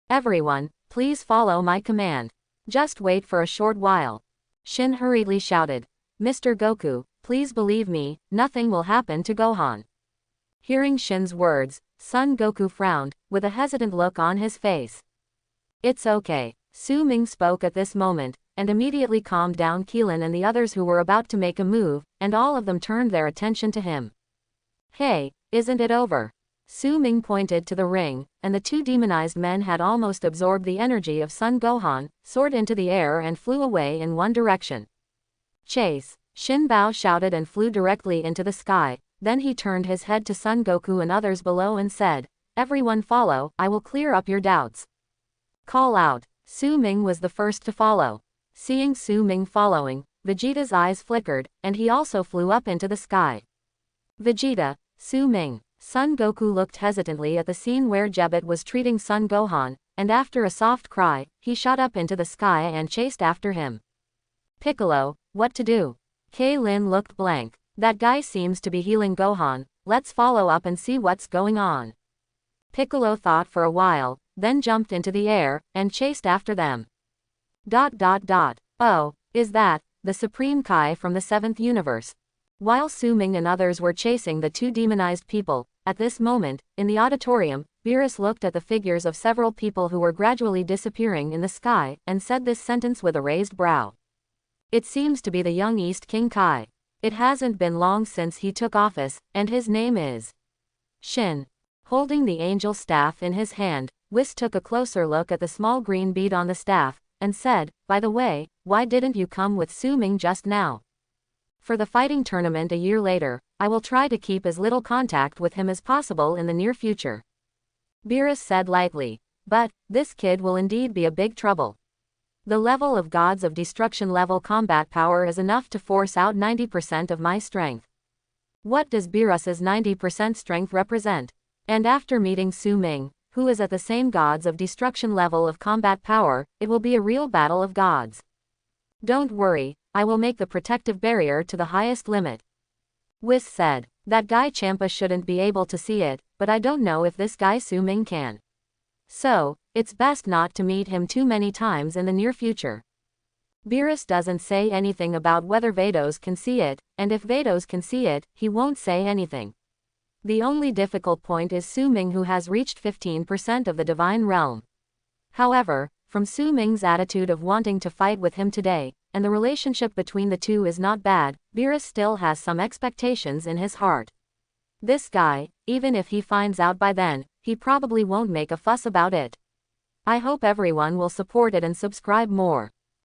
A: Everyone, please follow my command. Just wait for a short while. Shin hurriedly shouted. Mr. Goku, please believe me, nothing will happen to Gohan. Hearing Shin's words, Son Goku frowned, with a hesitant look on his face. It's okay. Su Ming spoke at this moment, and immediately calmed down Keelan and the others who were about to make a move, and all of them turned their attention to him. Hey, isn't it over? Su Ming pointed to the ring, and the two demonized men had almost absorbed the energy of Son Gohan, soared into the air and flew away in one direction. Chase! Shin Bao shouted and flew directly into the sky. Then he turned his head to Son Goku and others below and said, Everyone follow, I will clear up your doubts. Call out. Su Ming was the first to follow. Seeing Su Ming following, Vegeta's eyes flickered, and he also flew up into the sky. Vegeta, Su Ming. Son Goku looked hesitantly at the scene where Jebet was treating Son Gohan, and after a soft cry, he shot up into the sky and chased after him. Piccolo, what to do? Lin looked blank. That guy seems to be healing Gohan, let's follow up and see what's going on. Piccolo thought for a while, then jumped into the air, and chased after them. Oh, is that the Supreme Kai from the 7th universe? While Su Ming and others were chasing the two demonized people, at this moment, in the auditorium, Beerus looked at the figures of several people who were gradually disappearing in the sky, and said this sentence with a raised brow. It seems to be the young East King Kai. It hasn't been long since he took office, and his name is Shin. Holding the angel staff in his hand, Whis took a closer look at the small green bead on the staff, and said, By the way, why didn't you come with Su Ming just now? For the fighting tournament a year later, I will try to keep as little contact with him as possible in the near future. Beerus said lightly. But, this kid will indeed be a big trouble. The level of Gods of Destruction level combat power is enough to force out 90% of my strength. What does Beerus's 90% strength represent? And after meeting Su Ming, who is at the same Gods of Destruction level of combat power, it will be a real battle of gods. Don't worry, I will make the protective barrier to the highest limit. Whis said. That guy Champa shouldn't be able to see it, but I don't know if this guy Su Ming can. So, it's best not to meet him too many times in the near future. Beerus doesn't say anything about whether Vados can see it, and if Vados can see it, he won't say anything. The only difficult point is Su Ming, who has reached 15% of the divine realm. However, from Su Ming's attitude of wanting to fight with him today, and the relationship between the two is not bad, Beerus still has some expectations in his heart. This guy, even if he finds out by then, he probably won't make a fuss about it. I hope everyone will support it and subscribe more.